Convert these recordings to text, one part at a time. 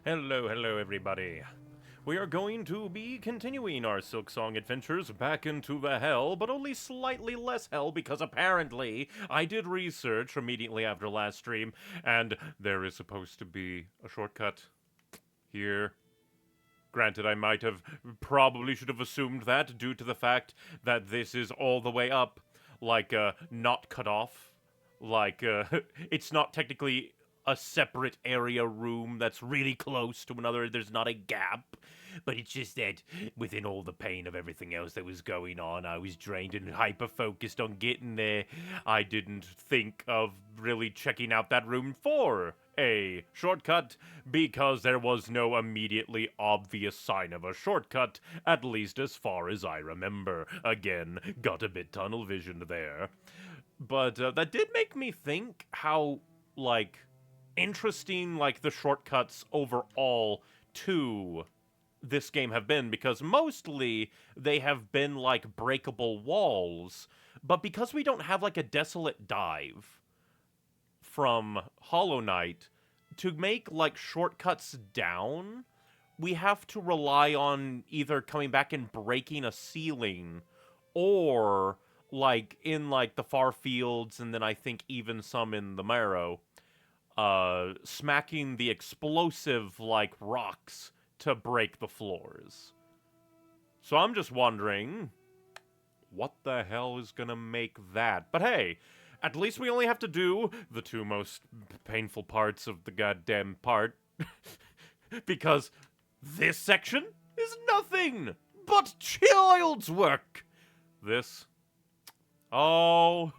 Hello everybody. We are going to be continuing our Silksong adventures back into the hell, but only slightly less hell because apparently I did research immediately after last stream, and there is supposed to be a shortcut here. Granted, I might have probably should have assumed that due to the fact that this is all the way up, like, not cut off. Like, it's not technically a separate area room that's really close to another. There's not a gap. But it's just that within all the pain of everything else that was going on, I was drained and hyper-focused on getting there. I didn't think of really checking out that room for a shortcut because there was no immediately obvious sign of a shortcut, at least as far as I remember. Again, got a bit tunnel visioned there. But that did make me think how, like, interesting, like, the shortcuts overall to this game have been, because mostly they have been, like, breakable walls, but because we don't have, like, a desolate dive from Hollow Knight, to make, like, shortcuts down, we have to rely on either coming back and breaking a ceiling, or, like, in, like, the far fields, and then I think even some in the Marrow, smacking the explosive, like, rocks to break the floors. So I'm just wondering, what the hell is gonna make that? But hey, at least we only have to do the two most painful parts of the goddamn part. Because this section is nothing but child's work. This. Oh,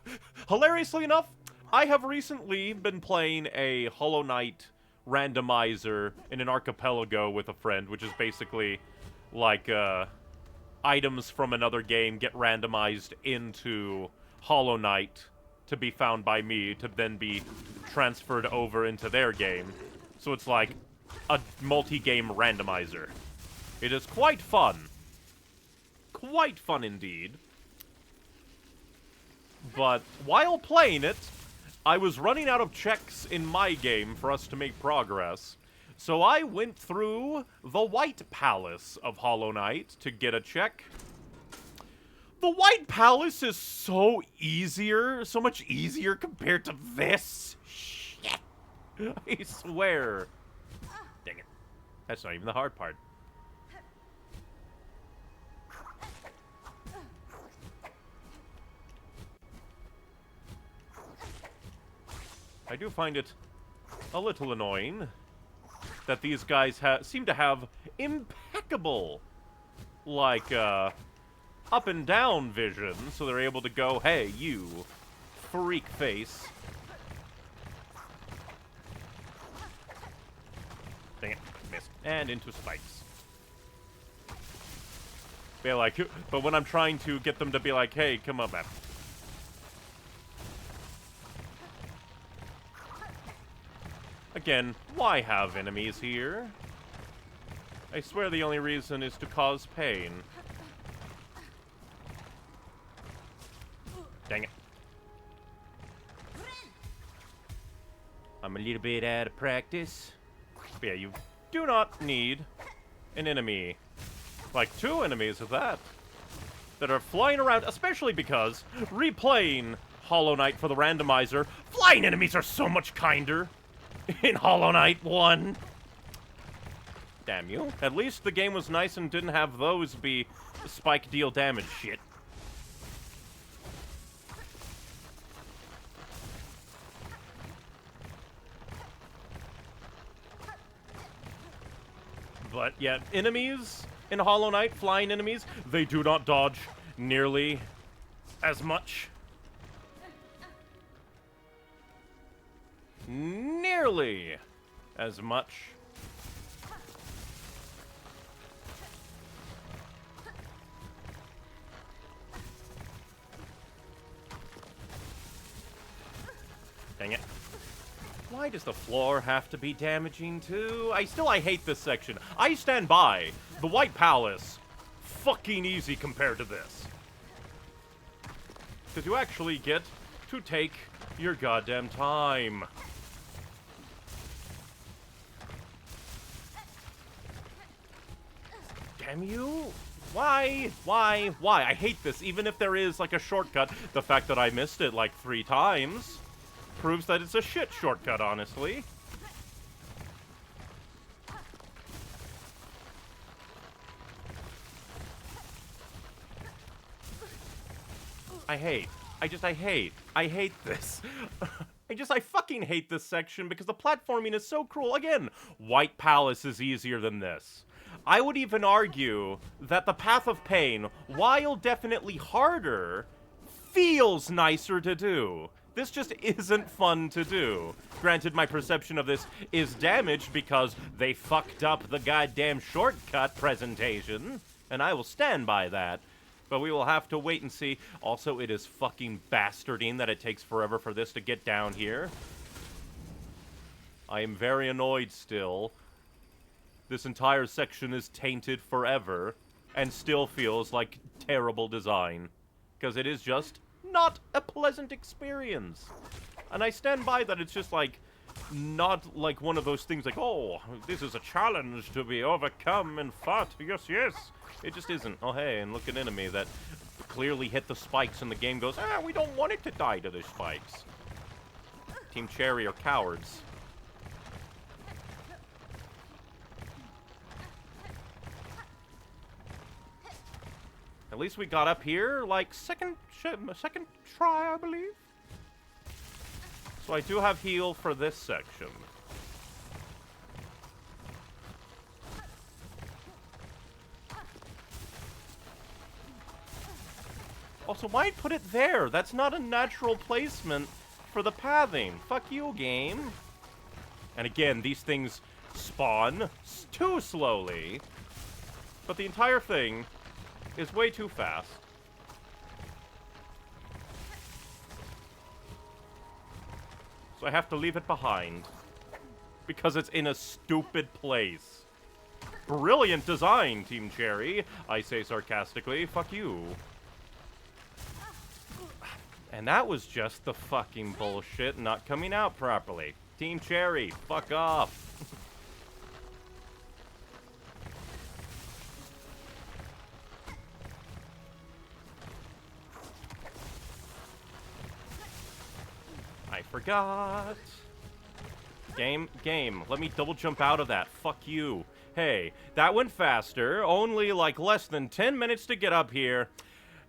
hilariously enough, I have recently been playing a Hollow Knight randomizer in an archipelago with a friend, which is basically like items from another game get randomized into Hollow Knight to be found by me to then be transferred over into their game. So it's like a multi-game randomizer. It is quite fun. Quite fun indeed. But while playing it, I was running out of checks in my game for us to make progress, so I went through the White Palace of Hollow Knight to get a check. The White Palace is so much easier compared to this. Shit. I swear. Dang it. That's not even the hard part. I do find it a little annoying that these guys seem to have impeccable, like, up and down vision, so they're able to go, hey, you freak face. Dang it, missed. And into spikes. Be like, but when I'm trying to get them to be like, hey, come on, man. Again, why have enemies here? I swear the only reason is to cause pain. Dang it. I'm a little bit out of practice. But yeah, you do not need an enemy. Like, two enemies of that are flying around, especially because replaying Hollow Knight for the randomizer, flying enemies are so much kinder. In Hollow Knight 1. Damn you. At least the game was nice and didn't have those be spike deal damage shit. But yeah, enemies in Hollow Knight, flying enemies, they do not dodge nearly as much. Nearly as much. Dang it. Why does the floor have to be damaging too? I hate this section. I stand by. The White Palace, fucking easy compared to this. Because you actually get to take your goddamn time. Damn you! Why? Why? Why? I hate this. Even if there is, like, a shortcut, the fact that I missed it, like, 3 times proves that it's a shit shortcut, honestly. I hate this. I fucking hate this section because the platforming is so cruel. Again, White Palace is easier than this. I would even argue that the Path of Pain, while definitely harder, feels nicer to do. This just isn't fun to do. Granted, my perception of this is damaged because they fucked up the goddamn shortcut presentation, and I will stand by that. But we will have to wait and see. Also, it is fucking bastarding that it takes forever for this to get down here. I am very annoyed still. This entire section is tainted forever, and still feels like terrible design. Because it is just not a pleasant experience. And I stand by that it's just like, not like one of those things like, oh, this is a challenge to be overcome and fought. Yes, yes. It just isn't. Oh, hey, and look at an enemy that clearly hit the spikes, and the game goes, we don't want it to die to the spikes. Team Cherry are cowards. At least we got up here, like, second try, I believe. So I do have heal for this section. Also, why put it there? That's not a natural placement for the pathing. Fuck you, game. And again, these things spawn too slowly. But the entire thing is way too fast. So I have to leave it behind. Because it's in a stupid place. Brilliant design, Team Cherry. I say sarcastically, fuck you. And that was just the fucking bullshit not coming out properly. Team Cherry, fuck off. I forgot. Game, let me double jump out of that. Fuck you. Hey, that went faster. Only like less than 10 minutes to get up here.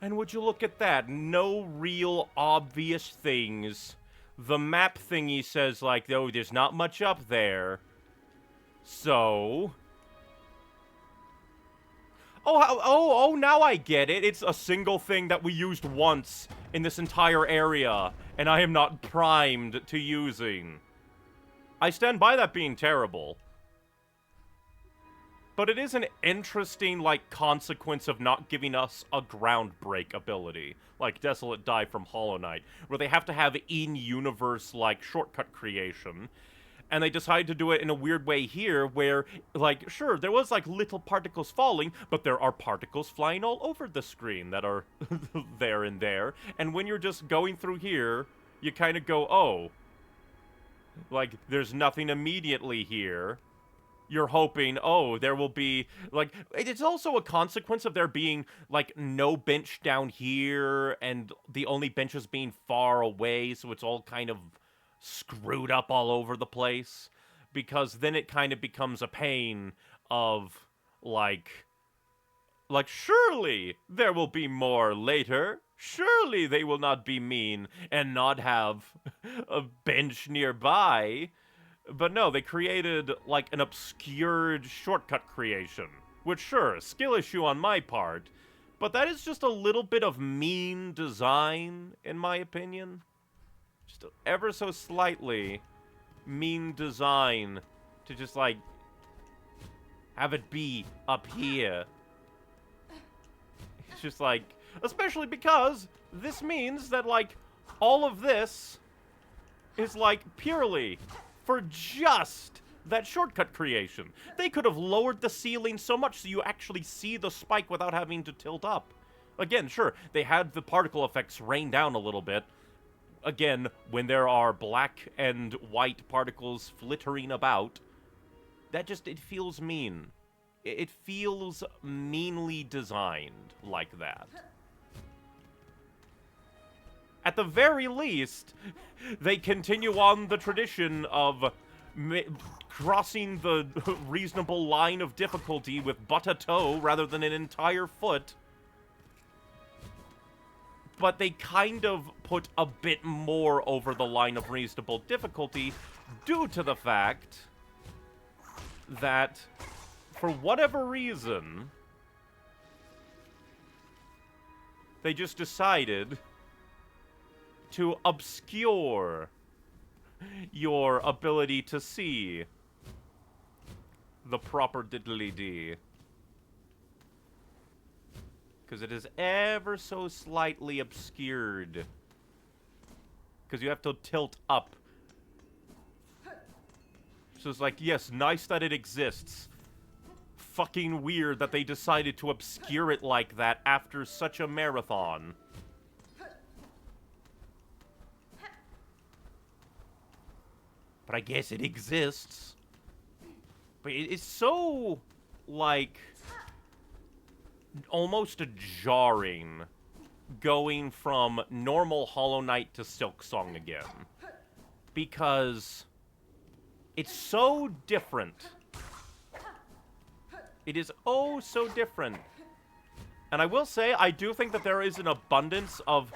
And would you look at that? No real obvious things. The map thingy says, like, oh, there's not much up there. So... Oh, now I get it. It's a single thing that we used once in this entire area, and I am not primed to using. I stand by that being terrible. But it is an interesting, like, consequence of not giving us a ground break ability, like Desolate Die from Hollow Knight, where they have to have in-universe, like, shortcut creation. And they decide to do it in a weird way here, where, like, sure, there was, like, little particles falling, but there are particles flying all over the screen that are there and there. And when you're just going through here, you kind of go, oh, like, there's nothing immediately here. You're hoping, oh, there will be, like, it's also a consequence of there being, like, no bench down here, and the only benches being far away, so it's all kind of screwed up all over the place, because then it kind of becomes a pain of, like, surely there will be more later. Surely they will not be mean and not have a bench nearby. But no, they created, like, an obscured shortcut creation. Which, sure, skill issue on my part, but that is just a little bit of mean design, in my opinion. Just ever so slightly mean design to just, like, have it be up here. It's just, like, especially because this means that, like, all of this is, like, purely for just that shortcut creation. They could have lowered the ceiling so much so you actually see the spike without having to tilt up. Again, sure, they had the particle effects rain down a little bit. Again, when there are black and white particles flittering about, that just, it feels mean. it feels meanly designed like that. At the very least, they continue on the tradition of crossing the reasonable line of difficulty with but a toe rather than an entire foot. But they kind of put a bit more over the line of reasonable difficulty due to the fact that, for whatever reason, they just decided to obscure your ability to see the proper diddly-dee. Because it is ever so slightly obscured. Because you have to tilt up. So it's like, yes, nice that it exists. Fucking weird that they decided to obscure it like that after such a marathon. But I guess it exists. But it's so, like, almost jarring going from normal Hollow Knight to Silksong again. Because it's so different. It is oh so different. And I will say, I do think that there is an abundance of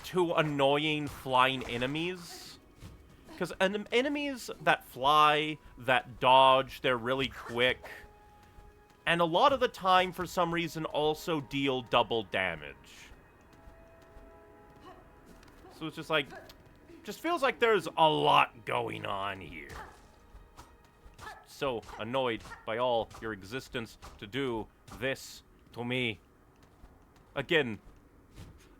too annoying flying enemies. Because enemies that fly, that dodge, they're really quick. And a lot of the time, for some reason, also deal double damage. So it's just like, just feels like there's a lot going on here. So annoyed by all your existence to do this to me. Again,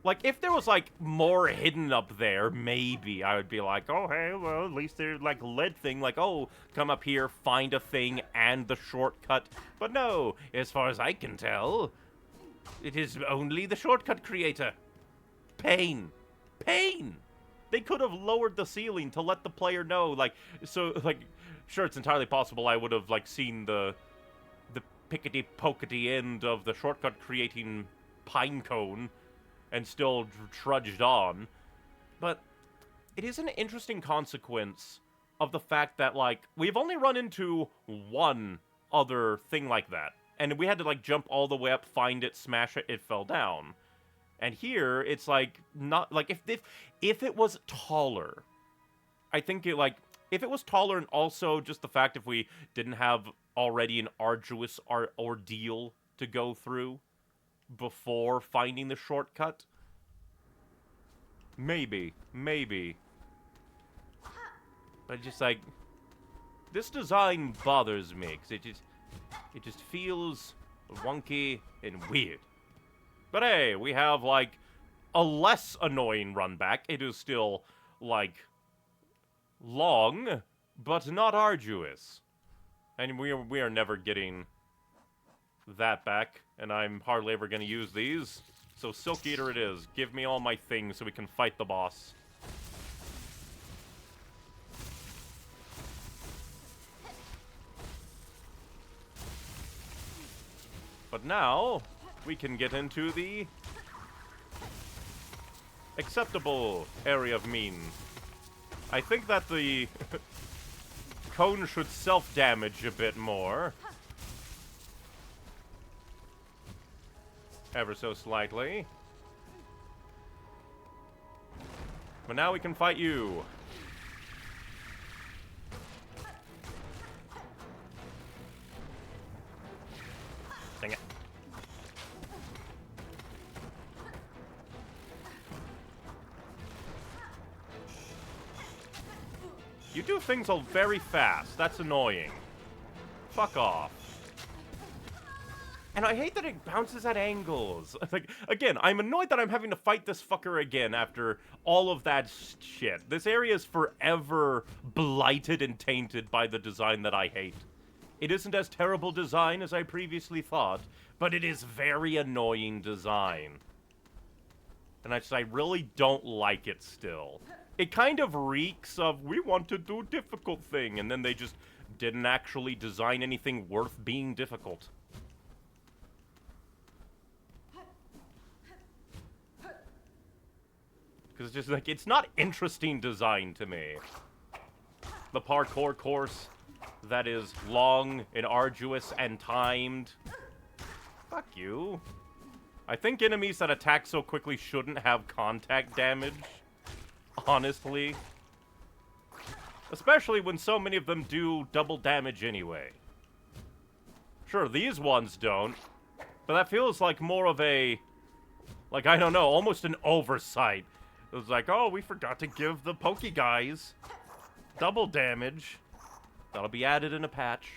like, if there was, like, more hidden up there, maybe I would be like, oh, hey, well, at least there's, like, lead thing. Like, oh, come up here, find a thing, and the shortcut. But no, as far as I can tell, it is only the shortcut creator. Pain. Pain! They could have lowered the ceiling to let the player know, like, so, like, sure, it's entirely possible I would have, like, seen the pickety-pokety end of the shortcut creating pine cone and still trudged on. But it is an interesting consequence of the fact that, like, we've only run into one other thing like that. And we had to, like, jump all the way up, find it, smash it, it fell down. And here, it's, like, not, like, if it was taller, I think it, like, if it was taller and also just the fact if we didn't have already an arduous ordeal to go through before finding the shortcut, maybe. But just like, this design bothers me, because it just feels wonky and weird. But hey, we have, like, a less annoying run back. It is still, like, long, but not arduous. And we are never getting that back, and I'm hardly ever going to use these. So Silk Eater it is. Give me all my things so we can fight the boss. But now, we can get into the acceptable area of mean. I think that the cone should self-damage a bit more. Ever so slightly. But now we can fight you. Dang it. You do things all very fast. That's annoying. Fuck off. And I hate that it bounces at angles. Like, again, I'm annoyed that I'm having to fight this fucker again after all of that shit. This area is forever blighted and tainted by the design that I hate. It isn't as terrible design as I previously thought, but it is very annoying design. And I really don't like it still. It kind of reeks of, we want to do difficult thing, and then they just didn't actually design anything worth being difficult. Because it's just like, it's not interesting design to me. The parkour course that is long and arduous and timed. Fuck you. I think enemies that attack so quickly shouldn't have contact damage. Honestly. Especially when so many of them do double damage anyway. Sure, these ones don't. But that feels like more of a... like, I don't know, almost an oversight. It was like, oh, we forgot to give the pokey guys double damage. That'll be added in a patch.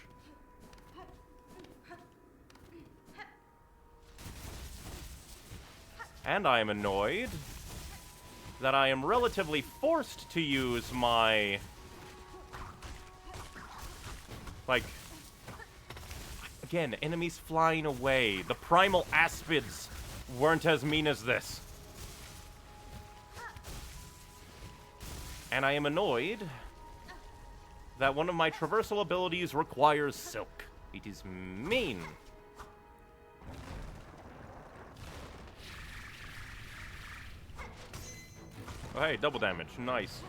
And I am annoyed that I am relatively forced to use my... like... again, enemies flying away. The primal aspids weren't as mean as this. And I am annoyed that one of my traversal abilities requires silk. It is mean. Oh, hey, double damage. Nice.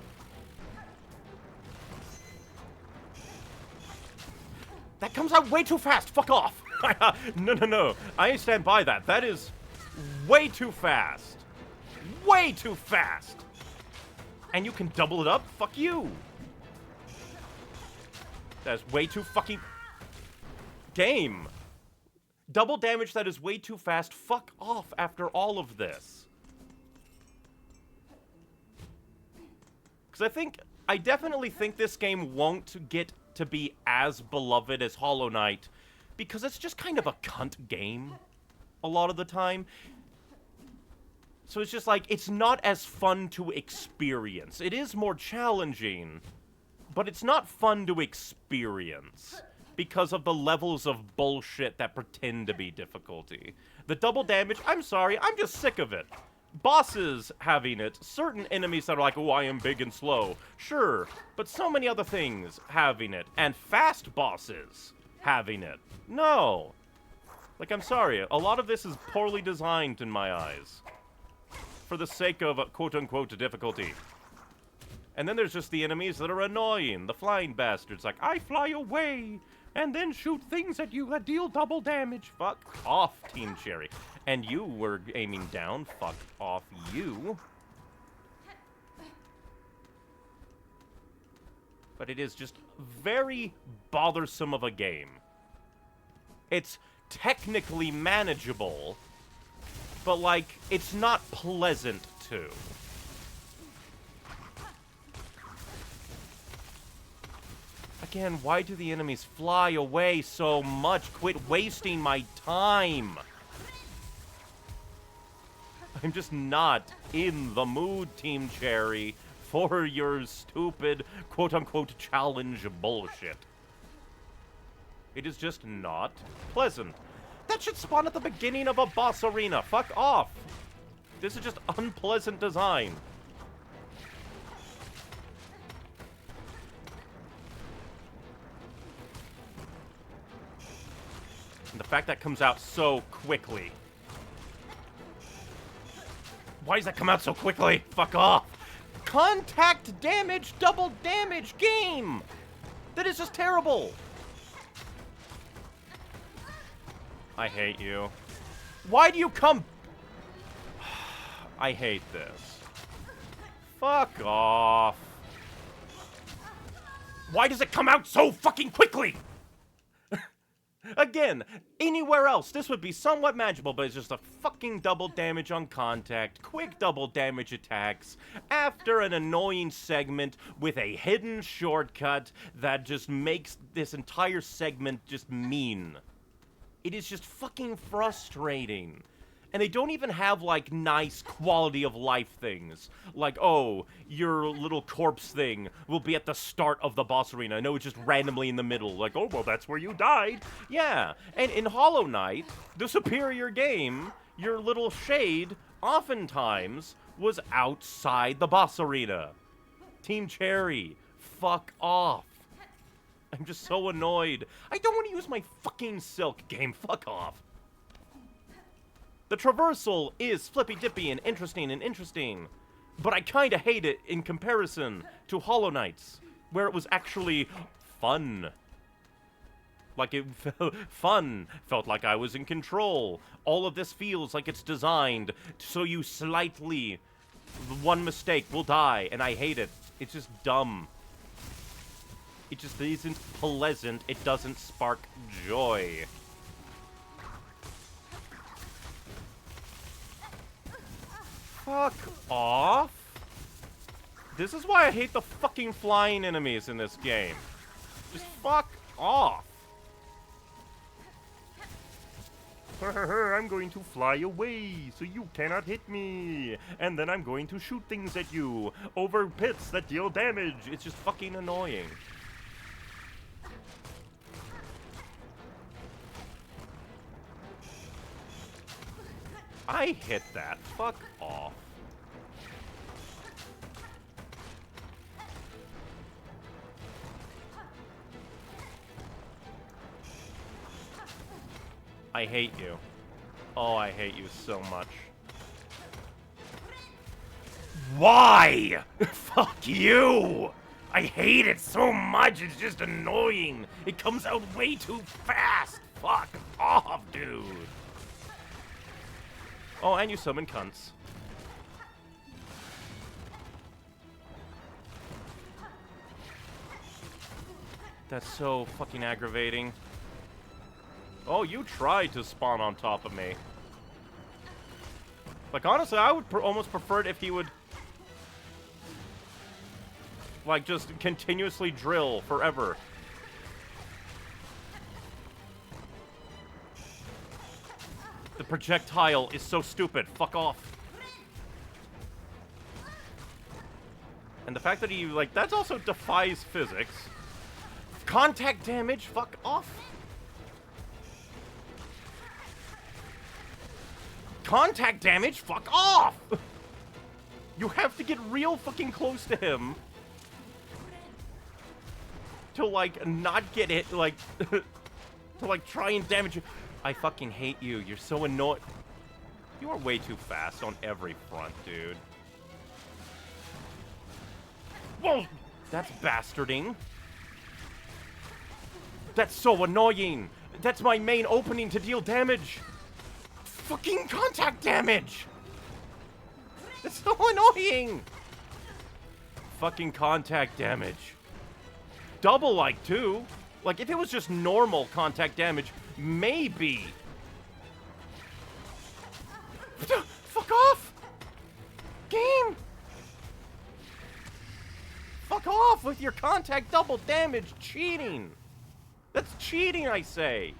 That comes out way too fast. Fuck off. No. I stand by that. That is way too fast. Way too fast. And you can double it up? Fuck you. That is way too fucking... game. Double damage that is way too fast. Fuck off after all of this. Because I definitely think this game won't get to be as beloved as Hollow Knight, because it's just kind of a cunt game a lot of the time. So it's just like, it's not as fun to experience. It is more challenging, but it's not fun to experience because of the levels of bullshit that pretend to be difficulty. The double damage, I'm sorry, I'm just sick of it. Bosses having it, certain enemies that are like, oh, I am big and slow. Sure, but so many other things having it. And fast bosses having it. No. Like, I'm sorry, a lot of this is poorly designed in my eyes. For the sake of quote-unquote difficulty. And then there's just the enemies that are annoying. The flying bastards, like, I fly away and then shoot things at you that deal double damage. Fuck off, Team Cherry. And you were aiming down. Fuck off, you. But it is just very bothersome of a game. It's technically manageable, but, like, it's not pleasant to. Again, why do the enemies fly away so much? Quit wasting my time. I'm just not in the mood, Team Cherry, for your stupid, quote-unquote, challenge bullshit. It is just not pleasant. That should spawn at the beginning of a boss arena. Fuck off. This is just unpleasant design. And the fact that comes out so quickly. Why does that come out so quickly? Fuck off. Contact damage, double damage game. That is just terrible. I hate you. Why do you come... I hate this. Fuck off. Why does it come out so fucking quickly? Again, anywhere else, this would be somewhat manageable, but it's just a fucking double damage on contact, quick double damage attacks, after an annoying segment with a hidden shortcut that just makes this entire segment just mean. It is just fucking frustrating. And they don't even have, like, nice quality of life things. Like, oh, your little corpse thing will be at the start of the boss arena. No, it's just randomly in the middle. Like, oh, well, that's where you died. Yeah. And in Hollow Knight, the superior game, your little shade, oftentimes, was outside the boss arena. Team Cherry, fuck off. I'm just so annoyed. I don't want to use my fucking Silk game. Fuck off. The traversal is flippy-dippy and interesting, But I kind of hate it in comparison to Hollow Knights, where it was actually fun. Like, it felt fun. Felt like I was in control. All of this feels like it's designed so you slightly... one mistake will die, and I hate it. It's just dumb. It just isn't pleasant. It doesn't spark joy. Fuck off. This is why I hate the fucking flying enemies in this game. Just fuck off. I'm going to fly away so you cannot hit me. And then I'm going to shoot things at you over pits that deal damage. It's just fucking annoying. I hit that. Fuck off. I hate you. Oh, I hate you so much. Why? Fuck you! I hate it so much, it's just annoying. It comes out way too fast. Fuck off, dude. Oh, and you summon cunts. That's so fucking aggravating. Oh, you tried to spawn on top of me. Like, honestly, I would almost prefer it if he would... like, just continuously drill forever. The projectile is so stupid. Fuck off. And the fact that he, like, that also defies physics. Contact damage? Fuck off. Contact damage? Fuck off! You have to get real fucking close to him to, like, not get it, like, to, like, try and damage you. I fucking hate you. You're so annoying. You are way too fast on every front, dude. Whoa! That's bastarding. That's so annoying. That's my main opening to deal damage. Fucking contact damage! It's so annoying! Fucking contact damage. Double, like, too. Like, if it was just normal contact damage, maybe. Fuck off! Game! Fuck off with your contact double damage cheating! That's cheating, I say!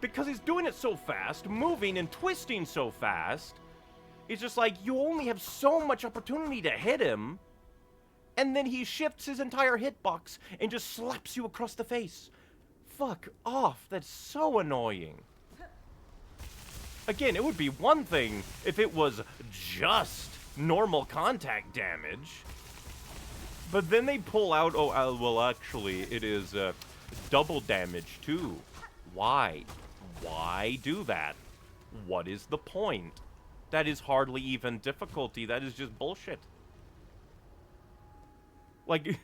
Because he's doing it so fast, moving and twisting so fast, it's just like, you only have so much opportunity to hit him, and then he shifts his entire hitbox and just slaps you across the face. Fuck off, that's so annoying. Again, it would be one thing if it was just normal contact damage, but then they pull out, oh, well, actually, it is double damage too. Why? Why do that? What is the point? That is hardly even difficulty. That is just bullshit. Like,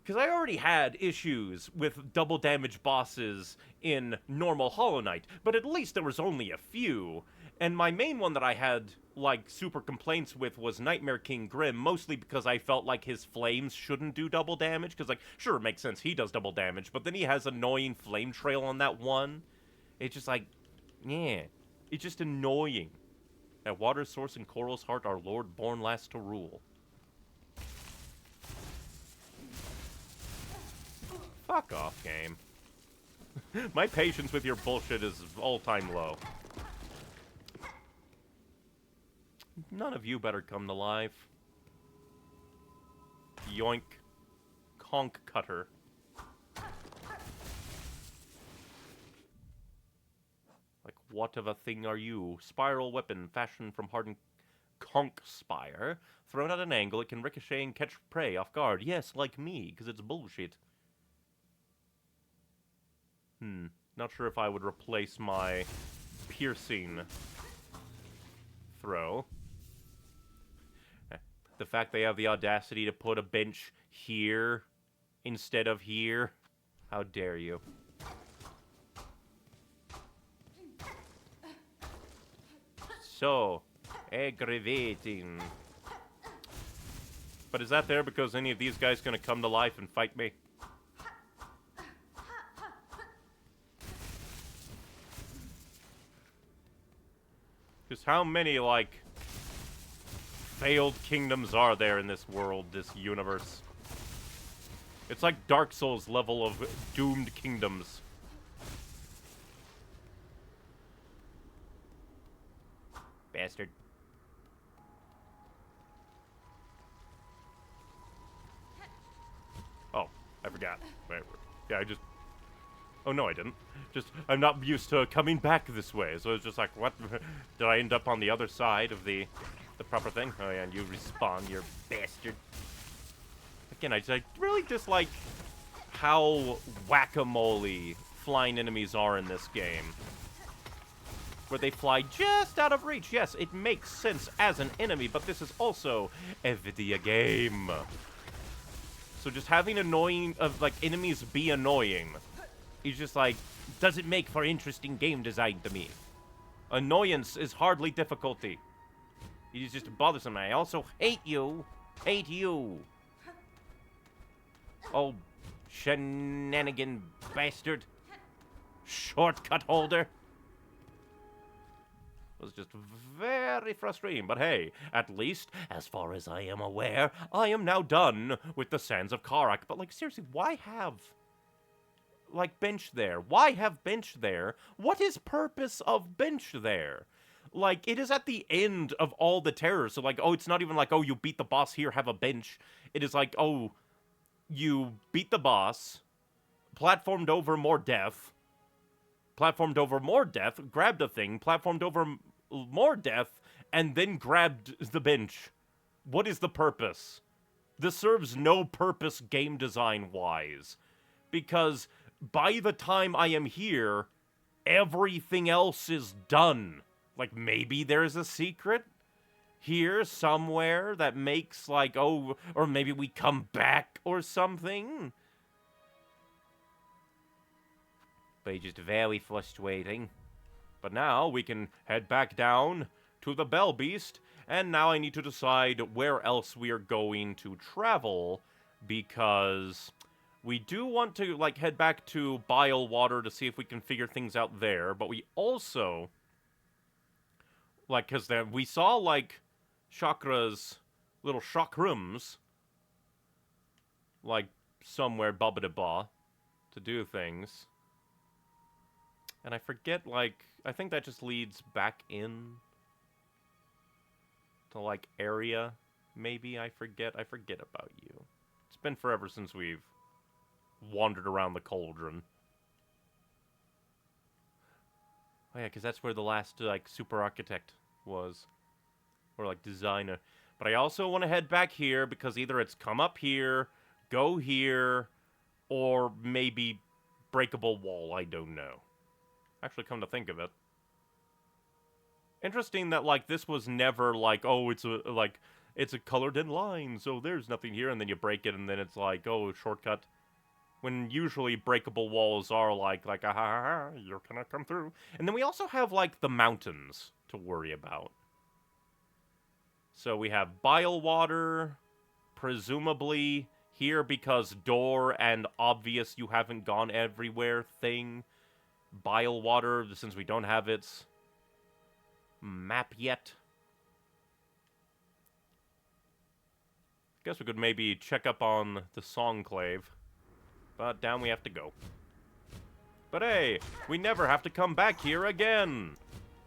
because I already had issues with double damage bosses in normal Hollow Knight, but at least there was only a few. And my main one that I had, like, super complaints with was Nightmare King Grim, mostly because I felt like his flames shouldn't do double damage, because, like, sure, it makes sense, he does double damage, but then he has annoying flame trail on that one. It's just like, yeah, it's just annoying. At Water's Source and Coral's Heart, our Lord born last to rule. Fuck off, game. My patience with your bullshit is all-time low. None of you better come to life. Yoink. Conk cutter. Like, what of a thing are you? Spiral weapon fashioned from hardened conch spire. Thrown at an angle, it can ricochet and catch prey off guard. Yes, like me, because it's bullshit. Not sure if I would replace my piercing throw. The fact they have the audacity to put a bench here instead of here. How dare you? So aggravating. But is that there because any of these guys gonna come to life and fight me? Just how many, like, failed kingdoms are there in this world, this universe? It's like Dark Souls level of doomed kingdoms. Bastard. Oh, I forgot. Wait, yeah, I just... Oh, no, I didn't. Just, I'm not used to coming back this way, so it's just like, what? Did I end up on the other side of the proper thing? Oh, yeah, and you respawn, you bastard. Again, I really dislike how whack-a-mole flying enemies are in this game. Where they fly just out of reach. Yes, it makes sense as an enemy, but this is also a video game. So just having enemies be annoying is just like, doesn't make for interesting game design to me. Annoyance is hardly difficulty. It is just bothersome. I also hate you. Hate you. Oh, shenanigan bastard. Shortcut holder. It was just very frustrating, but hey, at least, as far as I am aware, I am now done with the Sands of Karak. But, like, seriously, why have, like, bench there? Why have bench there? What is purpose of bench there? Like, it is at the end of all the terrors, so, like, oh, it's not even like, oh, you beat the boss here, have a bench. It is like, oh, you beat the boss, platformed over more death, grabbed a thing, platformed over more death, and then grabbed the bench. What is the purpose? This serves no purpose game design-wise. Because by the time I am here, everything else is done. Like, maybe there's a secret here somewhere that makes, like, oh, or maybe we come back or something. But it's just very frustrating. But now we can head back down to the Bell Beast, and now I need to decide where else we are going to travel, because we do want to, like, head back to Bile Water to see if we can figure things out there, but we also, like, because we saw, like, Chakra's little chakrams, like, somewhere bubba-da-ba to do things. And I forget, like, I think that just leads back in to, like, area, maybe? I forget about you. It's been forever since we've wandered around the cauldron. Oh yeah, because that's where the last, like, super architect was. Or, like, designer. But I also want to head back here, because either it's come up here, go here, or maybe breakable wall, I don't know. Actually, come to think of it. Interesting that, like, this was never, like, oh, it's a colored in line, so there's nothing here, and then you break it, and then it's like, oh, shortcut. When usually breakable walls are like, you're gonna come through. And then we also have, like, the mountains to worry about. So we have Bile Water, presumably here because door and obvious you haven't gone everywhere thing. Bile Water, since we don't have its map yet. Guess we could maybe check up on the Songclave. But down we have to go. But hey, we never have to come back here again.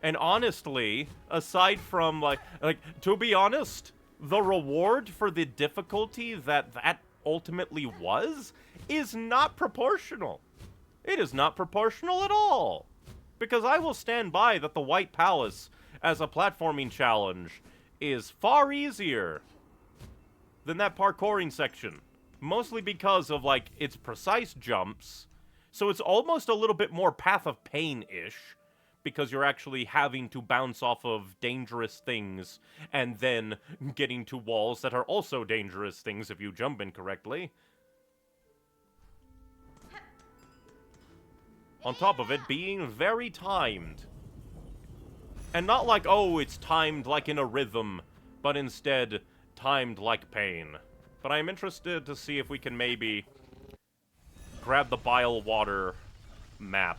And honestly, aside from, like, to be honest, the reward for the difficulty that ultimately was is not proportional. It is not proportional at all. Because I will stand by that the White Palace, as a platforming challenge, is far easier than that parkouring section. Mostly because of, like, its precise jumps. So it's almost a little bit more Path of Pain-ish. because you're actually having to bounce off of dangerous things and then getting to walls that are also dangerous things if you jump incorrectly. On top of it being very timed. And not like, oh, it's timed like in a rhythm, but instead timed like pain. But I'm interested to see if we can maybe grab the Bile Water map.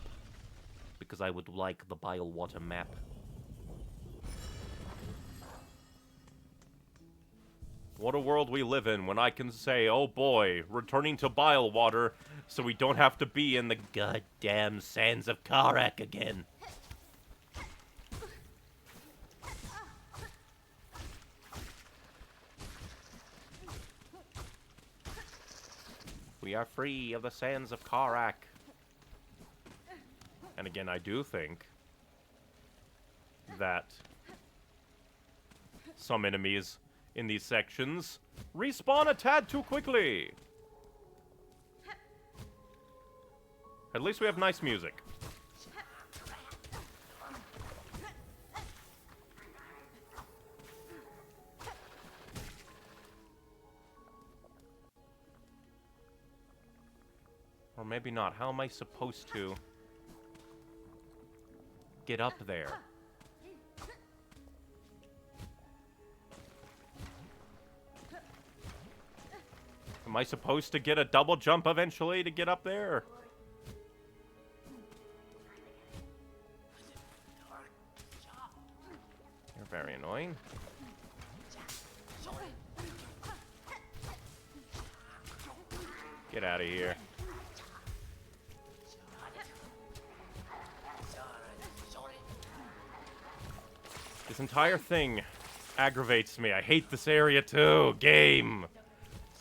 Because I would like the Bile Water map. What a world we live in when I can say, oh boy, returning to Bile Water so we don't have to be in the goddamn sands of Karak again. We are free of the sands of Karak. And again, I do think that some enemies in these sections respawn a tad too quickly. At least we have nice music. Or maybe not. How am I supposed to get up there? Am I supposed to get a double jump eventually to get up there? You're very annoying. Get out of here. This entire thing aggravates me. I hate this area too. Game,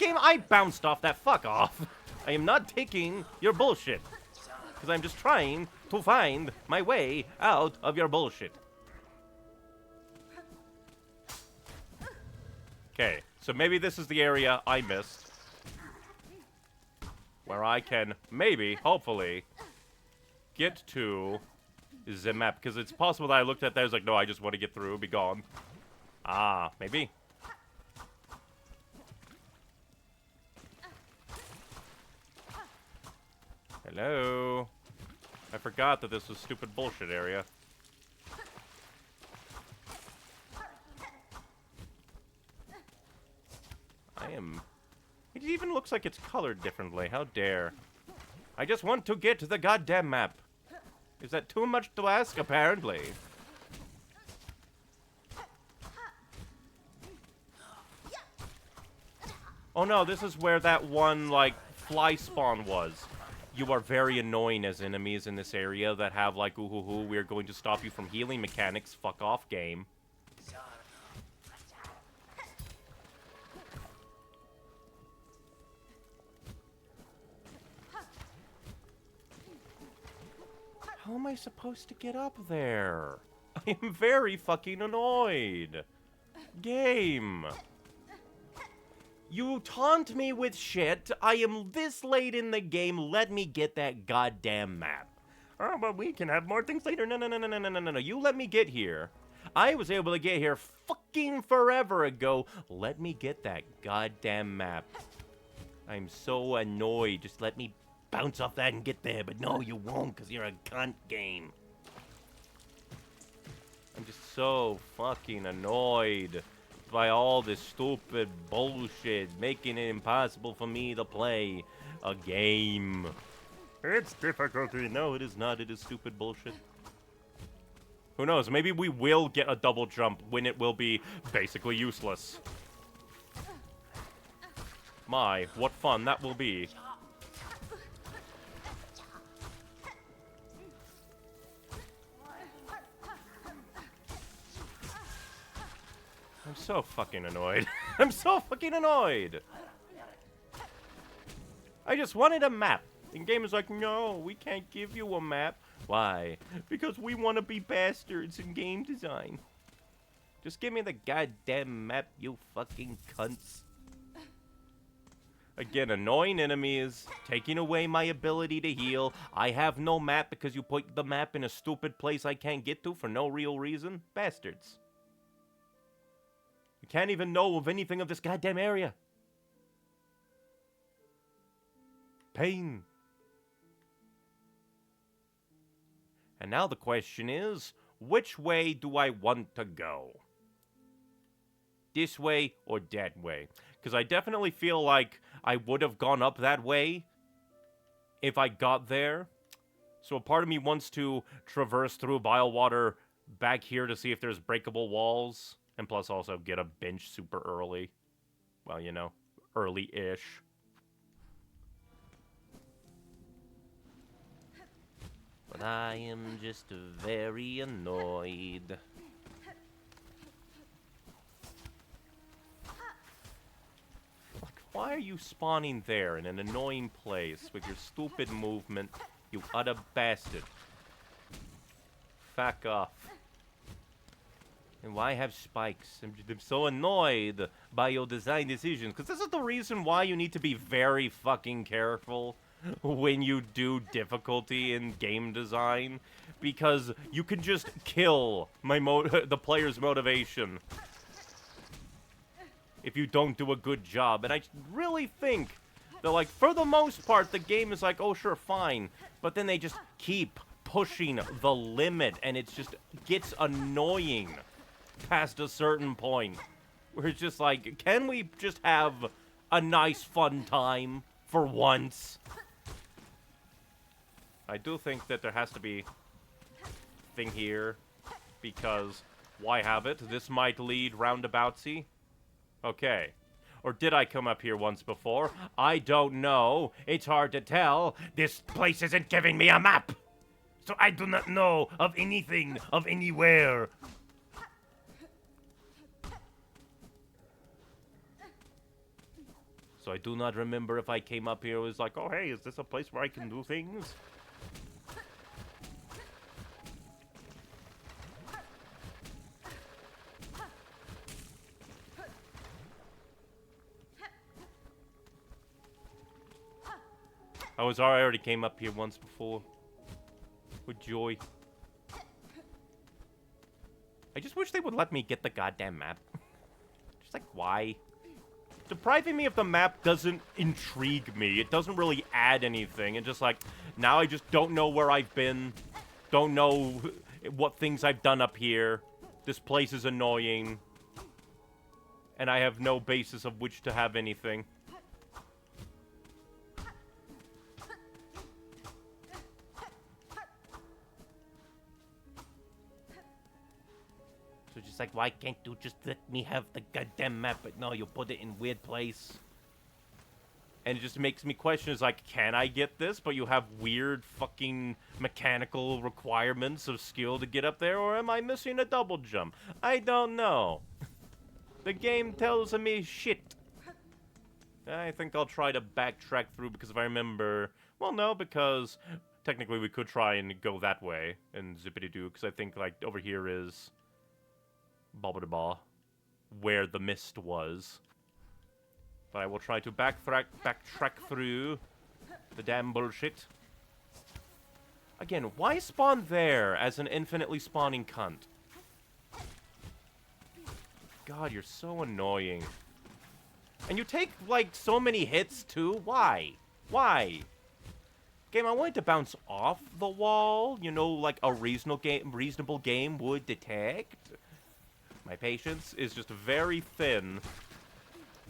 I bounced off that. Fuck off. I am not taking your bullshit. Because I'm just trying to find my way out of your bullshit. Okay, so maybe this is the area I missed. Where I can, maybe, hopefully, get to the map. Because it's possible that I looked at that, I was like, no, I just want to get through, be gone. Ah, maybe. Hello? I forgot that this was stupid bullshit area. It even looks like it's colored differently. How dare. I just want to get to the goddamn map. Is that too much to ask? Apparently. Oh no, this is where that one, like, fly spawn was. You are very annoying as enemies in this area that have, like, ooh hoo hoo, we're going to stop you from healing mechanics. Fuck off, game. How am I supposed to get up there? I am very fucking annoyed. Game. You taunt me with shit. I am this late in the game. Let me get that goddamn map. Oh, but we can have more things later. No, no, no, no, no, no, no, no. You let me get here. I was able to get here fucking forever ago. Let me get that goddamn map. I'm so annoyed. Just let me bounce off that and get there. But no, you won't, because you're a cunt, game. I'm just so fucking annoyed by all this stupid bullshit, making it impossible for me to play a game. It's difficulty. No, it is not. It is stupid bullshit. Who knows? Maybe we will get a double jump when it will be basically useless. My, what fun that will be. I'm so fucking annoyed. I'm so fucking annoyed. I just wanted a map. And game is like, no, we can't give you a map. Why? Because we want to be bastards in game design. Just give me the goddamn map, you fucking cunts. Again, annoying enemies, taking away my ability to heal. I have no map because you put the map in a stupid place I can't get to for no real reason. Bastards. You can't even know of anything of this goddamn area. Pain. And now the question is, which way do I want to go? This way or that way? Because I definitely feel like I would have gone up that way if I got there. So a part of me wants to traverse through bile water back here to see if there's breakable walls. And plus also get a bench super early. Well, you know, early-ish. But I am just very annoyed. Why are you spawning there in an annoying place with your stupid movement, you utter bastard? Fuck off. And why have spikes? I'm so annoyed by your design decisions, because this is the reason why you need to be very fucking careful when you do difficulty in game design, because you can just kill the player's motivation if you don't do a good job. And I really think that, like, for the most part, the game is like, oh, sure, fine. But then they just keep pushing the limit, and it just gets annoying past a certain point. Where it's just like, can we just have a nice, fun time for once? I do think that there has to be a thing here, because why have it? This might lead roundaboutsy. Okay. Or did I come up here once before? I don't know. It's hard to tell. This place isn't giving me a map. So I do not know of anything, of anywhere. So I do not remember if I came up here and was like, oh, hey, is this a place where I can do things? I already came up here once before. With joy. I just wish they would let me get the goddamn map. Just like, why? Depriving me of the map doesn't intrigue me. It doesn't really add anything. And just like, now I just don't know where I've been. Don't know what things I've done up here. This place is annoying. And I have no basis of which to have anything. So just like, why can't you just let me have the goddamn map? But no, you put it in weird place. And it just makes me question, is like, can I get this? But you have weird fucking mechanical requirements of skill to get up there? Or am I missing a double jump? I don't know. The game tells me shit. I think I'll try to backtrack through, because if I remember... Well, no, because technically we could try and go that way and zippity-doo, because I think, like, over here is... Bobba-da-ba, where the mist was. But I will try to backtrack through the damn bullshit. Again, why spawn there as an infinitely spawning cunt? God, you're so annoying. And you take, like, so many hits, too? Why? Why? Game, I wanted to bounce off the wall, you know, like a reasonable game would detect. My patience is just very thin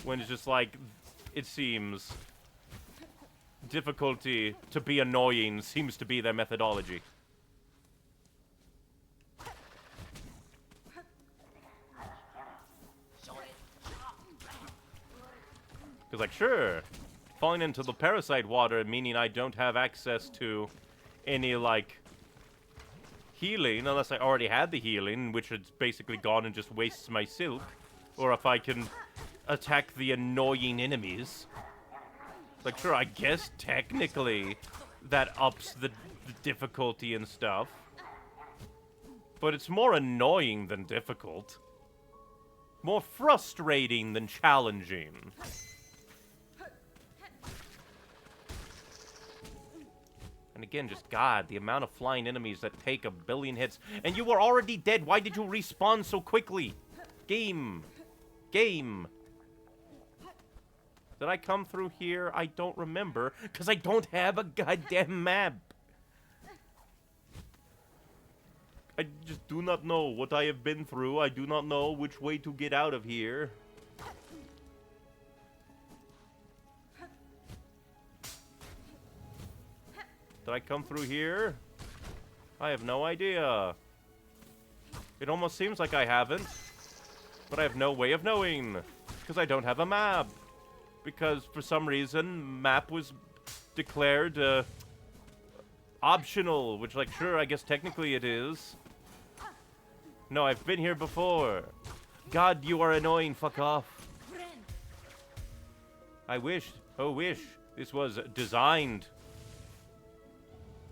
when it's just like, it seems, difficulty to be annoying seems to be their methodology. Because, like, sure, falling into the parasite water, meaning I don't have access to any, like, healing, unless I already had the healing, which is basically gone and just wastes my silk. Or if I can attack the annoying enemies. Like, sure, I guess technically that ups the difficulty and stuff. But it's more annoying than difficult. More frustrating than challenging. And again, just God, the amount of flying enemies that take a billion hits. And you were already dead. Why did you respawn so quickly? Game. Game. Did I come through here? I don't remember, because I don't have a goddamn map. I just do not know what I have been through. I do not know which way to get out of here. Did I come through here? I have no idea. It almost seems like I haven't. But I have no way of knowing. Because I don't have a map. Because for some reason, map was declared optional. Which, like, sure, I guess technically it is. No, I've been here before. God, you are annoying. Fuck off. I wish, oh wish, this was designed.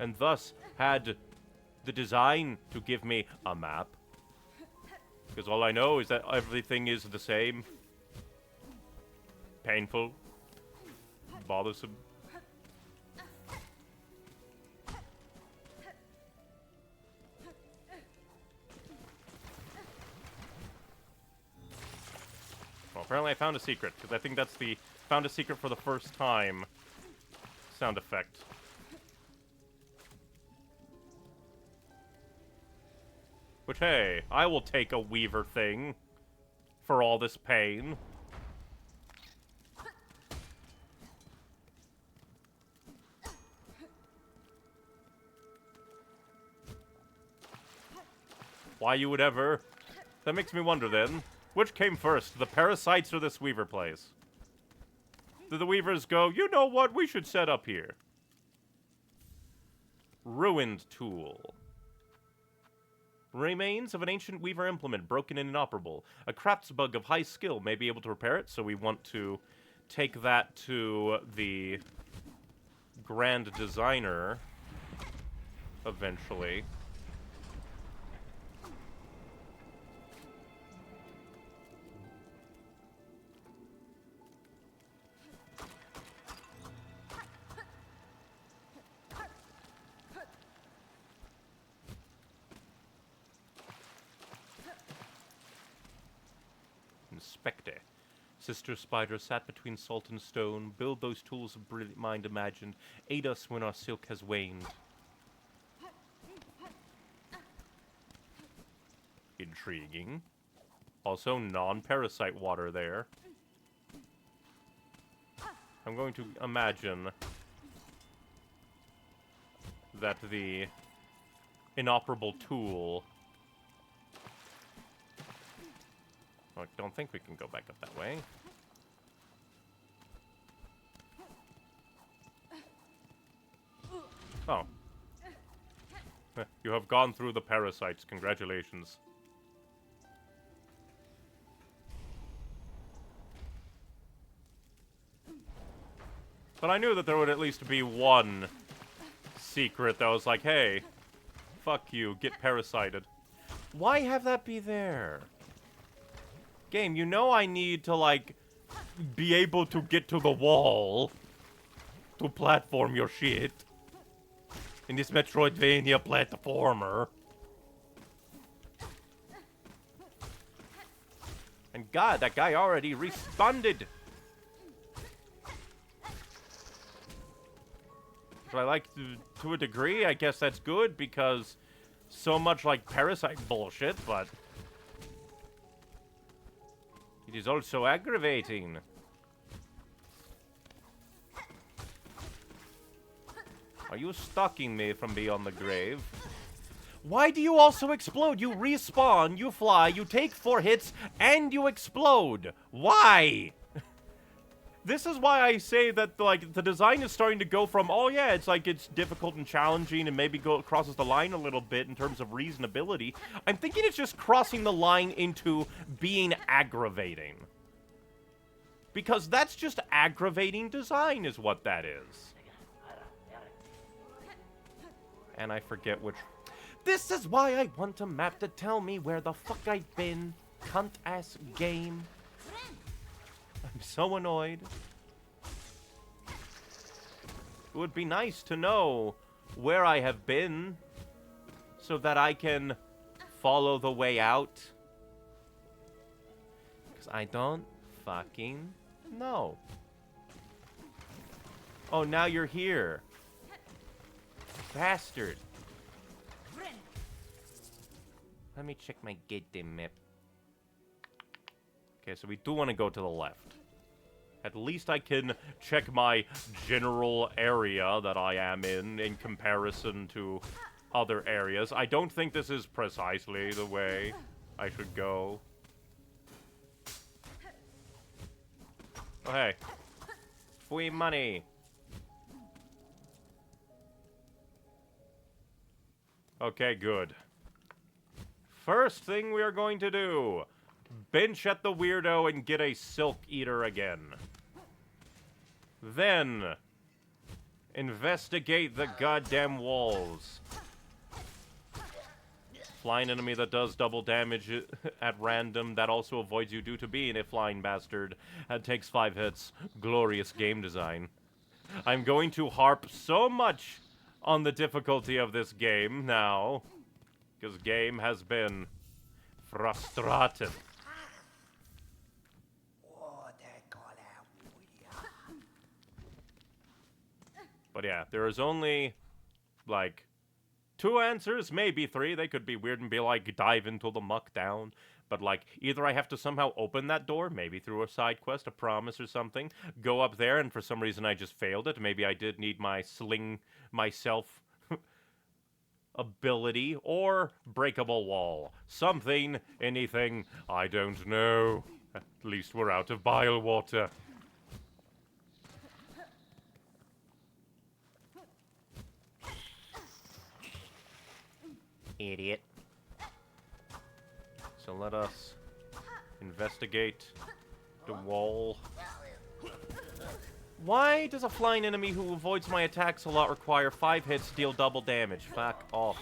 And thus had the design to give me a map. Because all I know is that everything is the same. Painful. Bothersome. Well, apparently I found a secret, because I think that's the found a secret for the first time sound effect. Which, hey, I will take a Weaver thing for all this pain. Why you would ever? That makes me wonder then. Which came first, the parasites or this Weaver place? Did the Weavers go, you know what, we should set up here? Ruined tool. Remains of an ancient Weaver implement, broken and inoperable. A crafts bug of high skill may be able to repair it, so we want to take that to the Grand Designer eventually. Inspector. Sister Spider sat between salt and stone. Build those tools of brilliant mind imagined. Aid us when our silk has waned. Intriguing. Also, non-parasite water there. I'm going to imagine that the inoperable tool... I don't think we can go back up that way. Oh. You have gone through the parasites. Congratulations. But I knew that there would at least be one secret that was like, hey, fuck you, get parasited. Why have that be there? Game, you know I need to, like, be able to get to the wall to platform your shit in this Metroidvania platformer. And God, that guy already responded. But I like to a degree, I guess that's good because so much like parasite bullshit, but it is also aggravating. Are you stalking me from beyond the grave? Why do you also explode? You respawn, you fly, you take 4 hits, and you explode. Why? This is why I say that, like, the design is starting to go from, oh yeah, it's like it's difficult and challenging and maybe crosses the line a little bit in terms of reasonability. I'm thinking it's just crossing the line into being aggravating. Because that's just aggravating design is what that is. And I forget which... This is why I want a map to tell me where the fuck I've been. Cunt-ass game. I'm so annoyed. It would be nice to know where I have been so that I can follow the way out. Because I don't fucking know. Oh, now you're here. Bastard. Let me check my goddamn map. Okay, so we do want to go to the left. At least I can check my general area that I am in comparison to other areas. I don't think this is precisely the way I should go. Oh, hey. Free money. Okay, good. First thing we are going to do, bench at the weirdo and get a silk eater again. Then, investigate the goddamn walls. Flying enemy that does double damage at random, that also avoids you due to being a flying bastard, and takes 5 hits. Glorious game design. I'm going to harp so much on the difficulty of this game now, because game has been frustrated. But yeah, there is only, like, 2 answers, maybe 3. They could be weird and be like, dive into the muck down. But, like, either I have to somehow open that door, maybe through a side quest, a promise or something, go up there, and for some reason I just failed it. Maybe I did need my sling myself ability, or breakable wall. Something, anything, I don't know. At least we're out of bile water. Idiot. So let us investigate the wall. Why does a flying enemy who avoids my attacks a lot require 5 hits, deal double damage? Fuck off.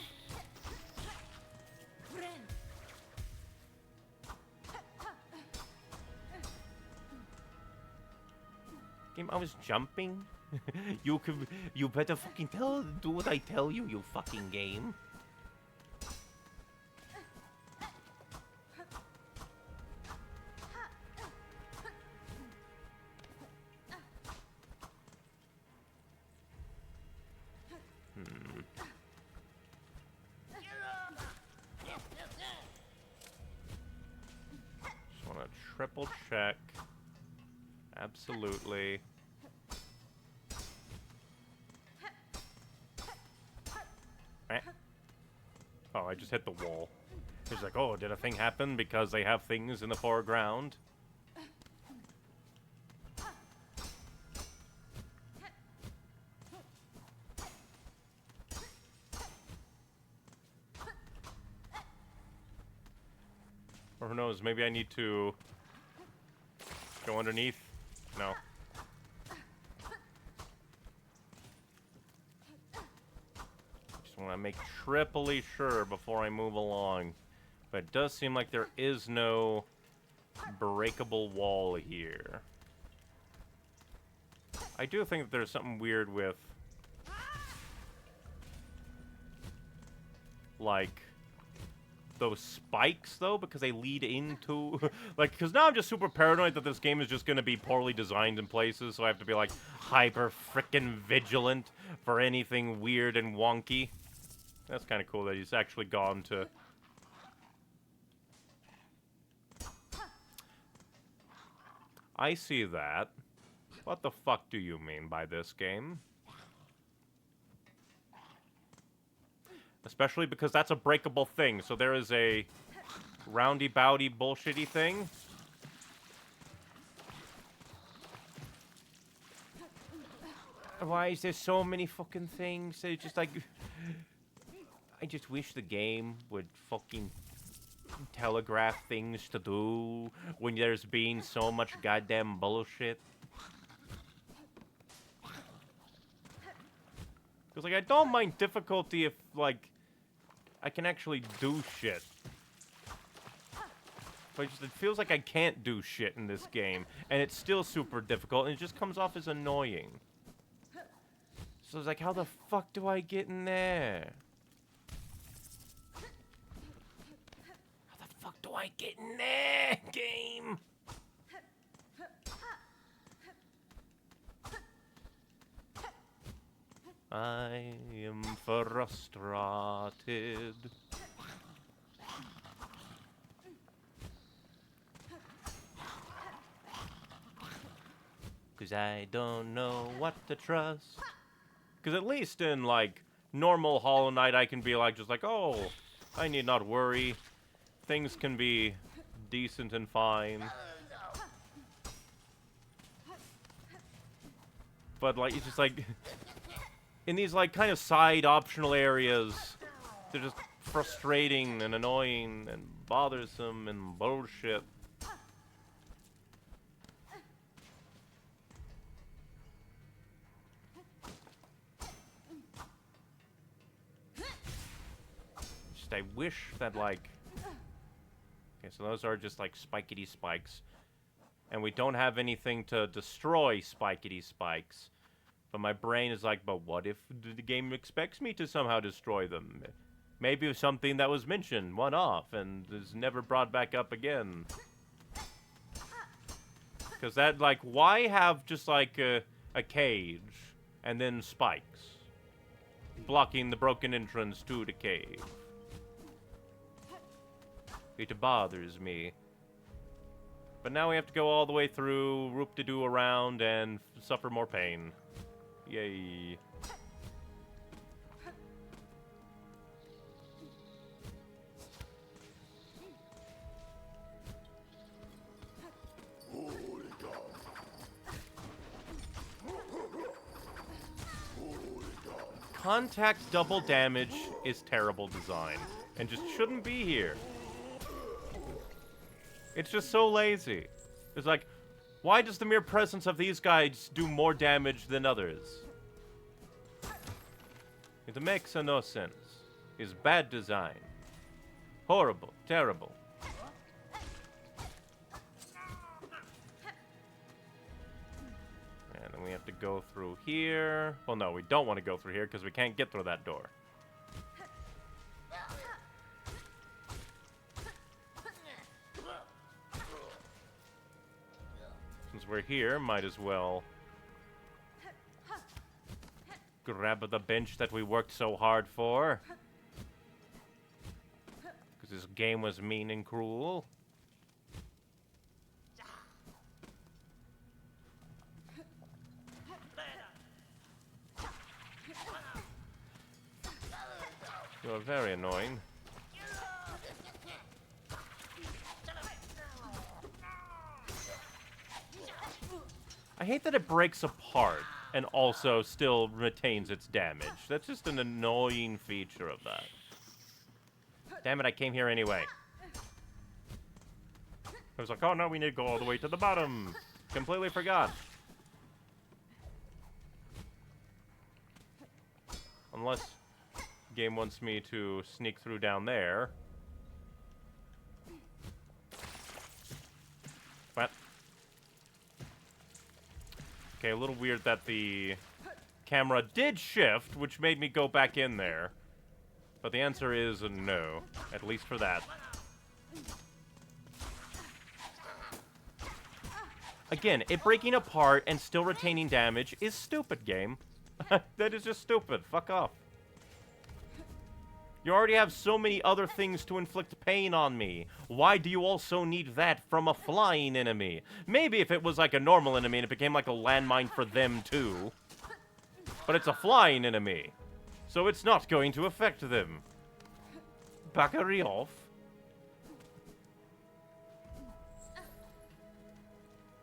Game, I was jumping. You better fucking do what I tell you, you fucking game. Just want to triple check. Absolutely. Oh, I just hit the wall. He's like, oh, did a thing happen because they have things in the foreground? Or who knows, maybe I need to go underneath? No. Just want to make triply sure before I move along. But it does seem like there is no breakable wall here. I do think that there's something weird with, like, those spikes, though, because they lead into, like, because now I'm just super paranoid that this game is just going to be poorly designed in places, so I have to be, like, hyper frickin' vigilant for anything weird and wonky. That's kind of cool that he's actually gone to... I see that. What the fuck do you mean by this game? Especially because that's a breakable thing, so there is a roundy-bowdy bullshitty thing. Why is there so many fucking things? It's just like... I just wish the game would fucking telegraph things to do when there's been so much goddamn bullshit. Because, like, I don't mind difficulty if, like, I can actually do shit. But it feels like I can't do shit in this game, and it's still super difficult, and it just comes off as annoying. So it's like, how the fuck do I get in there? How the fuck do I get in there, game? I am frustrated. Cause I don't know what to trust. Cause at least in, like, normal Hollow Knight, I can be like, just like, oh, I need not worry. Things can be decent and fine. But, like, it's just like, in these, like, kind of side optional areas, they're just frustrating and annoying and bothersome and bullshit. I wish that, like... Okay, so those are just, like, spikety spikes. And we don't have anything to destroy spikety spikes. But my brain is like, but what if the game expects me to somehow destroy them? Maybe it was something that was mentioned, one-off, and is never brought back up again. Because that, like, why have just, like, a cage and then spikes blocking the broken entrance to the cave? It bothers me. But now we have to go all the way through, whoop-de-doo around, and suffer more pain. Yay. Contact double damage is terrible design, and just shouldn't be here. It's just so lazy. It's like, why does the mere presence of these guys do more damage than others? It makes no sense. It's bad design. Horrible. Terrible. And then we have to go through here. Well, no, we don't want to go through here because we can't get through that door. Since we're here, might as well grab the bench that we worked so hard for. Because this game was mean and cruel. You're very annoying. I hate that it breaks apart and also still retains its damage. That's just an annoying feature of that. Damn it, I came here anyway. I was like, oh no, we need to go all the way to the bottom. Completely forgot. Unless the game wants me to sneak through down there. What? Okay, a little weird that the camera did shift, which made me go back in there. But the answer is no, at least for that. Again, it breaking apart and still retaining damage is stupid, game. That is just stupid. Fuck off. You already have so many other things to inflict pain on me. Why do you also need that from a flying enemy? Maybe if it was like a normal enemy and it became like a landmine for them too. But it's a flying enemy, so it's not going to affect them. Backery off.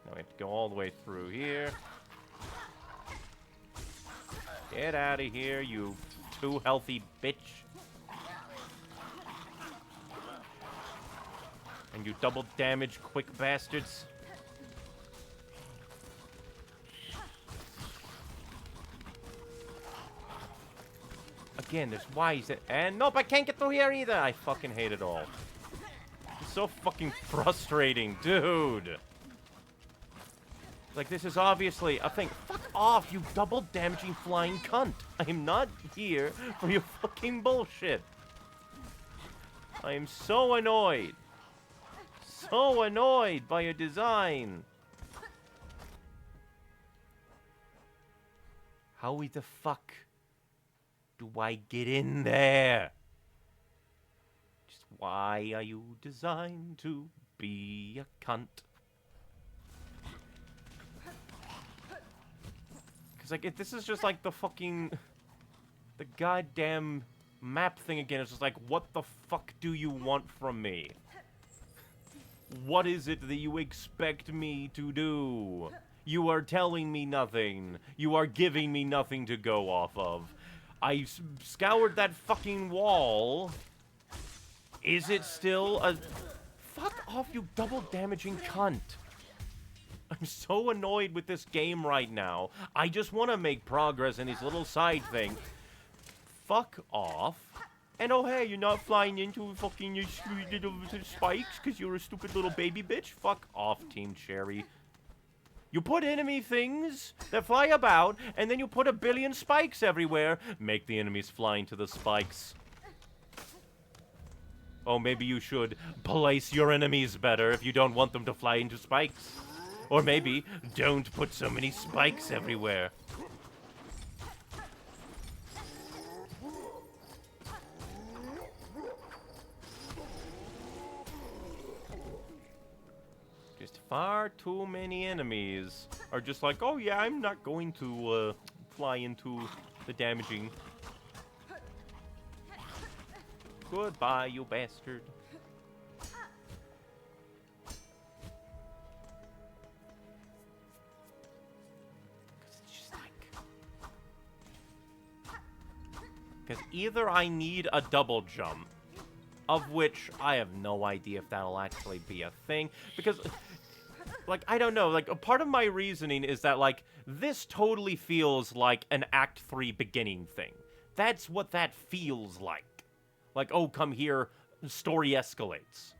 Now we have to go all the way through here. Get out of here, you too healthy bitch. And you double damage quick bastards. Again, there's whys and nope, I can't get through here either. I fucking hate it all. It's so fucking frustrating, dude. Like, this is obviously a thing. Fuck off, you double damaging flying cunt. I am not here for your fucking bullshit. I am so annoyed. So annoyed by your design. How the fuck do I get in there? Just why are you designed to be a cunt? Because, like, this is just like the fucking... the goddamn map thing again. It's just like, what the fuck do you want from me? What is it that you expect me to do? You are telling me nothing. You are giving me nothing to go off of. I scoured that fucking wall. Is it still a... Fuck off, you double damaging cunt. I'm so annoyed with this game right now. I just want to make progress in these little side things. Fuck off. And oh hey, you're not flying into fucking your little spikes because you're a stupid little baby bitch? Fuck off, Team Cherry. You put enemy things that fly about, and then you put a billion spikes everywhere. Make the enemies fly into the spikes. Oh, maybe you should place your enemies better if you don't want them to fly into spikes. Or maybe don't put so many spikes everywhere. Far too many enemies are just like, oh yeah, I'm not going to fly into the damaging. Goodbye, you bastard. It's just like... Because either I need a double jump, of which I have no idea if that'll actually be a thing, because... Like, I don't know, like, a part of my reasoning is that, like, this totally feels like an Act 3 beginning thing. That's what that feels like. Like, oh, come here, story escalates.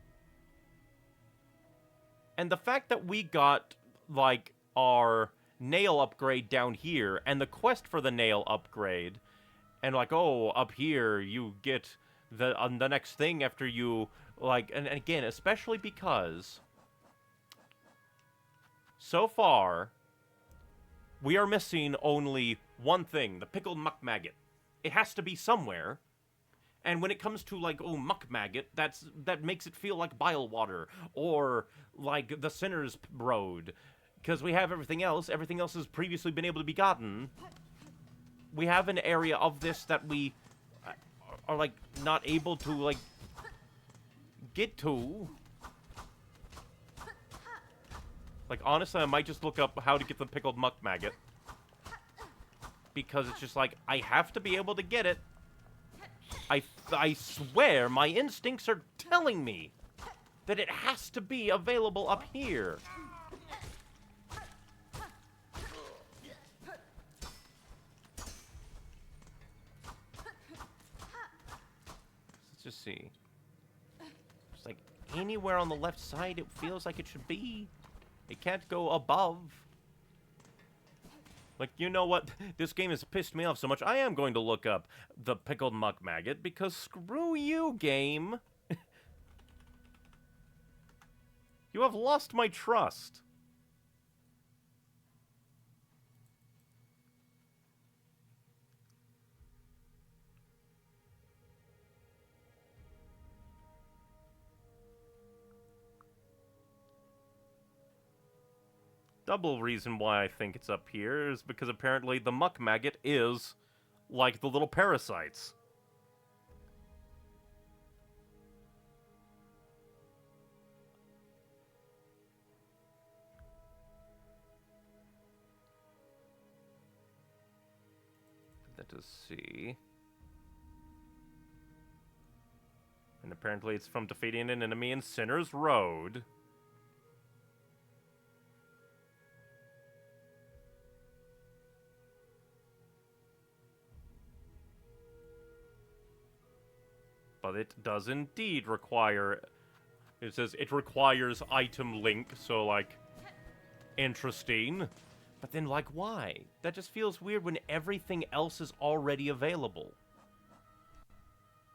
And the fact that we got, like, our nail upgrade down here, and the quest for the nail upgrade, and like, oh, up here, you get the next thing after you, like, and again, especially because... So far, we are missing only one thing, the pickled muck maggot. It has to be somewhere. And when it comes to, like, oh, muck maggot, that makes it feel like bile water. Or, like, the Sinner's Road. Because we have everything else has previously been able to be gotten. We have an area of this that we are, like, not able to, like, get to. Like, honestly, I might just look up how to get the pickled muck maggot. Because it's just like, I have to be able to get it. I swear, my instincts are telling me that it has to be available up here. Let's just see. It's like, anywhere on the left side, it feels like it should be. It can't go above. Like, you know what? This game has pissed me off so much. I am going to look up the pickled muck maggot because screw you, game. You have lost my trust. Double reason why I think it's up here is because apparently the muck maggot is like the little parasites. Let us see. And apparently it's from defeating an enemy in Sinner's Road. But it does indeed require... It says it requires item link, so, like, interesting. But then, like, why? That just feels weird when everything else is already available.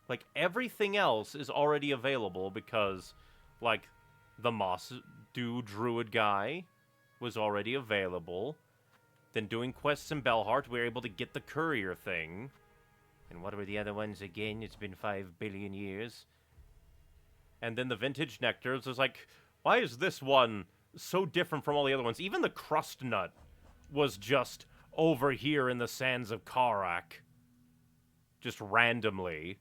Like, everything else is already available because, like, the Moss Dude Druid guy was already available. Then doing quests in Belheart, we were able to get the courier thing. And what were the other ones again? It's been 5 billion years. And then the Vintage Nectars was like, why is this one so different from all the other ones? Even the Crust Nut was just over here in the sands of Karak. Just randomly.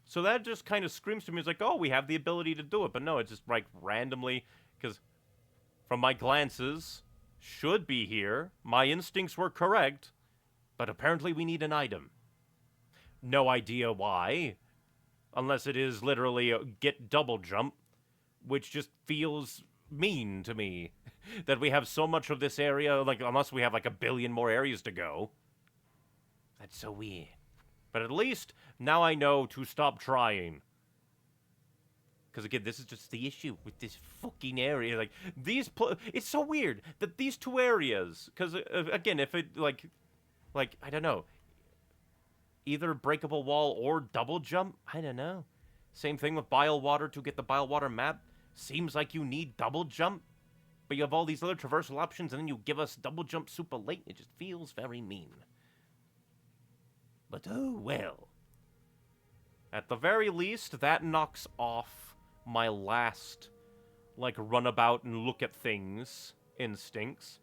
So that just kind of screams to me, it's like, oh, we have the ability to do it. But no, it's just, like, randomly, because from my glances, should be here. My instincts were correct. But apparently we need an item. No idea why. Unless it is literally a get double jump, which just feels mean to me. That we have so much of this area, like, unless we have, like, a billion more areas to go. That's so weird. But at least, now I know to stop trying. Because, again, this is just the issue with this fucking area. Like, it's so weird that these two areas... Because, again, if it, like, I don't know. Either breakable wall or double jump? I don't know. Same thing with Bile Water to get the Bile Water map. Seems like you need double jump. But you have all these other traversal options, and then you give us double jump super late. It just feels very mean. But oh well. At the very least, that knocks off my last, like, runabout and look at things instincts.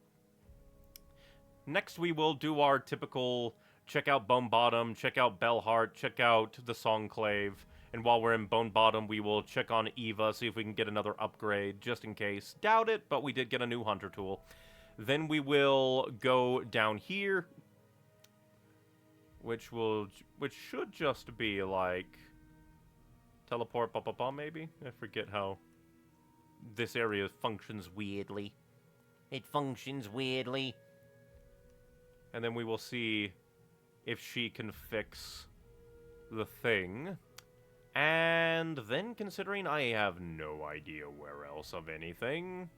Next, we will do our typical check out Bone Bottom, check out Belheart, check out the Songclave, and while we're in Bone Bottom, we will check on Eva, see if we can get another upgrade, just in case. Doubt it, but we did get a new Hunter tool. Then we will go down here, which should just be, like, teleport, maybe? I forget how this area functions weirdly. It functions weirdly. And then we will see if she can fix the thing. And then, considering I have no idea where else of anything...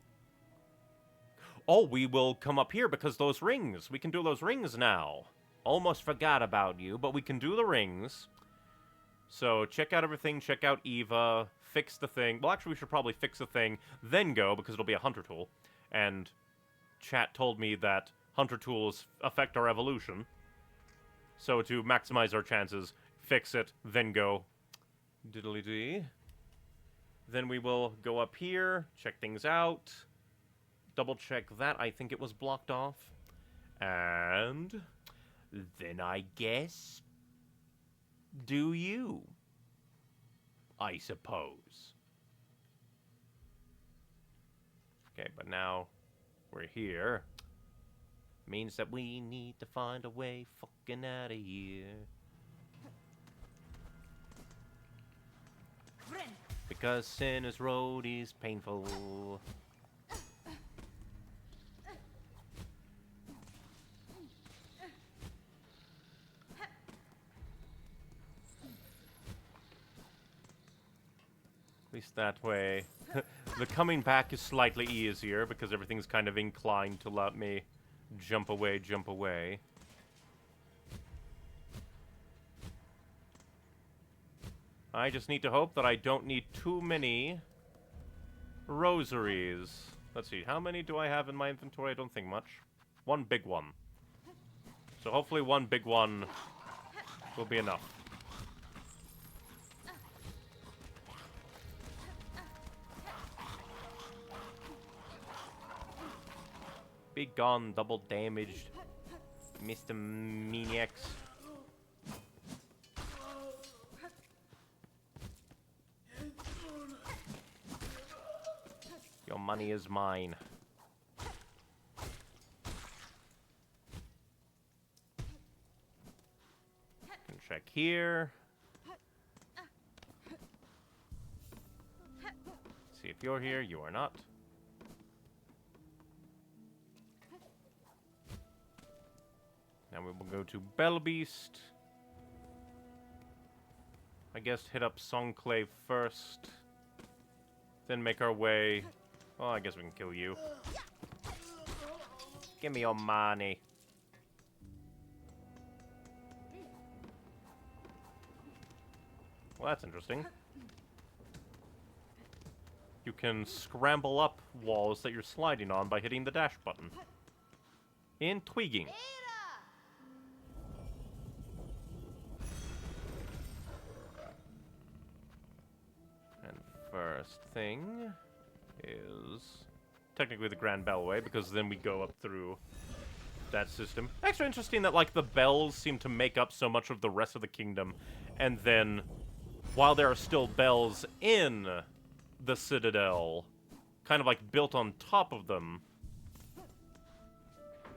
Oh, we will come up here because those rings. We can do those rings now. Almost forgot about you, but we can do the rings. So, check out everything, check out Eva, fix the thing. Well, actually, we should probably fix the thing, then go, because it'll be a Hunter tool. And chat told me that Hunter tools affect our evolution. So, to maximize our chances, fix it, then go. Diddly-dee. Then we will go up here, check things out. Double check that. I think it was blocked off. And then I guess... do you? I suppose. Okay, but now we're here. Means that we need to find a way fucking out of here. Because Sinner's Road is painful. At least that way. The coming back is slightly easier because everything's kind of inclined to let me jump away, jump away. I just need to hope that I don't need too many rosaries. Let's see, how many do I have in my inventory? I don't think much. One big one. So hopefully one big one will be enough. Be gone, double damaged, Mr. Maniacs. Your money is mine. Can check here. See if you're here. You are not. Now we will go to Beast. I guess hit up Songclave first. Then make our way... Well, I guess we can kill you. Give me your money. Well, that's interesting. You can scramble up walls that you're sliding on by hitting the dash button. Intriguing. And first thing is technically the Grand Bellway, because then we go up through that system. Extra interesting that, like, the bells seem to make up so much of the rest of the kingdom, and then, while there are still bells in the Citadel, kind of like built on top of them,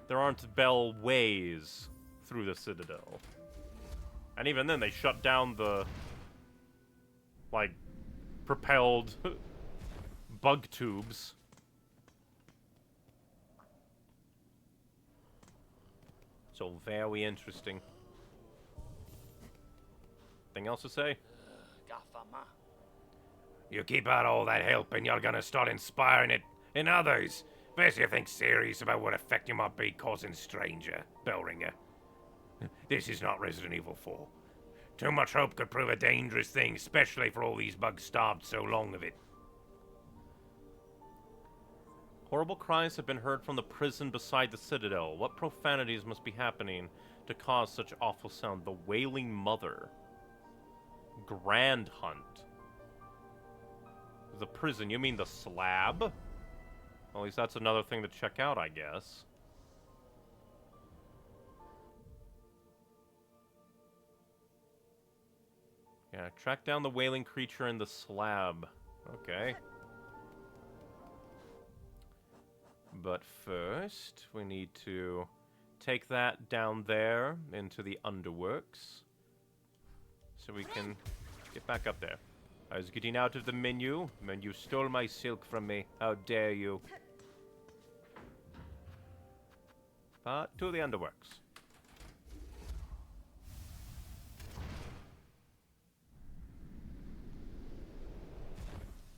there aren't bell ways through the Citadel. And even then, they shut down the, like, propelled bug tubes. So very interesting. Anything else to say? You keep out all that help and you're gonna start inspiring it in others. Best you think serious about what effect you might be causing stranger, Bellringer. This is not Resident Evil 4. Too much hope could prove a dangerous thing, especially for all these bugs starved so long of it. Horrible cries have been heard from the prison beside the Citadel. What profanities must be happening to cause such awful sound? The Wailing Mother. Grand Hunt. The prison, you mean the slab? Well, at least that's another thing to check out, I guess. Yeah, track down the wailing creature in the slab. Okay. But first, we need to take that down there into the underworks, so we can get back up there. I was getting out of the menu, and you stole my silk from me. How dare you? But to the underworks.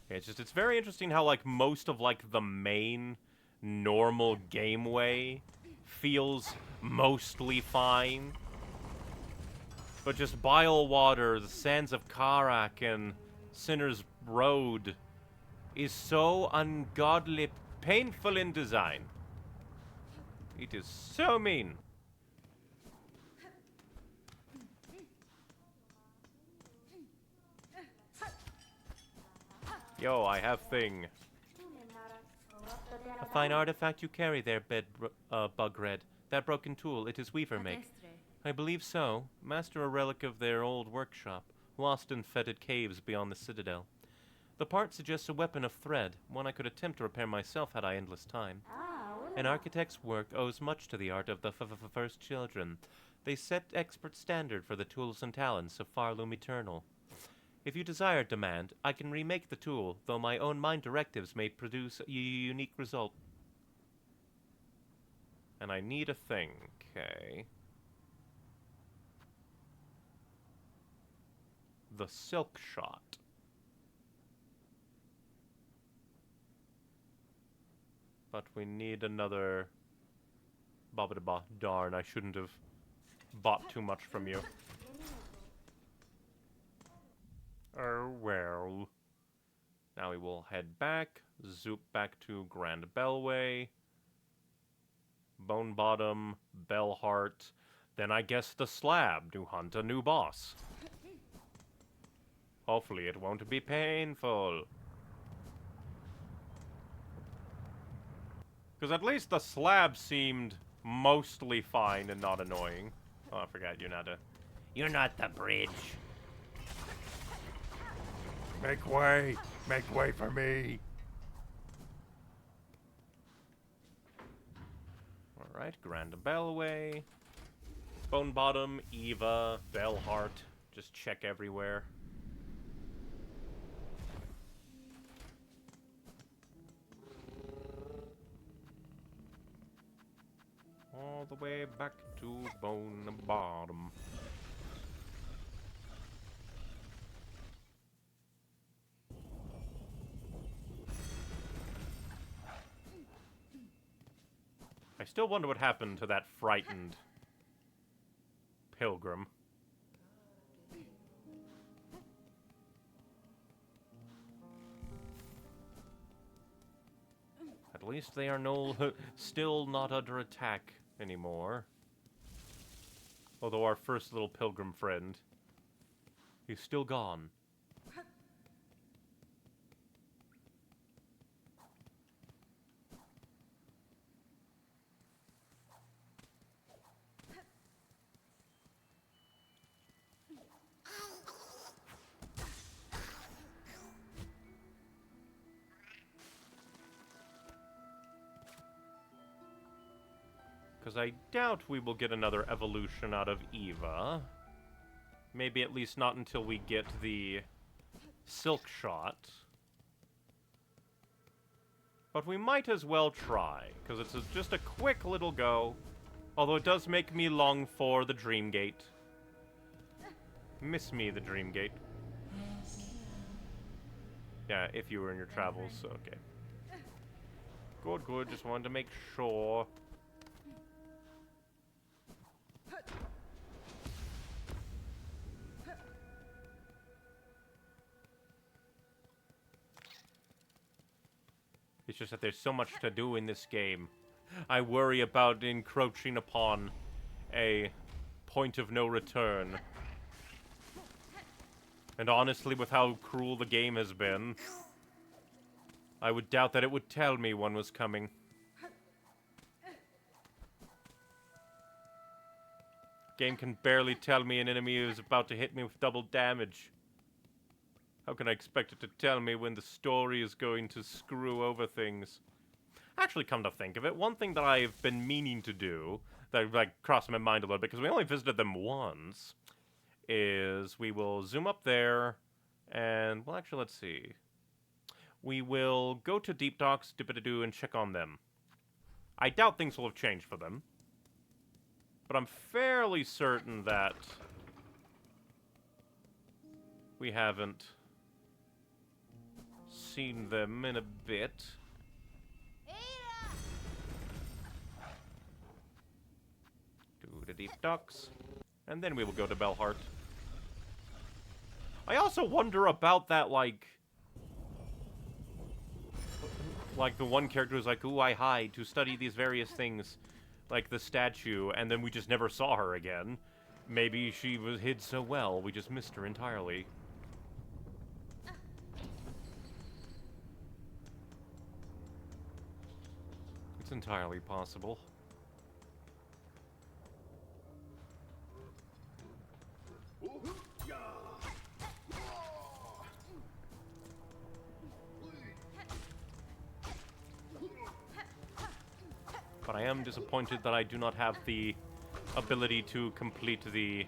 It's very interesting how, like, most of, like, the main normal gameway feels mostly fine. But just Bilewater, the Sands of Karak, and Sinner's Road is so ungodly painful in design. It is so mean. Yo, I have thing. A fine artifact you carry there, Bugred. That broken tool, it is Weaver make. I believe so. Master a relic of their old workshop, lost in fetid caves beyond the Citadel. The part suggests a weapon of thread, one I could attempt to repair myself had I endless time. An architect's work owes much to the art of the first children. They set expert standard for the tools and talents of Farloom Eternal. If you desire demand, I can remake the tool, though my own mind directives may produce a unique result. And I need a thing, okay. The Silk Shot. But we need another... Ba-ba-da-ba. Darn, I shouldn't have bought too much from you. Oh, well. Now we will head back, zoop back to Grand Bellway, Bone Bottom, Bellheart, then I guess the Slab to hunt a new boss. Hopefully it won't be painful. Because at least the Slab seemed mostly fine and not annoying. Oh, I forgot, you're not the bridge. Make way! Make way for me! Alright, Grand Bellway. Bone Bottom, Eva, Bellheart. Just check everywhere. All the way back to Bone Bottom. I still wonder what happened to that frightened pilgrim. At least they are still not under attack anymore. Although our first little pilgrim friend, he's still gone. Because I doubt we will get another evolution out of Eva. Maybe at least not until we get the Silk Shot. But we might as well try, because it's just a quick little go. Although it does make me long for the Dream Gate. Miss me, the Dream Gate. Yeah, if you were in your travels, okay. Good, good, just wanted to make sure. It's just that there's so much to do in this game. I worry about encroaching upon a point of no return. And honestly, with how cruel the game has been, I would doubt that it would tell me one was coming. Game can barely tell me an enemy is about to hit me with double damage. How can I expect it to tell me when the story is going to screw over things? Actually, come to think of it, one thing that I've been meaning to do, that like crossed my mind a little bit, because we only visited them once, is we will zoom up there, and, well, actually, let's see. We will go to Deep Docks, dip-a-doo, and check on them. I doubt things will have changed for them, but I'm fairly certain that we haven't seen them in a bit. To the Deep Docks, and then we will go to Bellheart. I also wonder about that, like the one character who's like, ooh, I hide to study these various things, like the statue, and then we just never saw her again. Maybe she was hid so well, we just missed her entirely. It's entirely possible. But I am disappointed that I do not have the ability to complete the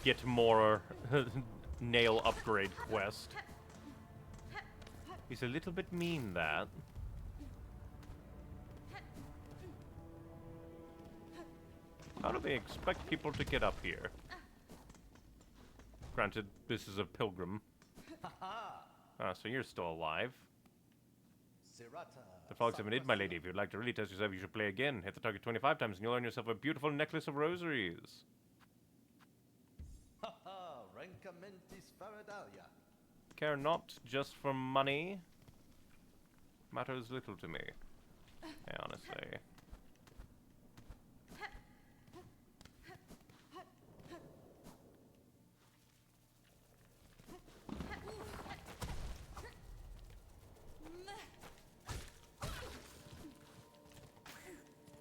get more nail upgrade quest. He's a little bit mean, that. How do they expect people to get up here? Granted, this is a pilgrim. Ah, so you're still alive. The frogs have been hid, my lady. If you'd like to really test yourself, you should play again. Hit the target 25 times and you'll earn yourself a beautiful necklace of rosaries. Care not just for money. Matters little to me. Yeah, honestly.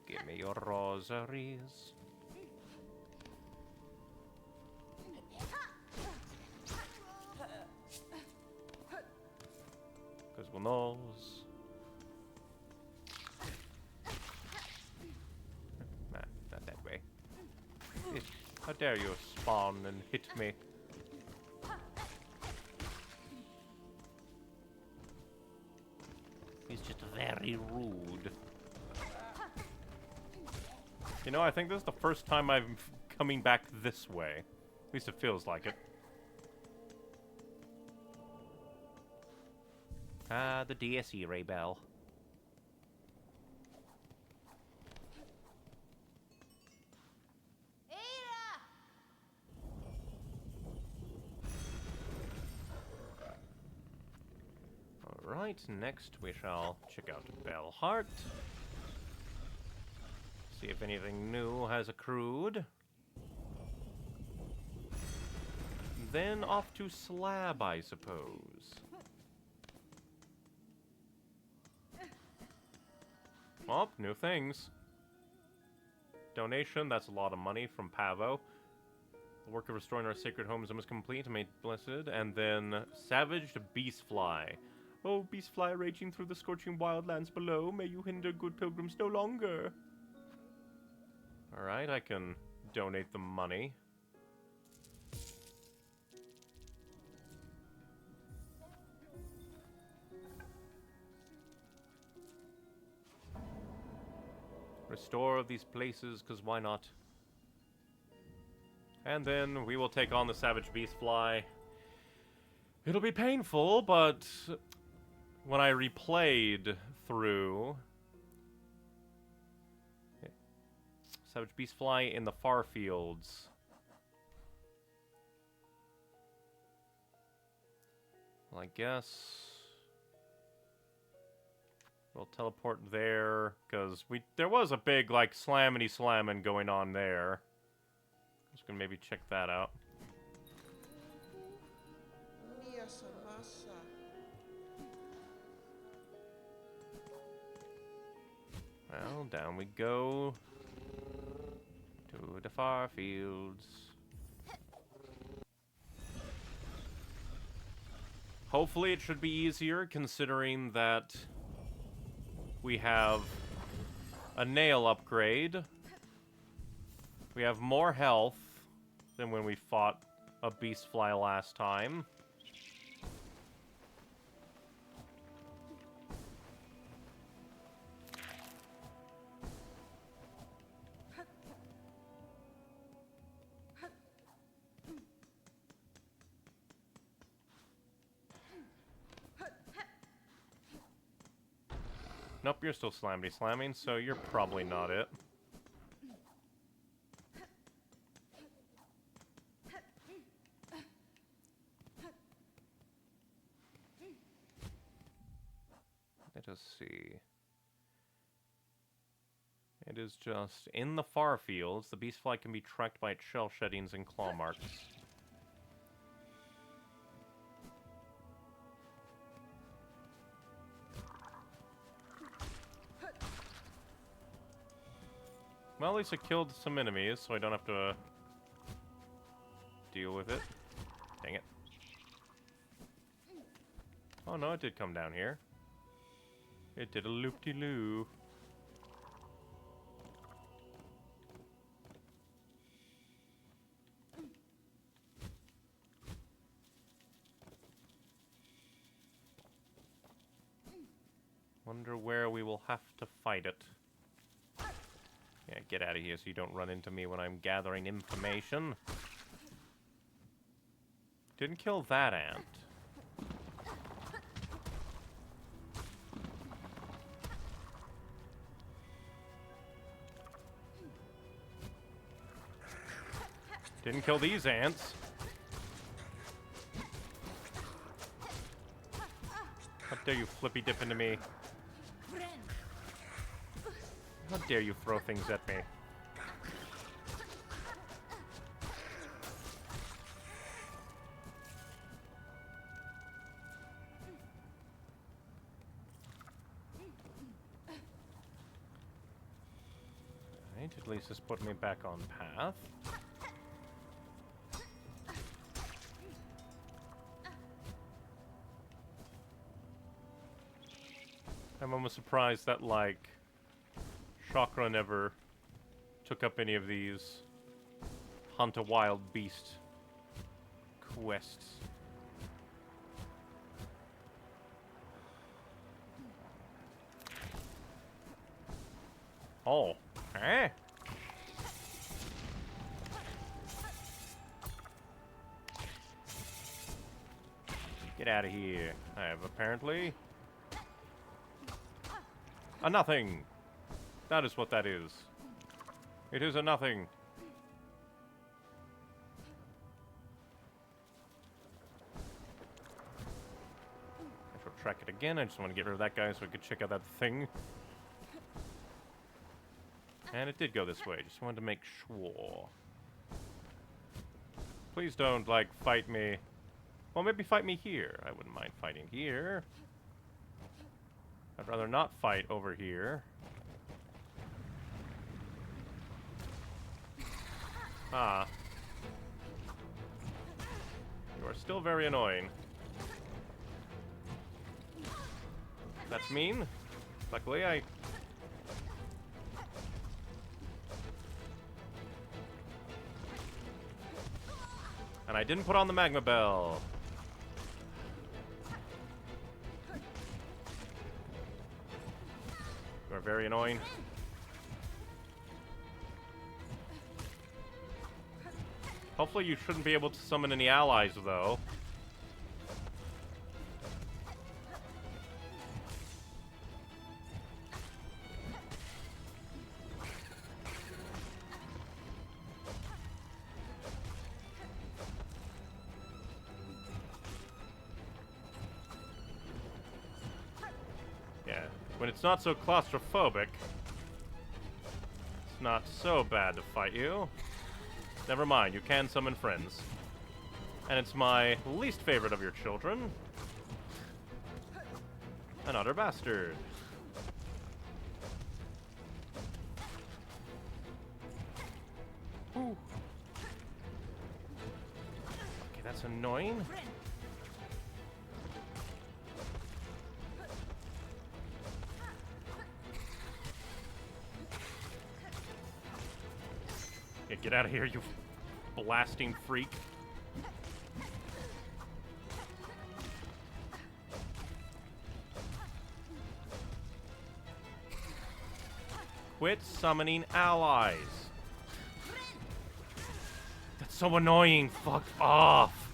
Give me your rosaries. Because who knows? Nah, not that way. How dare you spawn and hit me? He's just very rude. You know, I think this is the first time I'm coming back this way. At least it feels like it. Ah, the DSE Ray Bell. Alright, next we shall check out Bellheart. See if anything new has accrued. Then off to Slab, I suppose. Oh, new things. Donation, that's a lot of money from Pavo. The work of restoring our sacred homes is complete, made blessed. And then Savaged Beastfly. Oh, Beastfly raging through the scorching wildlands below, may you hinder good pilgrims no longer. Alright, I can donate the money. Restore these places, because why not? And then we will take on the Savage Beastfly. It'll be painful, but when I replayed through Savage Beastfly in the far fields, well, I guess we'll teleport there, because there was a big, like, slamming going on there. Just gonna maybe check that out. Well, down we go to the far fields. Hopefully it should be easier, considering that we have a nail upgrade. We have more health than when we fought a Beastfly last time. Nope, you're still slamming, so you're probably not it. Let us see. It is just in the far fields. The Beastfly can be tracked by its shell sheddings and claw marks. Well, at least it killed some enemies, so I don't have to deal with it. Dang it. Oh no, it did come down here. It did a loop-de-loo. Wonder where we will have to fight it. Yeah, get out of here so you don't run into me when I'm gathering information. Didn't kill that ant. Didn't kill these ants. How dare you flippy dip into me? How dare you throw things at me? Alright, at least this put me back on path. I'm almost surprised that, like, Chakra never took up any of these hunt a wild beast quests. Oh, eh? Get out of here. I have apparently a nothing. That is what that is. It is a nothing. I shall track it again. I just want to get rid of that guy so I could check out that thing. And it did go this way. Just wanted to make sure. Please don't, like, fight me. Well, maybe fight me here. I wouldn't mind fighting here. I'd rather not fight over here. Ah. You are still very annoying. That's mean. Luckily, I... And I didn't put on the magma bell. You are very annoying. Hopefully you shouldn't be able to summon any allies, though. Yeah, when it's not so claustrophobic, it's not so bad to fight you. Never mind, you can summon friends. And it's my least favorite of your children. An utter bastard. Ooh. Okay, that's annoying. Yeah, get out of here, you blasting freak. Quit summoning allies. That's so annoying. Fuck off.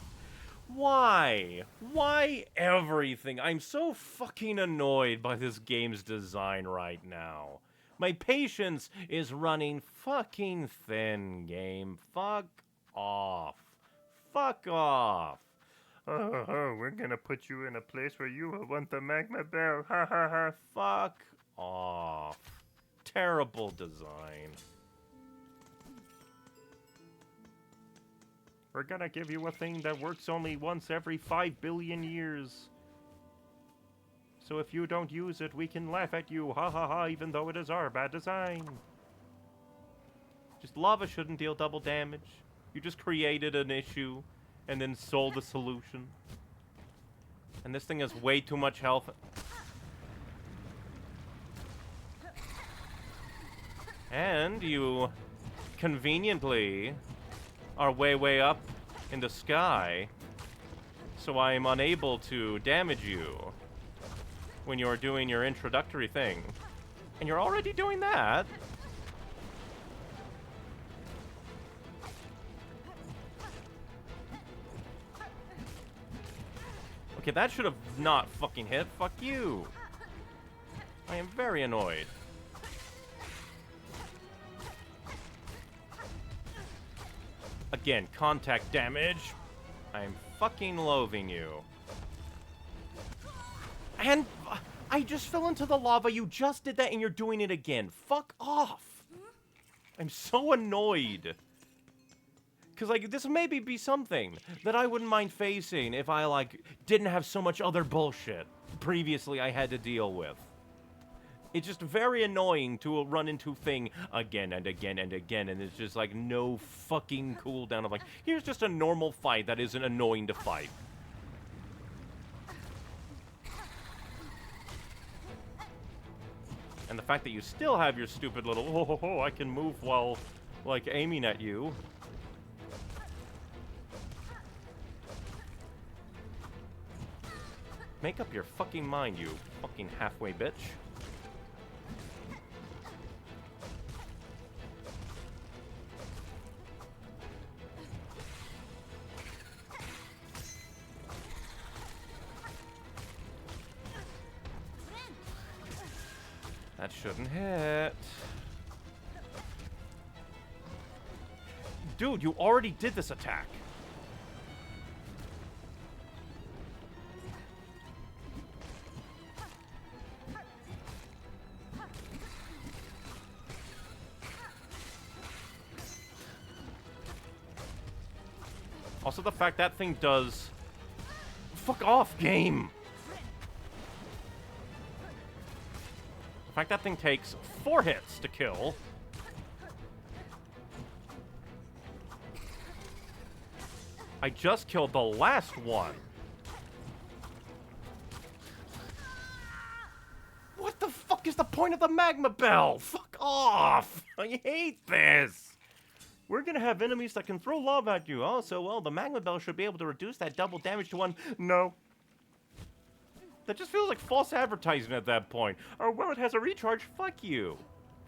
Why? Why everything? I'm so fucking annoyed by this game's design right now. My patience is running fucking thin, game. Fuck off. Fuck off. Oh, we're gonna put you in a place where you will want the magma bell. Ha ha ha. Fuck off. Terrible design. We're gonna give you a thing that works only once every 5 billion years. So if you don't use it, we can laugh at you, ha ha ha, even though it is our bad design. Just lava shouldn't deal double damage. You just created an issue and then sold a solution. And this thing has way too much health. And you conveniently are way up in the sky, so I am unable to damage you when you're doing your introductory thing. And you're already doing that? Okay, that should have not fucking hit. Fuck you. I am very annoyed. Again, contact damage. I'm fucking loathing you. And I just fell into the lava. You just did that and you're doing it again. Fuck off. I'm so annoyed. Because, like, this maybe be something that I wouldn't mind facing if I, like, didn't have so much other bullshit previously I had to deal with. It's just very annoying to run into thing again and again and again, and it's just, like, no fucking cooldown of, like, here's just a normal fight that isn't annoying to fight. And the fact that you still have your stupid little, oh, I can move while, like, aiming at you. Make up your fucking mind, you fucking halfway bitch. That shouldn't hit. Dude, you already did this attack. Also, the fact that thing does... Fuck off, game! The fact that thing takes 4 hits to kill. I just killed the last one. What the fuck is the point of the magma bell? Fuck off! I hate this! We're gonna have enemies that can throw lava at you. Oh, so, well, the magma bell should be able to reduce that double damage to 1. No. That just feels like false advertising at that point. Or, well, it has a recharge. Fuck you.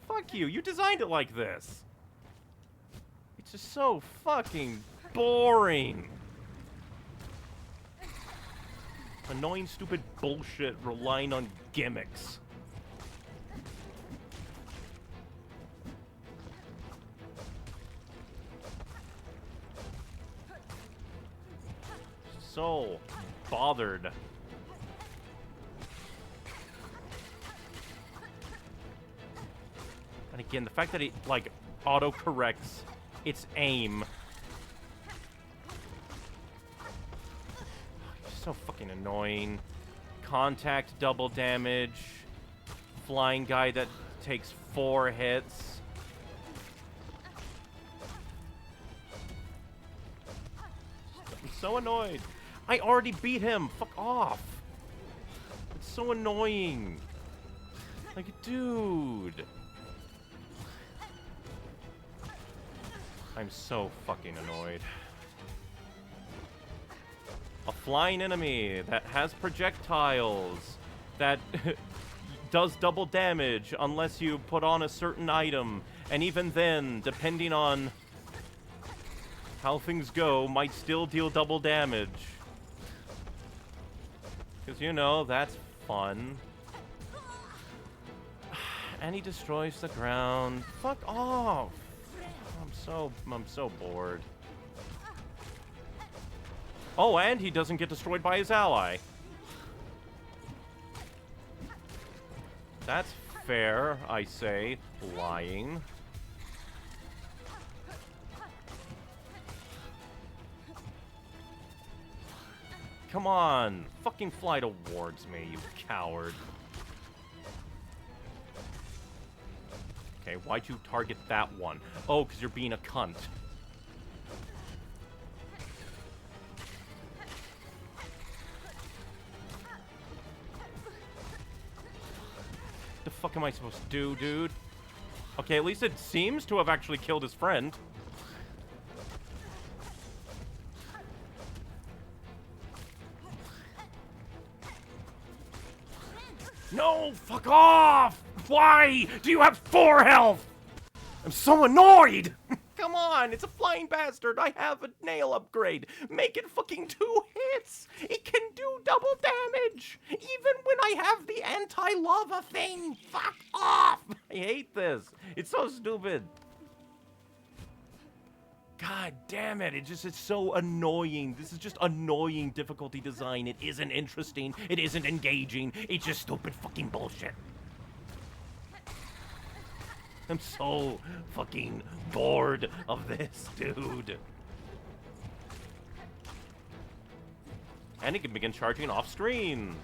Fuck you. You designed it like this. It's just so fucking boring. Annoying, stupid bullshit relying on gimmicks. So bothered. And again, the fact that it, like, auto-corrects its aim. So fucking annoying. Contact double damage. Flying guy that takes 4 hits. I'm so annoyed. I already beat him. Fuck off. It's so annoying. Like, dude. I'm so fucking annoyed. A flying enemy that has projectiles that does double damage unless you put on a certain item. And even then, depending on how things go, might still deal double damage. Because, you know, that's fun. And he destroys the ground. Fuck off! I'm so bored. Oh, and he doesn't get destroyed by his ally. That's fair, I say, lying. Come on, fucking fly towards me, you coward. Okay, why'd you target that one? Oh, because you're being a cunt. The fuck am I supposed to do, dude? Okay, at least it seems to have actually killed his friend. No, fuck off! Why do you have 4 health? I'm so annoyed! Come on, it's a flying bastard. I have a nail upgrade. Make it fucking 2 hits. It can do double damage. Even when I have the anti-lava thing. Fuck off! I hate this. It's so stupid. God damn it. It's so annoying. This is just annoying difficulty design. It isn't interesting. It isn't engaging. It's just stupid fucking bullshit. I'm so fucking bored of this, dude. And he can begin charging off screen.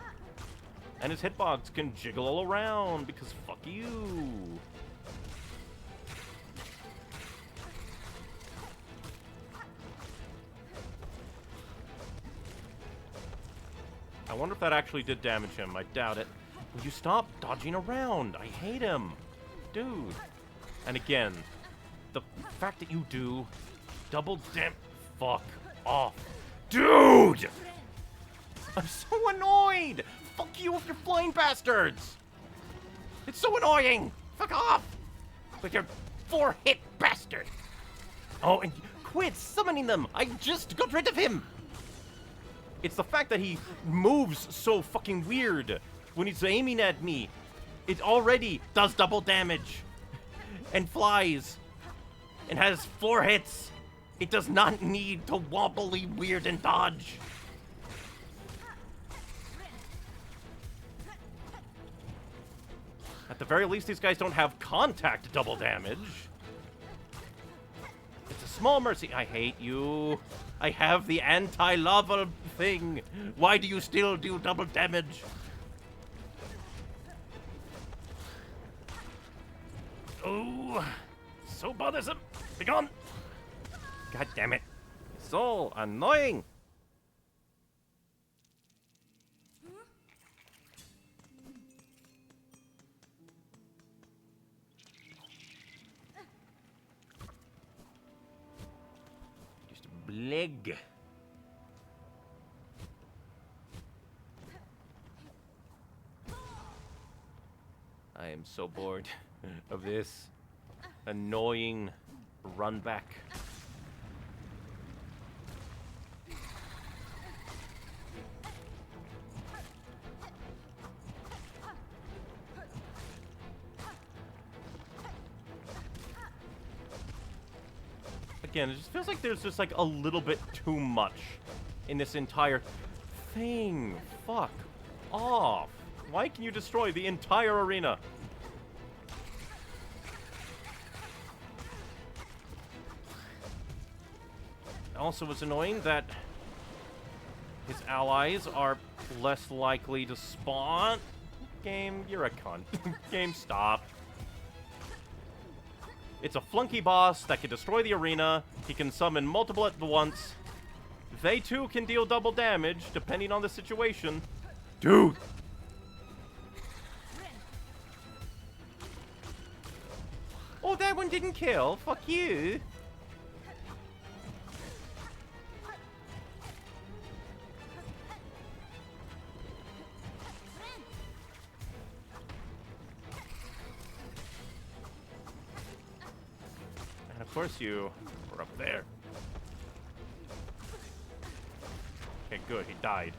And his hitbox can jiggle all around because fuck you. I wonder if that actually did damage him. I doubt it. Will you stop dodging around? I hate him. Dude. And again, the fact that you do double fuck off. Dude! I'm so annoyed! Fuck you with your flying bastards! It's so annoying! Fuck off! With your 4-hit bastard! Oh, and quit summoning them! I just got rid of him! It's the fact that he moves so fucking weird when he's aiming at me. It already does double damage. And flies. And has 4 hits. It does not need to wobbly weird and dodge. At the very least, these guys don't have contact double damage. It's a small mercy. I hate you. I have the anti-lava thing. Why do you still do double damage? Oh, so bothersome. Be gone. God damn it. So annoying. Just a bleg. I am so bored of this annoying run back. Again, it just feels like there's just like a little bit too much in this entire thing. Fuck off. Why can you destroy the entire arena? Also, it's annoying that his allies are less likely to spawn. Game, you're a cunt. Game, stop. It's a flunky boss that can destroy the arena. He can summon multiple at once. They too can deal double damage, depending on the situation. Dude! Oh, that one didn't kill. Fuck you. And of course you were up there. Okay, good. He died.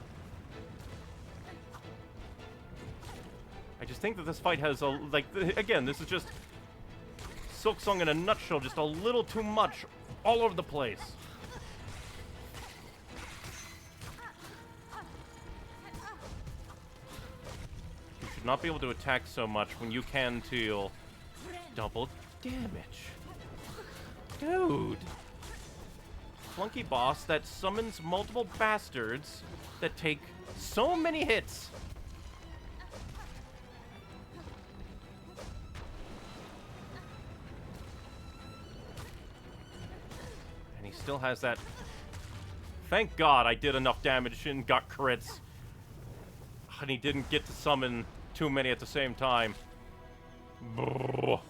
I just think that this fight has a, like, again, this is just Silksong in a nutshell, just a little too much all over the place. You should not be able to attack so much when you can deal double damage. Dude. Flunky boss that summons multiple bastards that take so many hits. And he still has that. Thank God I did enough damage and got crits. And he didn't get to summon too many at the same time. Brrr.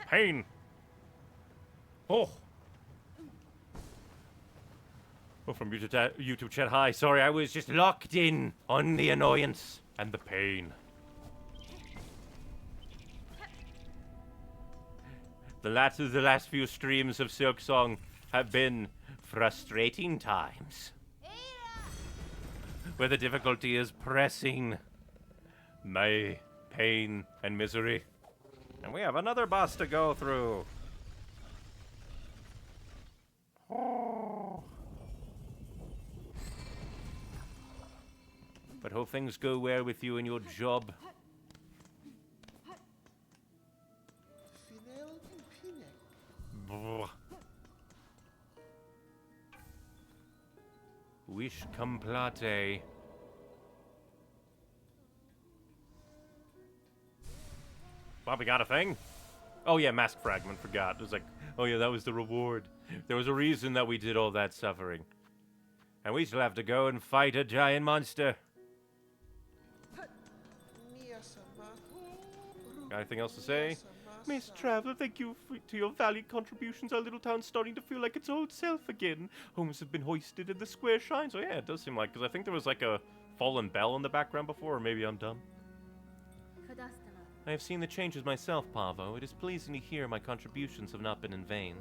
Pain. Oh. Oh, from YouTube chat. Hi, sorry, I was just locked in on the annoyance and the pain. The last few streams of Silksong have been frustrating times, where the difficulty is pressing my pain and misery. And we have another boss to go through. Oh. But hope things go well with you and your job. Brr. Wish complete. Well, we got a thing? Oh yeah, mask fragment, forgot. It was like, oh yeah, that was the reward. There was a reason that we did all that suffering. And we still have to go and fight a giant monster. Got anything else to say? Miss Traveler, thank you to your valiant contributions. Our little town's starting to feel like its old self again. Homes have been hoisted and the square shines. Oh yeah, it does seem like, because I think there was like a fallen bell in the background before, or maybe I'm dumb. I have seen the changes myself, Pavo. It is pleasing to hear my contributions have not been in vain.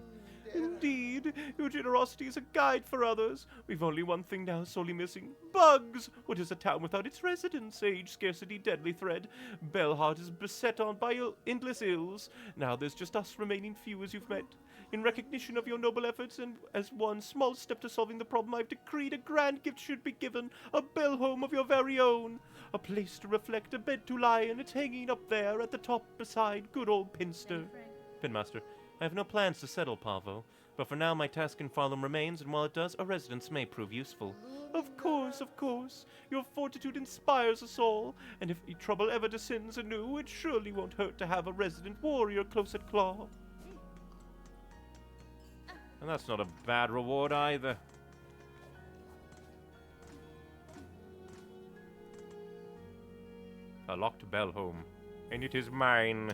Indeed, your generosity is a guide for others. We've only one thing now sorely missing. Bugs! What is a town without its residents? Age, scarcity, deadly thread. Bellheart is beset on by endless ills. Now there's just us remaining few as you've met. In recognition of your noble efforts and as one small step to solving the problem, I've decreed a grand gift should be given. A bell home of your very own. A place to reflect, a bed to lie in. It's hanging up there at the top beside good old Pinster. Pinmaster. I have no plans to settle, Pavo. But for now, my task in Farlam remains, and while it does, a residence may prove useful. Of course, of course. Your fortitude inspires us all, and if trouble ever descends anew, it surely won't hurt to have a resident warrior close at claw. And that's not a bad reward either. A locked bell home, and it is mine.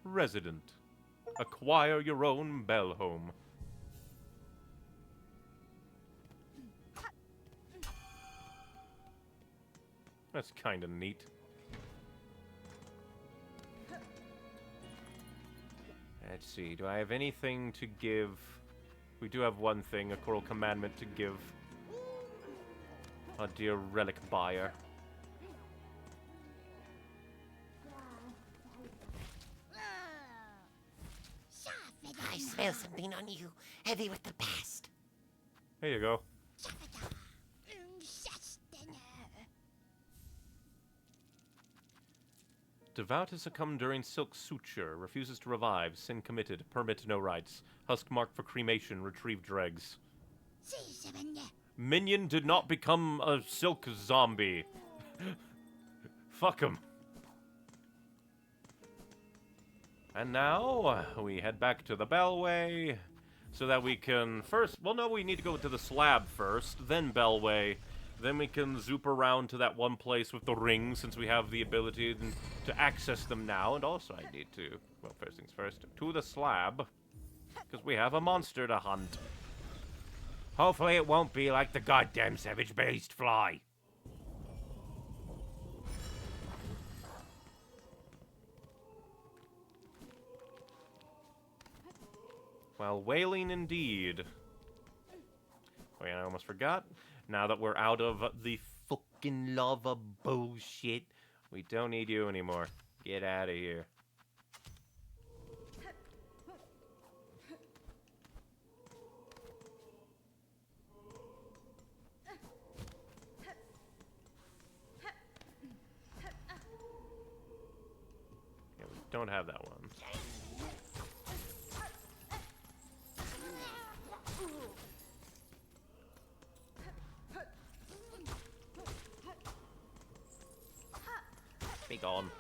Resident. Acquire your own bell home. That's kinda neat. Let's see, do I have anything to give? We do have one thing, a coral commandment to give. Our dear relic buyer. I smell something on you, heavy with the past. There you go. Devout has succumbed during silk suture, refuses to revive, sin committed, permit no rights, husk marked for cremation, retrieve dregs. Minion did not become a silk zombie. Fuck him. And now, we head back to the Bellway, so that we can first... Well, no, we need to go to the slab first, then Bellway. Then we can zoop around to that one place with the rings, since we have the ability to access them now. And also, I need to... Well, first things first, to the slab, because we have a monster to hunt. Hopefully it won't be like the goddamn savage Beastfly. Well, wailing indeed. Oh yeah, I almost forgot. Now that we're out of the fucking lava bullshit, we don't need you anymore. Get out of here. Yeah, we don't have that one. Be gone.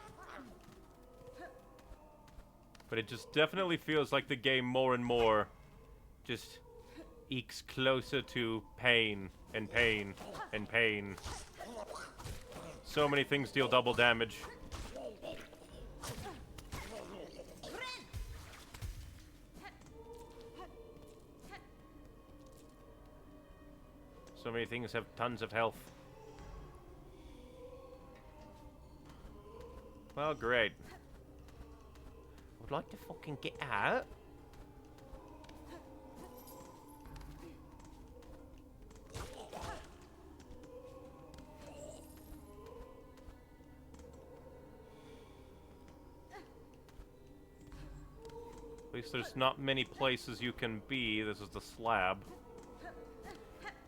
But it just definitely feels like the game more and more just ekes closer to pain and pain and pain. So many things deal double damage. So many things have tons of health. Well, great. Would like to fucking get out. At least there's not many places you can be. This is the slab.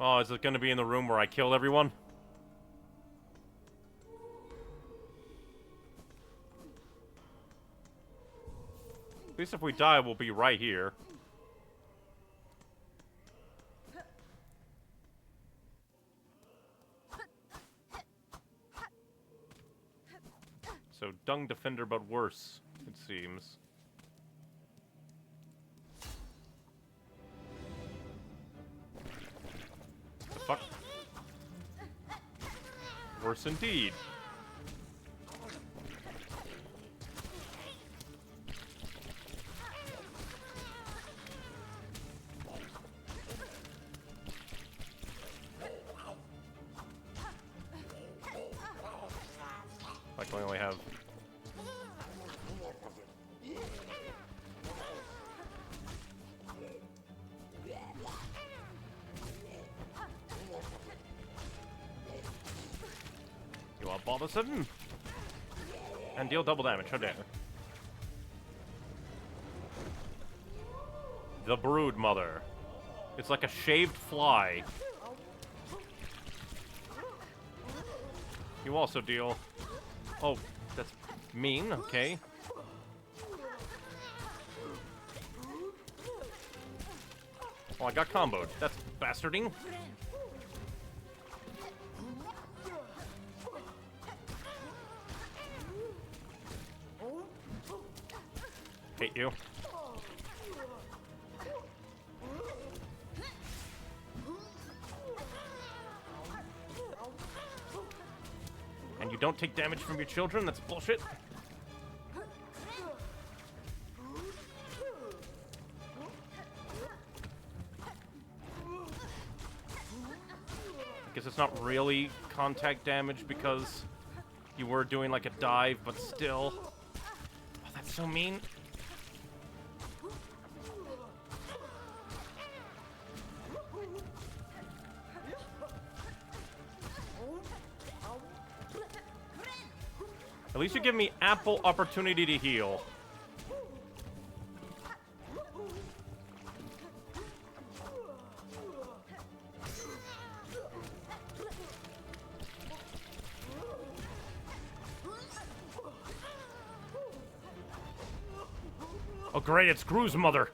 Oh, is it gonna be in the room where I killed everyone? At least if we die, we'll be right here. So, Dung Defender, but worse, it seems. The fuck? Worse indeed. Like we only have... You want bother sudden? And deal double damage, how dare. The Brood Mother. It's like a shaved fly. You also deal... Oh, that's mean, okay. Oh, I got comboed. That's bastarding. Hate you. And you don't take damage from your children? That's bullshit. I guess it's not really contact damage because you were doing like a dive, but still. Oh, that's so mean. At least you give me ample opportunity to heal. Oh great, it's Gru's mother.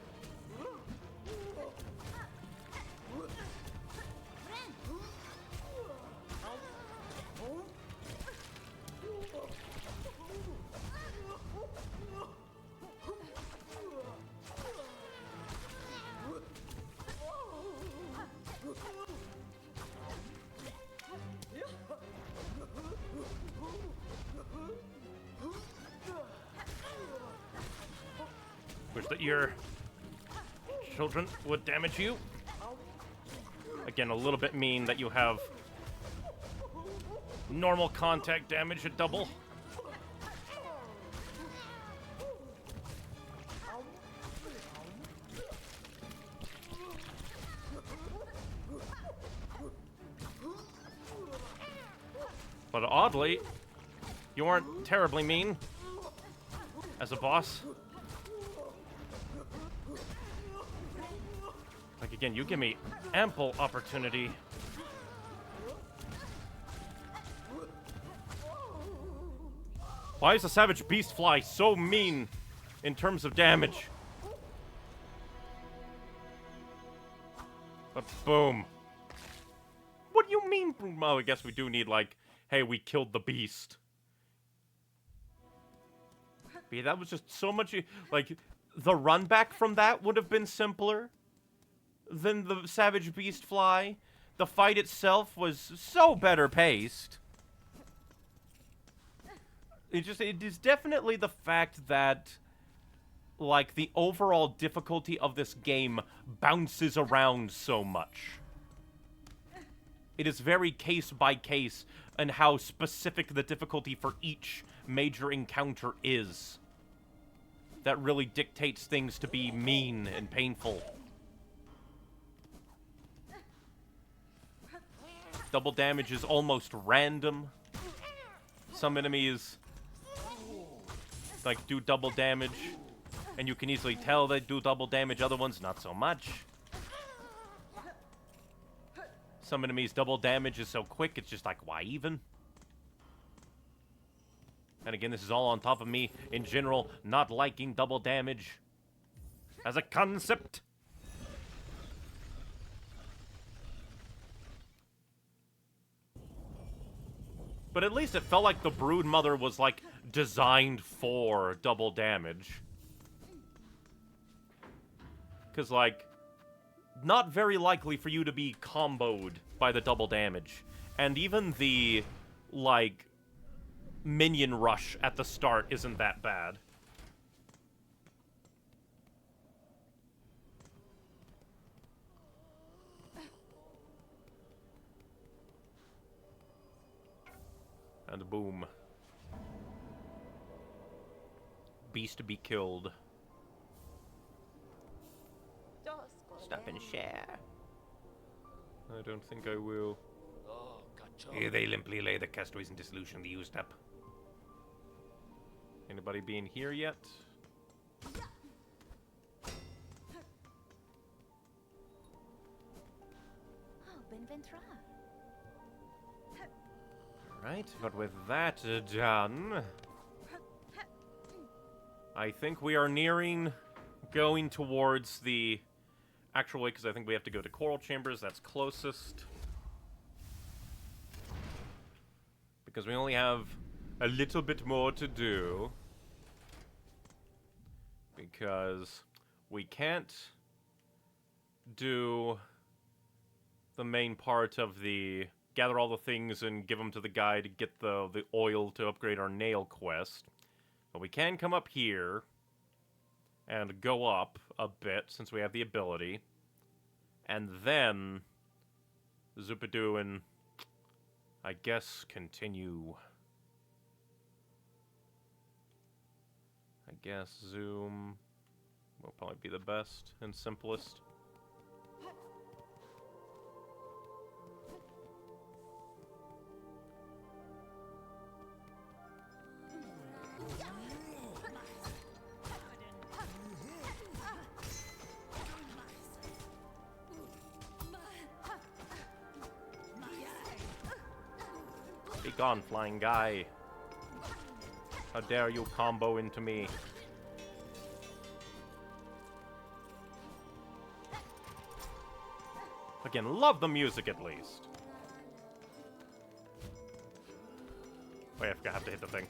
Wish that your children would damage you. Again, a little bit mean that you have normal contact damage at double. But oddly, you aren't terribly mean as a boss. Like, again, you give me ample opportunity. Why is the Savage Beastfly so mean in terms of damage? But boom. What do you mean? Oh, I guess we do need, like, hey, we killed the beast. But yeah, that was just so much, like, the run back from that would have been simpler than the Savage Beastfly. The fight itself was so better paced. It is definitely the fact that, like, the overall difficulty of this game bounces around so much. It is very case by case and how specific the difficulty for each major encounter is. That really dictates things to be mean and painful. Double damage is almost random. Some enemies, like, do double damage, and you can easily tell they do double damage. Other ones, not so much. Some enemies' double damage is so quick, it's just like, why even? And again, this is all on top of me, in general, not liking double damage as a concept. But at least it felt like the Brood Mother was, like, designed for double damage. Because, like, not very likely for you to be comboed by the double damage. And even the, like, minion rush at the start isn't that bad. And boom. Beast to be killed. Stop and share. I don't think I will. Here they limply lay the castaways in dissolution, the used up. Anybody be in here yet? Right, but with that done, I think we are nearing going towards the actual way, because I think we have to go to Coral Chambers. That's closest. Because we only have a little bit more to do. Because we can't do the main part of the gather all the things and give them to the guy to get the oil to upgrade our nail quest. But we can come up here and go up a bit since we have the ability. And then Zoopadoo and I guess continue. I guess zoom will probably be the best and simplest. Be gone, flying guy. How dare you combo into me? Again, love the music at least. Wait, I have to hit the thing.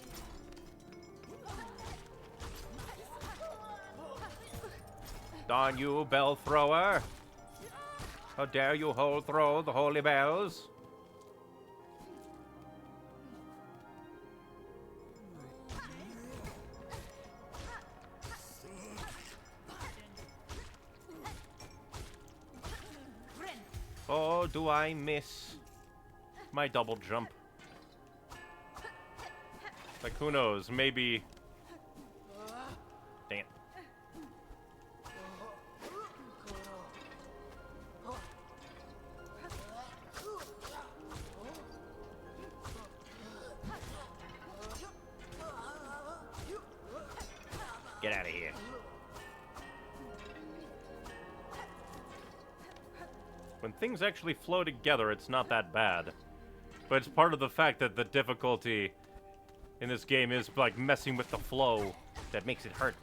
Darn you, bell thrower! How dare you throw the holy bells? Oh, do I miss my double jump? Like, who knows? Maybe... Dang it. Get out of here. When things actually flow together, it's not that bad. But it's part of the fact that the difficulty in this game is, like, messing with the flow that makes it hurt.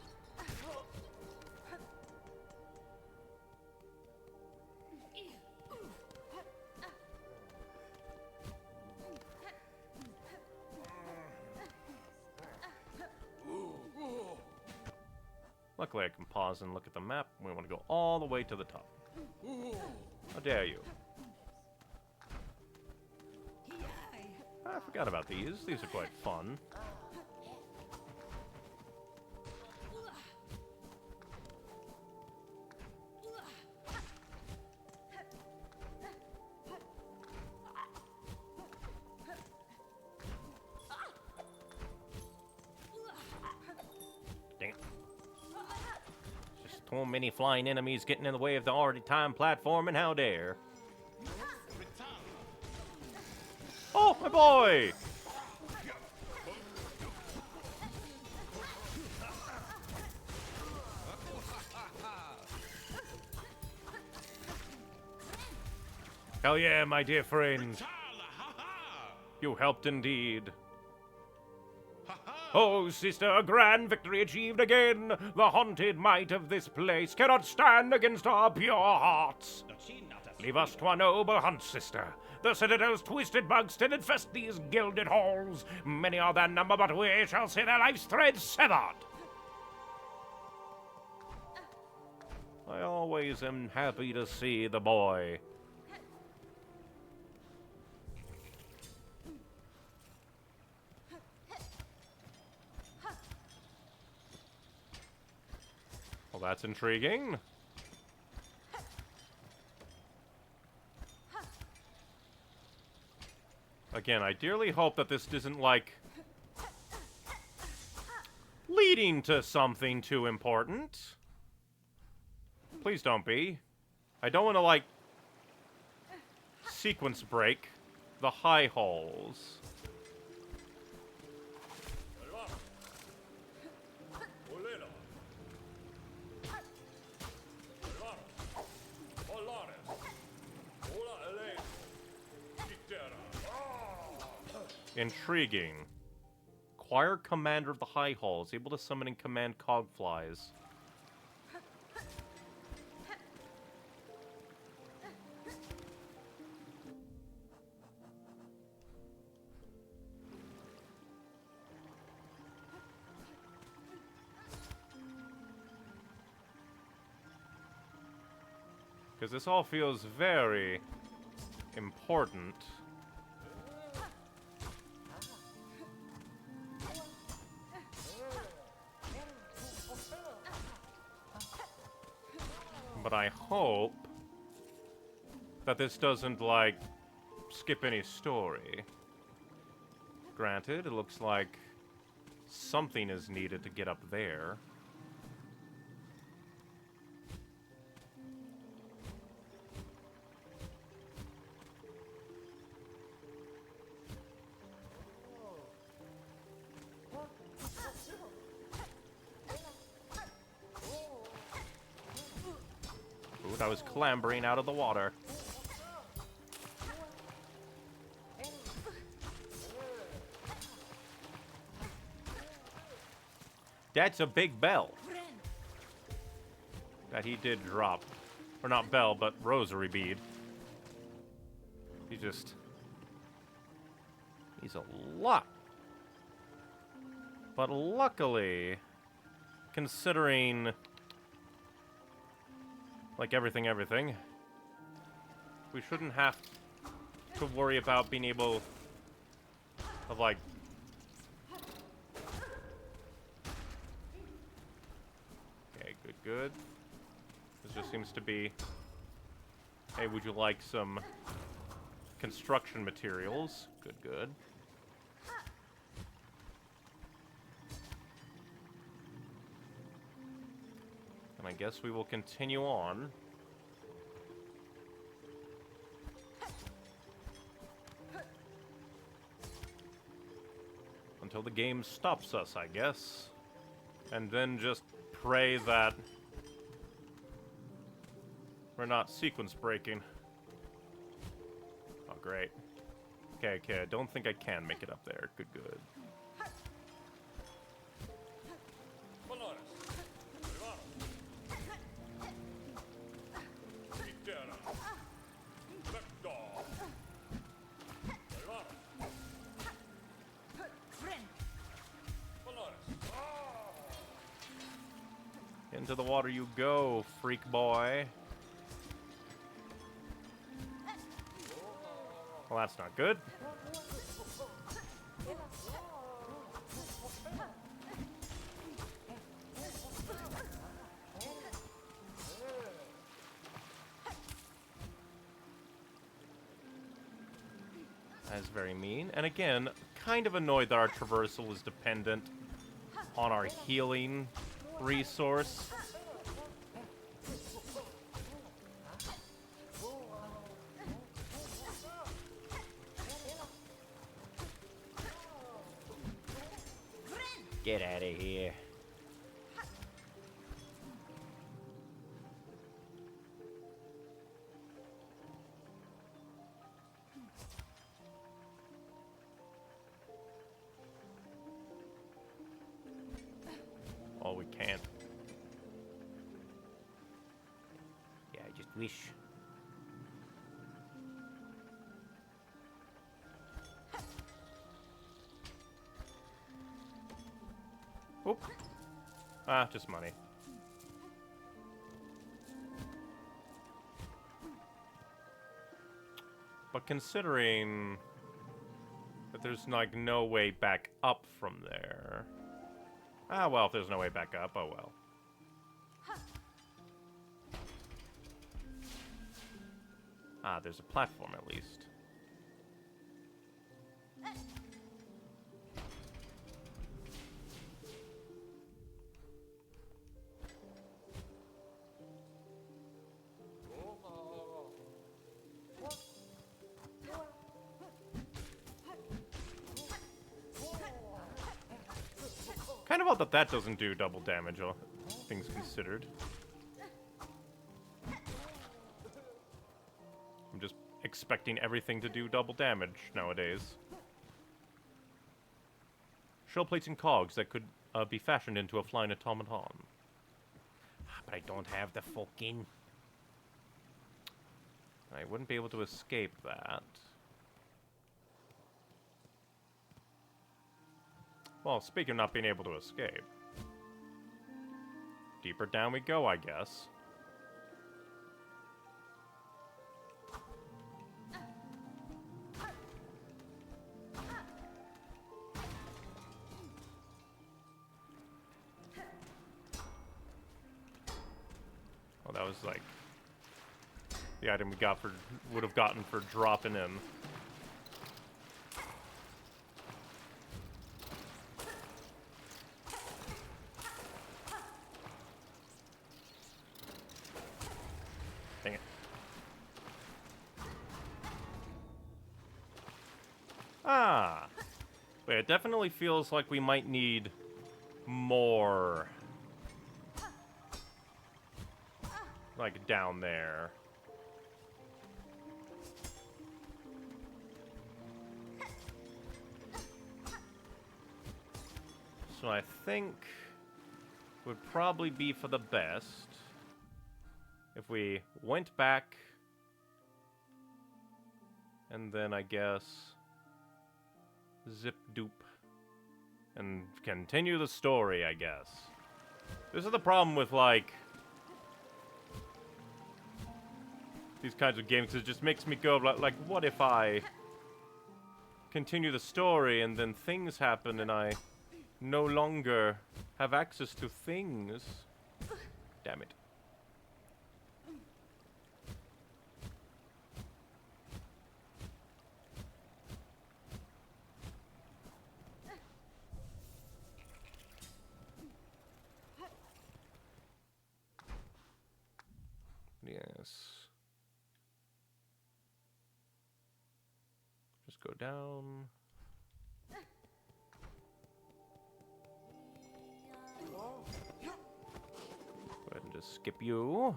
Luckily, I can pause and look at the map. We want to go all the way to the top. How dare you? I forgot about these. These are quite fun. Dang it. Just too many flying enemies getting in the way of the already timed platform, and how dare. Oh, my boy! Hell yeah, my dear friend. You helped indeed. Oh, sister, a grand victory achieved again. The haunted might of this place cannot stand against our pure hearts. Leave us to our noble hunt, sister. The Citadel's twisted bugs still infest these gilded halls. Many are their number, but we shall see their life's thread severed. I always am happy to see the boy. Well, that's intriguing. Again, I dearly hope that this isn't, like, leading to something too important. Please don't be. I don't want to, like, sequence break the high halls. Intriguing. Choir Commander of the High Halls, able to summon and command cogflies. Because this all feels very important. But I hope that this doesn't, like, skip any story. Granted, it looks like something is needed to get up there. Ooh, I was clambering out of the water. That's a big bell. That he did drop. Or not bell, but rosary bead. He's a lot. But luckily, considering, like everything, we shouldn't have to worry about being able of, like, okay, good. This just seems to be, hey, would you like some construction materials? Good. And I guess we will continue on. Until the game stops us, I guess. And then just pray that we're not sequence breaking. Oh, great. Okay, I don't think I can make it up there. Good. Into the water you go, freak boy. Well, that's not good. That is very mean. And again, kind of annoyed that our traversal is dependent on our healing resource. Get out of here. Oh, we can't. Yeah, I just wish. Oop. Ah, just money. But considering that there's, like, no way back up from there. Ah, well, if there's no way back up, oh well. Ah, there's a platform at least. Kind of odd that doesn't do double damage, all things considered. I'm just expecting everything to do double damage nowadays. Shell plates and cogs that could be fashioned into a flying automaton. But I don't have the fucking... I wouldn't be able to escape that. Well, speaking of not being able to escape. Deeper down we go, I guess. that was like the item we got for would have gotten for dropping him. Dang it. Ah. Wait, it definitely feels like we might need more. Like down there. So I think would probably be for the best if we went back and then I guess zip doop and continue the story, I guess. This is the problem with like these kinds of games. It just makes me go like what if I continue the story and then things happen and I no longer have access to things? Damn it. Yes. Just go down. Go ahead and just skip you.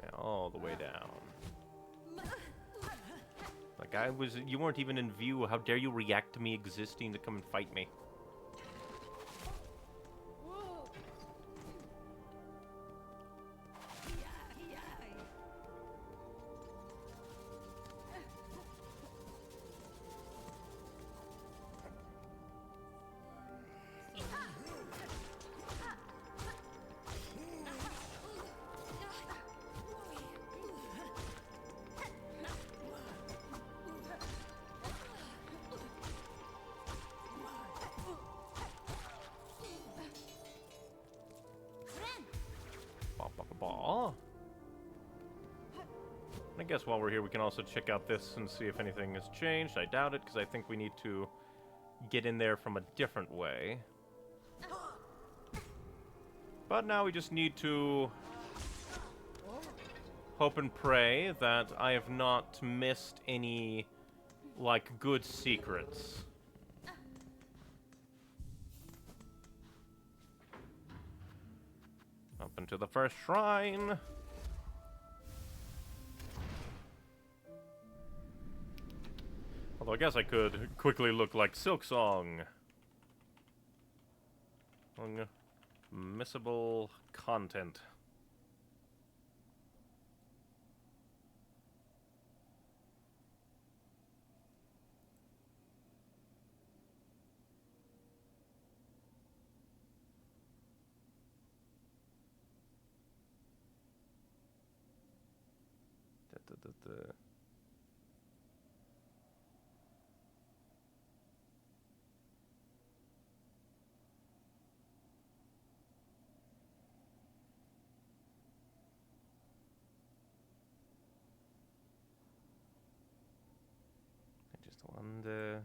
Yeah, all the way down. Like you weren't even in view. How dare you react to me existing to come and fight me? I guess while we're here, we can also check out this and see if anything has changed. I doubt it, because I think we need to get in there from a different way. But now we just need to hope and pray that I have not missed any, like, good secrets. Up into the first shrine. Although I guess I could quickly look like Silksong. Missable content. I just wonder.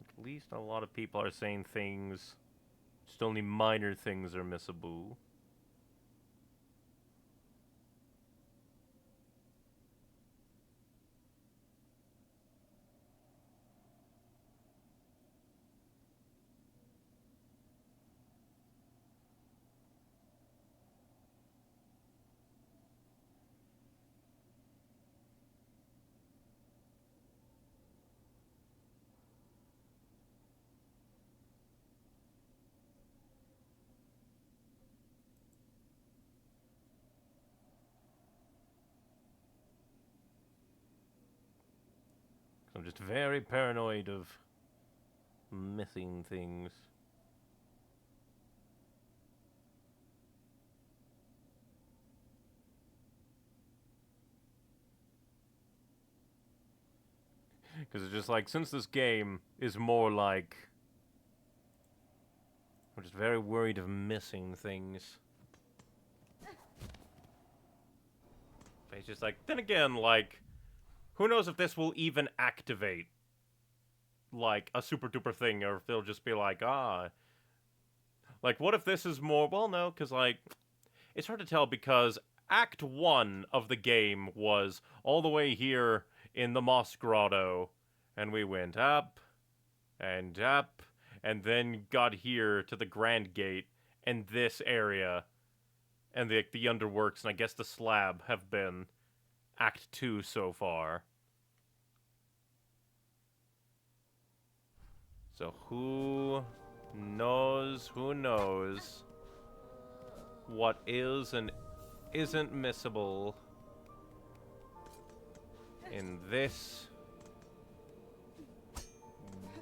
At least a lot of people are saying things. Just only minor things are missable. just very paranoid of missing things. Because it's just like, since this game is more like... I'm just very worried of missing things. But it's just like, then again, like, who knows if this will even activate, like, a super duper thing, or if they'll just be like, like, what if this is more, well, no, because, like, it's hard to tell because Act 1 of the game was all the way here in the Moss Grotto, and we went up, and then got here to the Grand Gate, and this area, and the Underworks, and I guess the Slab have been Act 2 so far. So who knows what is and isn't missable in this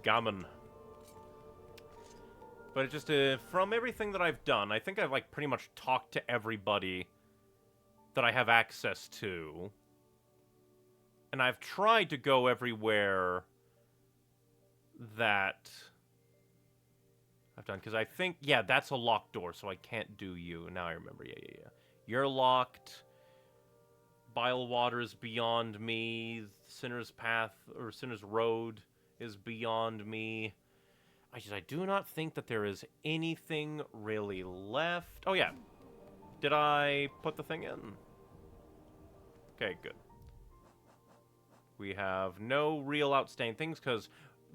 gammon. But it just, from everything that I've done, I think I've, like, pretty much talked to everybody that I have access to. And I've tried to go everywhere that I've done. Because I think, yeah, that's a locked door, so I can't do you. Now I remember, yeah. You're locked. Bilewater is beyond me. Sinner's Path, or Sinner's Road is beyond me. I do not think that there is anything really left. Oh, yeah. Did I put the thing in? Okay, good. We have no real outstanding things, because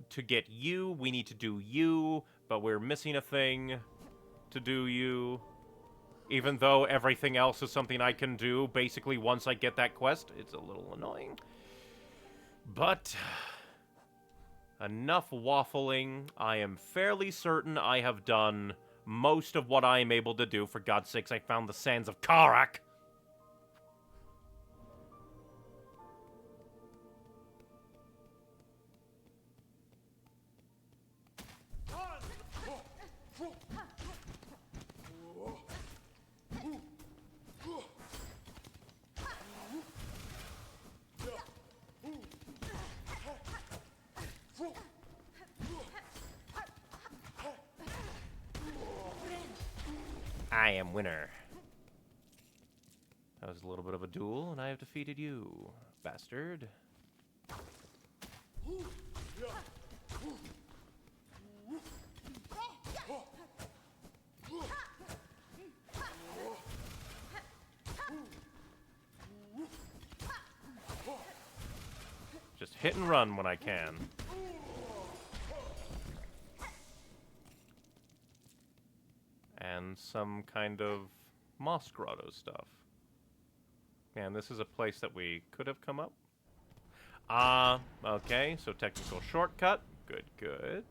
to get you, we need to do you, but we're missing a thing to do you. Even though everything else is something I can do, basically, once I get that quest. It's a little annoying. But... enough waffling. I am fairly certain I have done most of what I am able to do. For God's sakes, I found the sands of Karak. I am winner. That was a little bit of a duel, and I have defeated you, bastard. Just hit and run when I can. And some kind of Moss Grotto stuff. And this is a place that we could have come up. Okay, so technical shortcut. Good, good.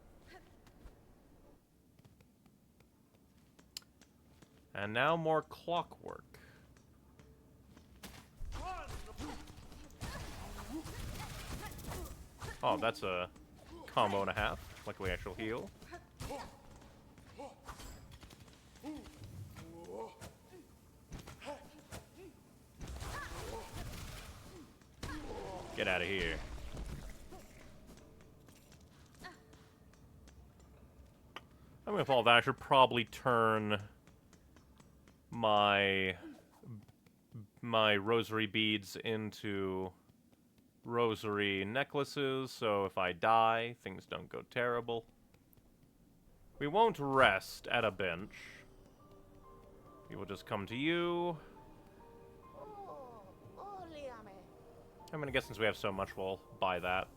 And now more clockwork. Oh, that's a combo and a half. Luckily, actual heal. Get out of here. I mean, with all that, I should probably turn my rosary beads into rosary necklaces, so if I die, things don't go terrible. We won't rest at a bench. We will just come to you. I mean, I guess since we have so much, we'll buy that.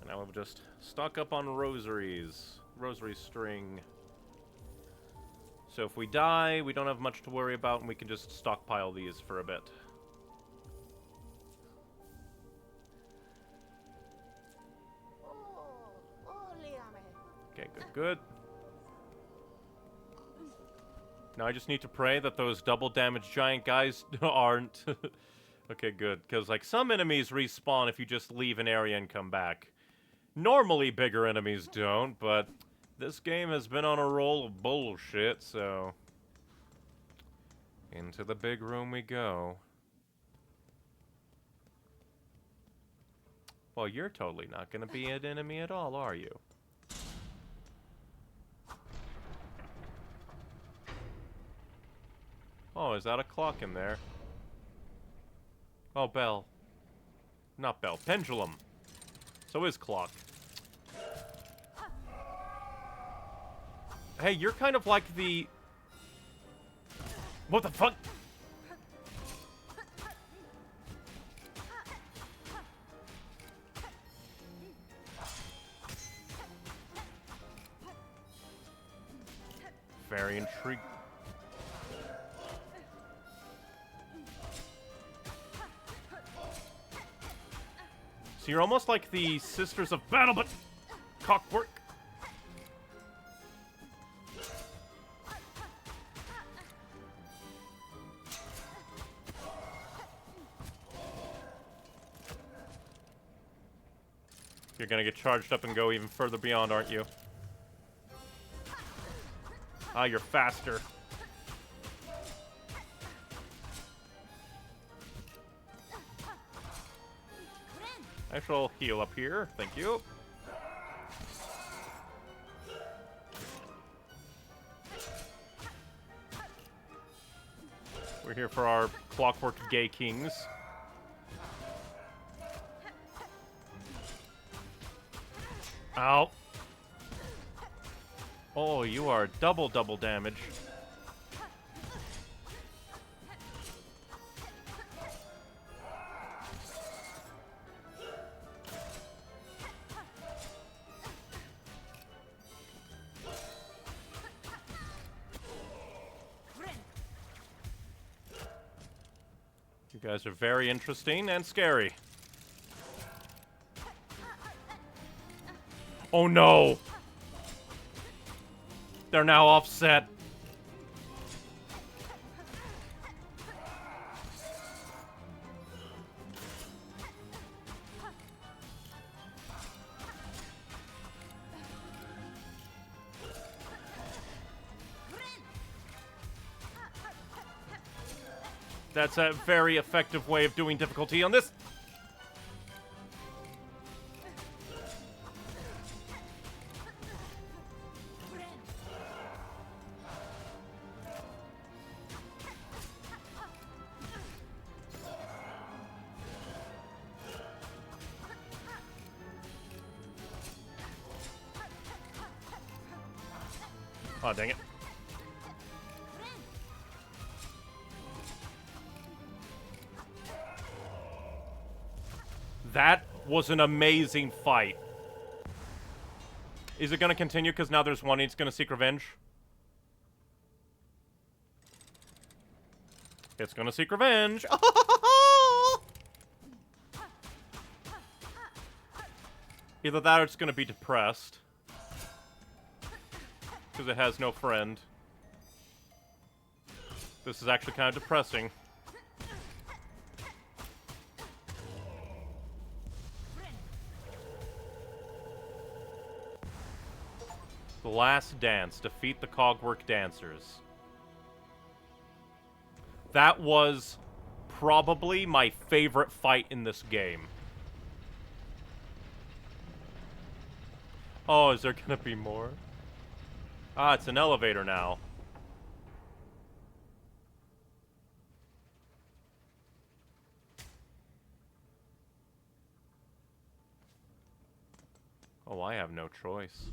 And now we'll just stock up on rosaries. Rosary string. So if we die, we don't have much to worry about, and we can just stockpile these for a bit. Okay, good, good. Now I just need to pray that those double damage giant guys aren't Okay, good. Because, like, some enemies respawn if you just leave an area and come back. Normally, bigger enemies don't, but this game has been on a roll of bullshit, so... Into the big room we go. Well, you're totally not gonna be an enemy at all, are you? Oh, is that a clock in there? Oh, bell. Not bell. Pendulum. So is clock. Hey, you're kind of like the... What the fuck? Very intrigued. So you're almost like the Sisters of Battle, but cockwork. You're gonna get charged up and go even further beyond, aren't you? Ah, you're faster. I shall heal up here. Thank you. We're here for our clockwork gay kings. Ow. Oh, you are double damage. You guys are very interesting and scary. Oh no! They're now offset. That's a very effective way of doing difficulty on this. Oh, dang it. That was an amazing fight. Is it going to continue because now there's one he's going to seek revenge? It's going to seek revenge. Either that or it's going to be depressed. Because it has no friend. This is actually kind of depressing. The last dance. Defeat the Cogwork Dancers. That was probably my favorite fight in this game. Oh, is there gonna be more? Ah, it's an elevator now. Oh, I have no choice.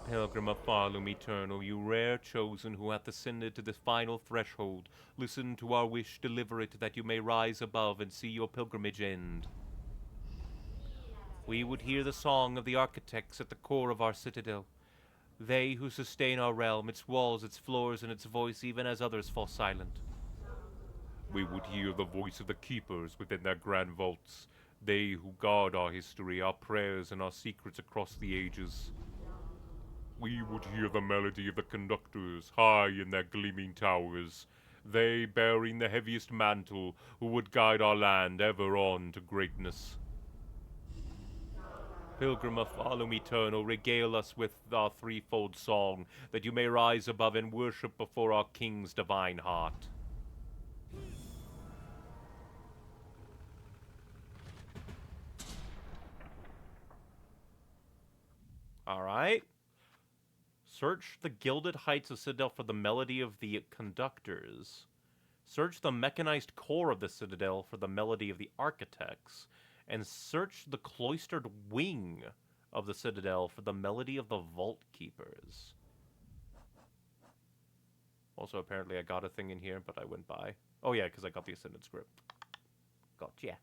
Pilgrim of Farloom Eternal, you rare chosen who hath ascended to the final threshold, listen to our wish, deliver it, that you may rise above and see your pilgrimage end. We would hear the song of the architects at the core of our citadel. They who sustain our realm, its walls, its floors, and its voice, even as others fall silent. We would hear the voice of the keepers within their grand vaults, they who guard our history, our prayers, and our secrets across the ages. We would hear the melody of the conductors high in their gleaming towers, they bearing the heaviest mantle, who would guide our land ever on to greatness. Pilgrim of Follow Eternal, regale us with our threefold song, that you may rise above and worship before our King's divine heart. Alright. Search the gilded heights of Citadel for the melody of the conductors. Search the mechanized core of the Citadel for the melody of the architects. And search the cloistered wing of the Citadel for the melody of the vault keepers. Also, apparently I got a thing in here, but I went by. Oh yeah, because I got the Ascended script. Gotcha.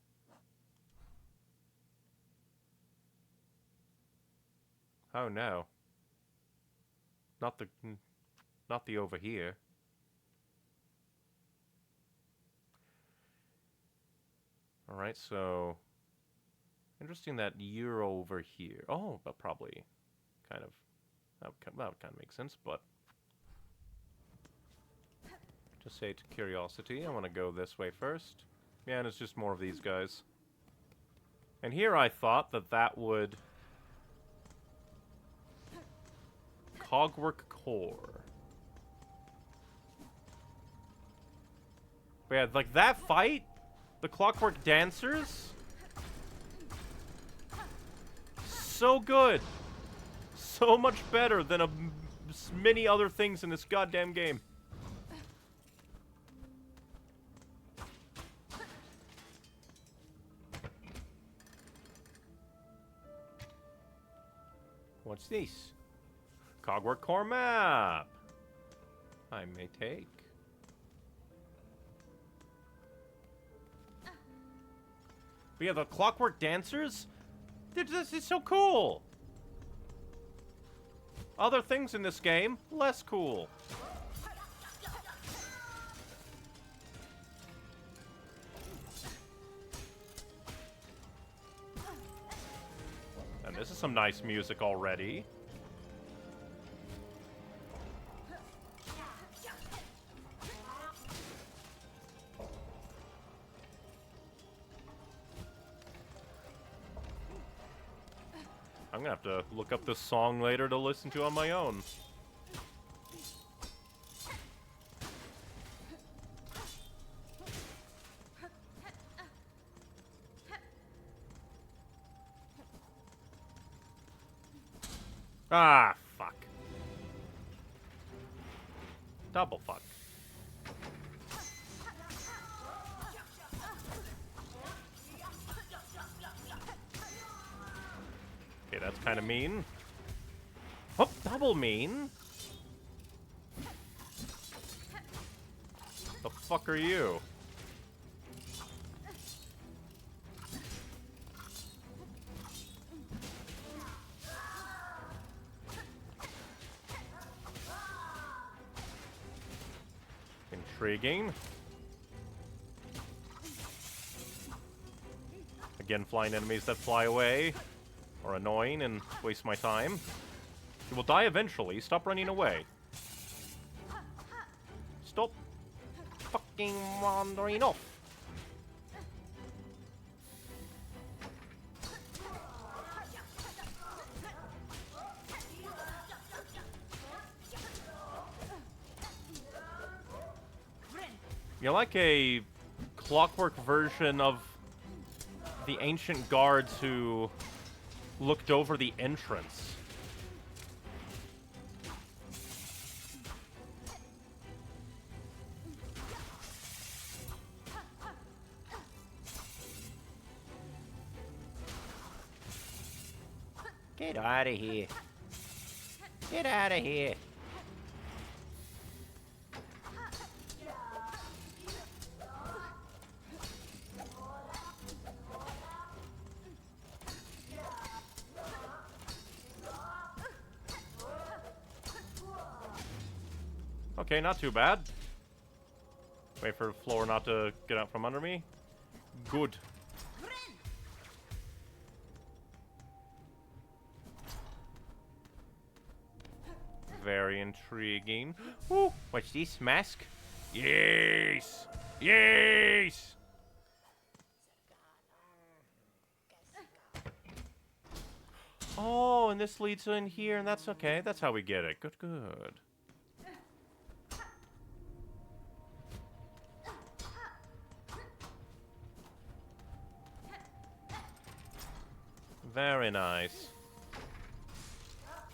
Oh no. Not the over here. Alright, so... Interesting that you're over here. Oh, but probably kind of... That would kind of make sense, but... Just say to curiosity, I want to go this way first. Yeah, and it's just more of these guys. And here I thought that would... Cogwork Core. But yeah, like that fight? The Clockwork Dancers? So good! So much better than many other things in this goddamn game. What's this? Cogwork Core map. I may take. But yeah, the Clockwork Dancers? This is so cool! Other things in this game, less cool. And this is some nice music already. I'm gonna have to look up this song later to listen to on my own. Ah, fuck. Double fuck. Okay, that's kind of mean. Oh, double mean? The fuck are you? Intriguing. Again, flying enemies that fly away are annoying and waste my time. You will die eventually. Stop running away. Stop fucking wandering off. You're like a Clockwork version of the ancient guards who looked over the entrance. Get out of here. Get out of here. Okay, not too bad. Wait for the floor not to get out from under me. Good. Very intriguing. Ooh, what's this? Mask? Yes! Yes! Oh, and this leads in here, and that's okay. That's how we get it. Good, good. Very nice.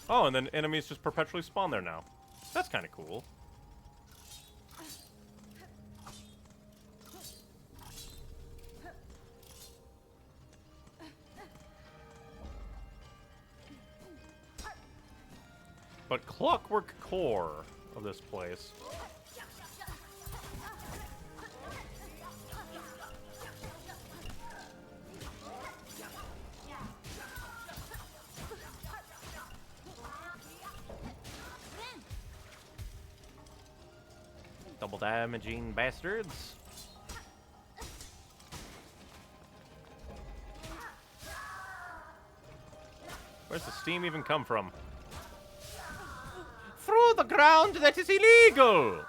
Oh, and then enemies just perpetually spawn there now. That's kind of cool. But clockwork core of this place. Double damaging bastards. Where's the steam even come from? Through the ground, that is illegal!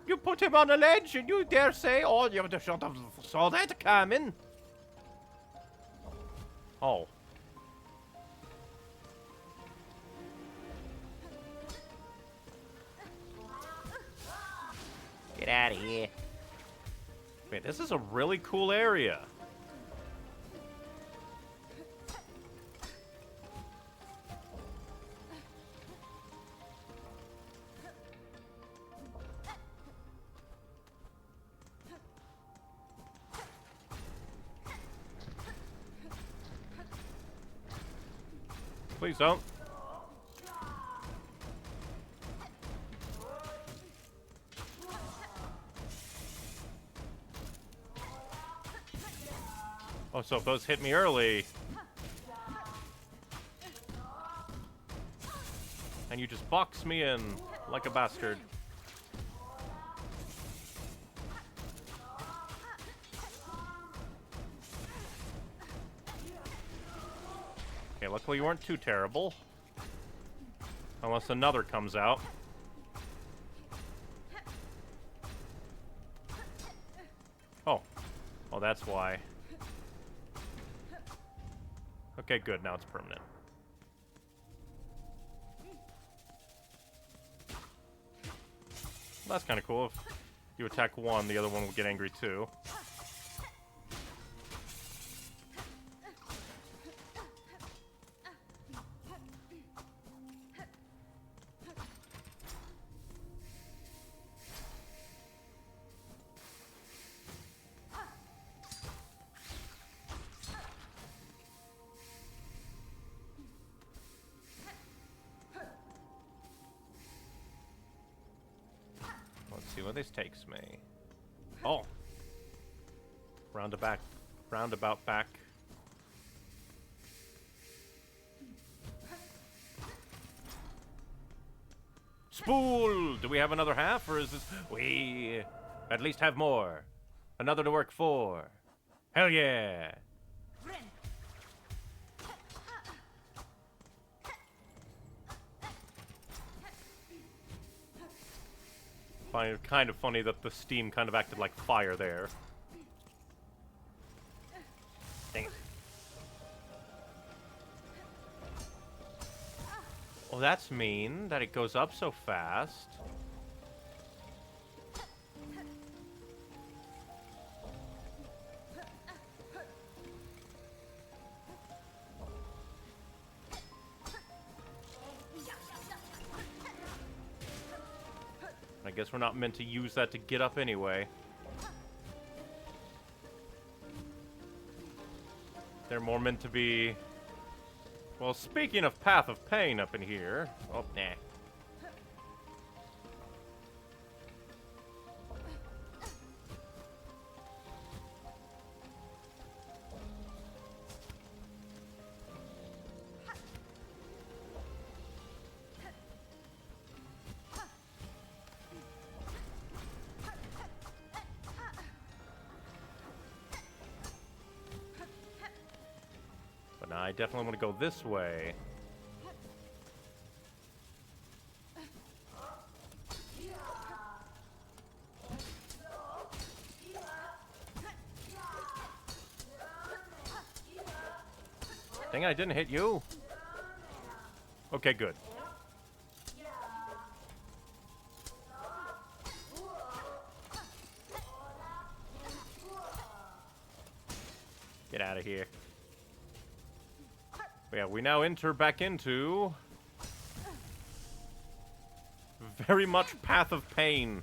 You put him on a ledge and you dare say, oh, you should have saw that coming. Oh. Get out of here. Wait, this is a really cool area. Please don't. Oh, so if those hit me early... and you just box me in like a bastard. Okay, luckily you weren't too terrible. Unless another comes out. Oh. Oh, that's why. Okay, good. Now it's permanent. Well, that's kind of cool. If you attack one, the other one will get angry too. See where this takes me. Oh. Roundabout back. Spool! Do we have another half, or is this... We at least have more. Another to work for. Hell yeah! Find it kind of funny that the steam kind of acted like fire there. Dang it. Oh, that's mean that it goes up so fast. I guess we're not meant to use that to get up anyway. They're more meant to be... Well, speaking of Path of Pain up in here... Oh, nah. I definitely want to go this way. Dang, I didn't hit you. Okay, good. Get out of here. But yeah, we now enter back into very much Path of Pain.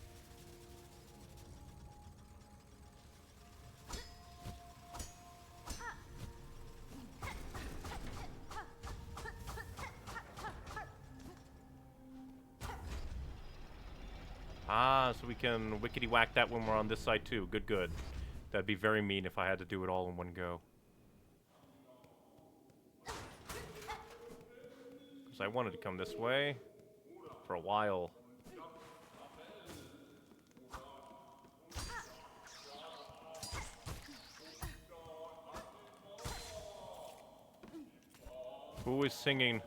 Ah, so we can wickety-whack that when we're on this side too. Good, good. That'd be very mean if I had to do it all in one go. Because I wanted to come this way for a while. Who is singing?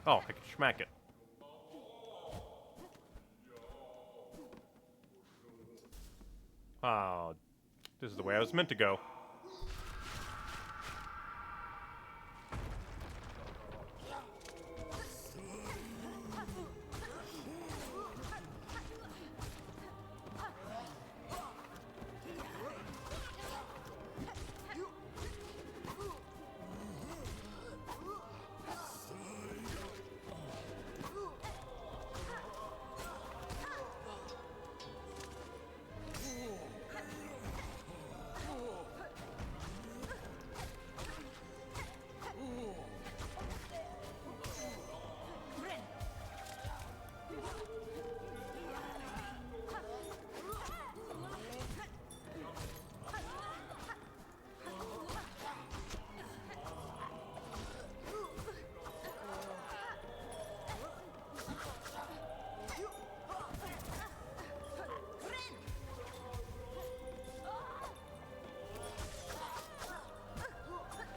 Oh, I can smack it. Oh, this is the way I was meant to go.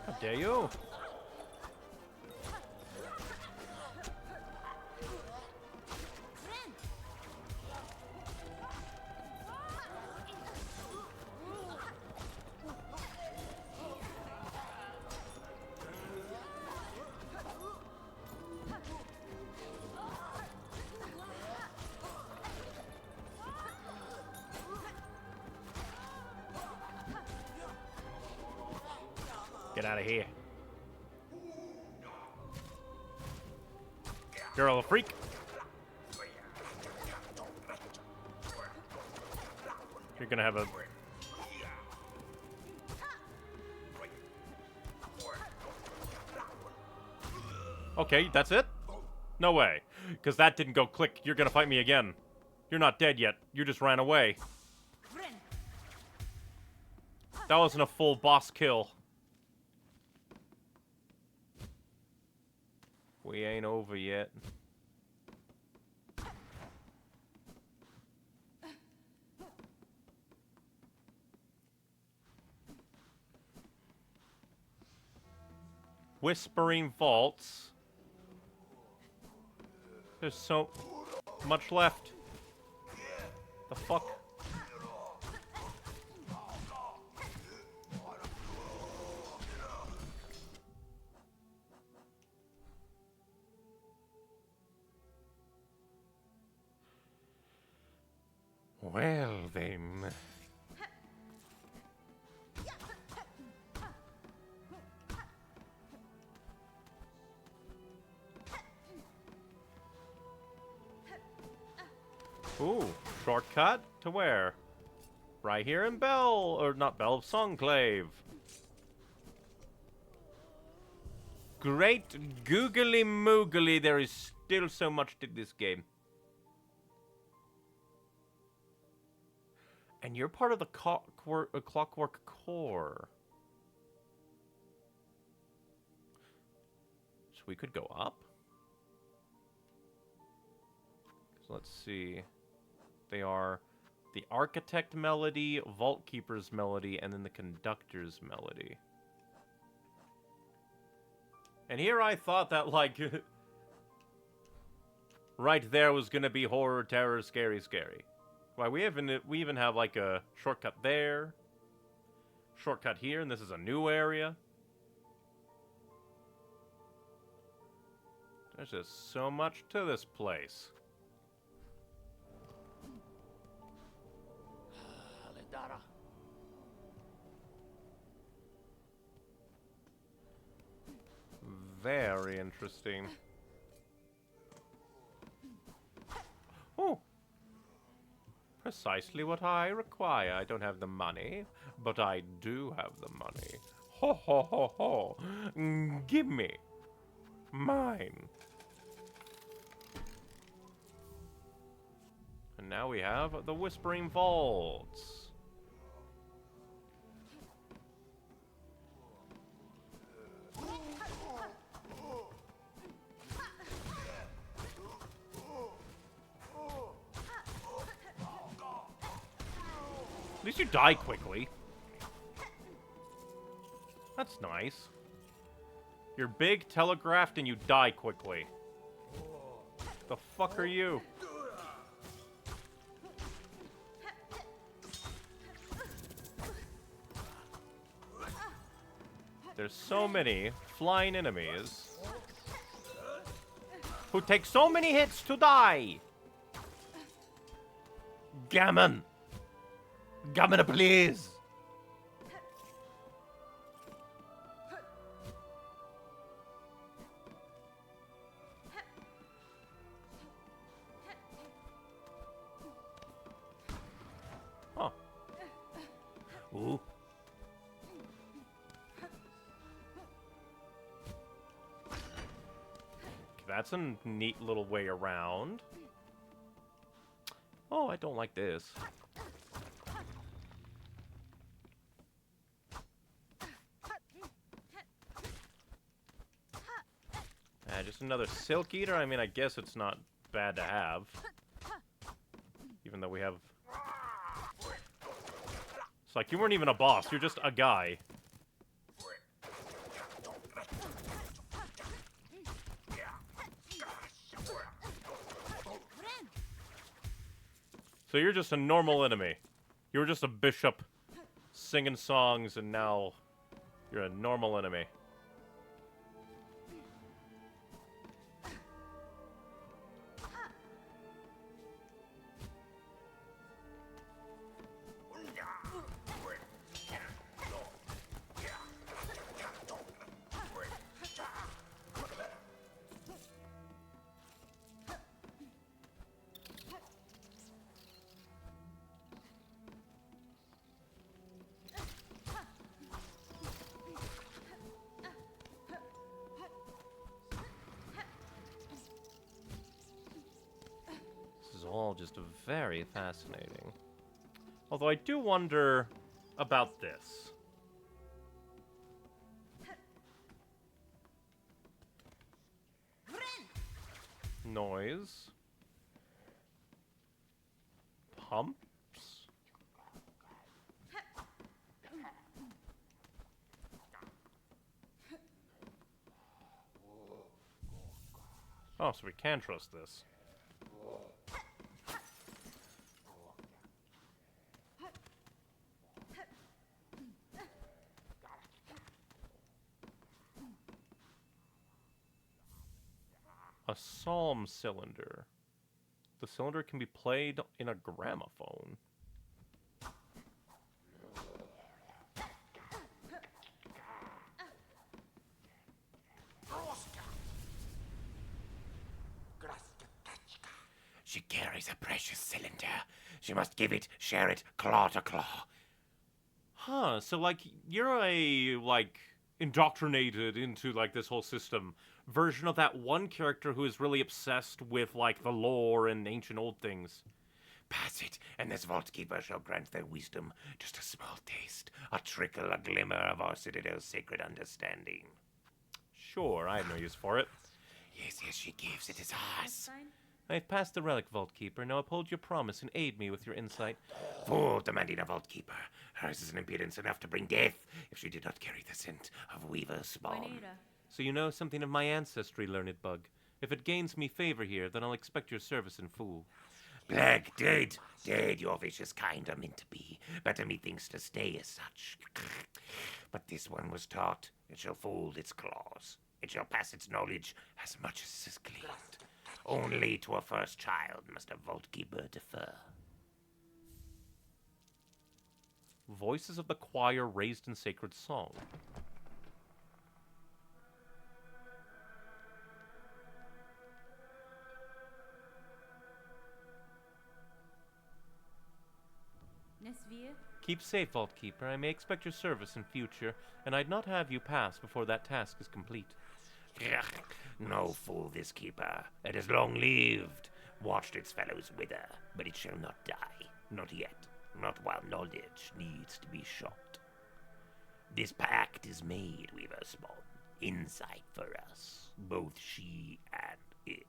How dare you? Get out of here. You're a freak. You're gonna have a... Okay, that's it? No way. Because that didn't go click. You're gonna fight me again. You're not dead yet. You just ran away. That wasn't a full boss kill. We ain't over yet. Whispering Vaults. There's so much left. The fuck? Well, then. Ooh, shortcut to where? Right here in Bell, or not Bell, Songclave. Great googly moogly, there is still so much to this game. And you're part of the Clockwork Core. So we could go up? So let's see. They are the Architect Melody, Vault Keeper's Melody, and then the Conductor's Melody. And here I thought that, like, right there was gonna be horror, terror, scary, scary. Why, we even have like a shortcut there, shortcut here, and this is a new area. There's just so much to this place. Very interesting. Oh. Precisely what I require. I don't have the money, but I do have the money. Ho ho ho ho. Give me. Mine. And now we have the Whispering Vaults. At least you die quickly. That's nice. You're big, telegraphed, and you die quickly. The fuck are you? There's so many flying enemies who take so many hits to die. Gammon! Gammon, please! Oh. Ooh. That's a neat little way around. Oh, I don't like this. Just another Silk Eater? I mean, I guess it's not bad to have. Even though we have... It's like, you weren't even a boss, you're just a guy. So you're just a normal enemy. You were just a bishop singing songs, and now you're a normal enemy. All just very fascinating. Although I do wonder about this. Noise. Pumps. Oh, so we can trust this. A psalm cylinder. The cylinder can be played in a gramophone. She carries a precious cylinder. She must give it, share it, claw to claw. Huh, so like you're a like indoctrinated into like this whole system version of that one character who is really obsessed with like the lore and ancient old things. Pass it, and this vault keeper shall grant their wisdom just a small taste, a trickle, a glimmer of our citadel's sacred understanding. Sure, I have no use for it. Yes, yes, she gives, it is ours. I've passed the relic, Vault Keeper. Now uphold your promise and aid me with your insight. Fool demanding a vault keeper. Hers is an impudence enough to bring death if she did not carry the scent of Weaver's spawn. So you know something of my ancestry, learned bug. If it gains me favor here, then I'll expect your service in full. Plague, dead. Dead, your vicious kind are meant to be. Better methinks to stay as such. But this one was taught. It shall fold its claws. It shall pass its knowledge as much as is gleaned. Only to a first child must a vault keeper defer. Voices of the choir raised in sacred song. Keep safe, Vault Keeper. I may expect your service in future, and I'd not have you pass before that task is complete. No fool this keeper. It is long-lived. Watched its fellows wither, but it shall not die. Not yet. Not while knowledge needs to be shot. This pact is made, Weaver Spawn. Insight for us, both she and it.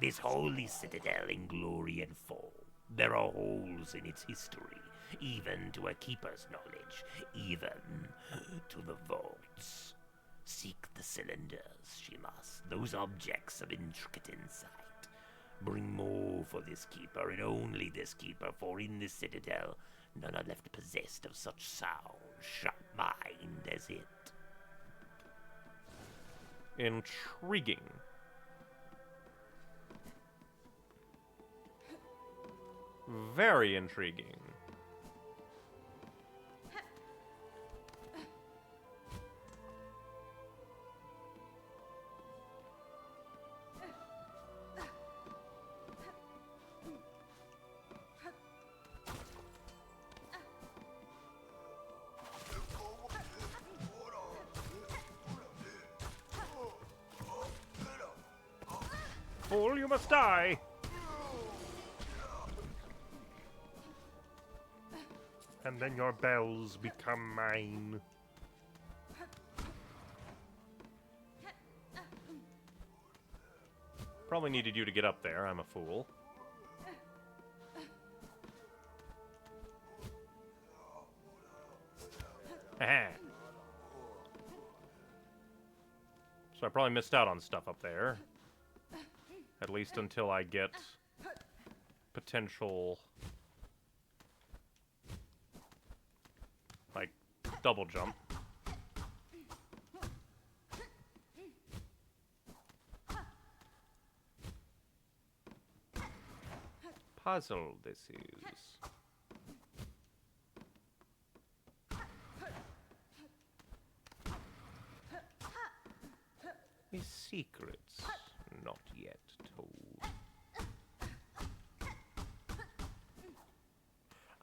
This holy citadel in glory and fall. There are holes in its history, even to a keeper's knowledge, even to the vaults. Seek the cylinders, she must, those objects of intricate insight. Bring more for this keeper, and only this keeper, for in this citadel none are left possessed of such sound, sharp mind as it. Intriguing. Very intriguing. Fool, you must die! And then your bells become mine. Probably needed you to get up there, I'm a fool. Haha. So I probably missed out on stuff up there. At least until I get potential, like, double jump. Puzzle this is. His secrets not yet told.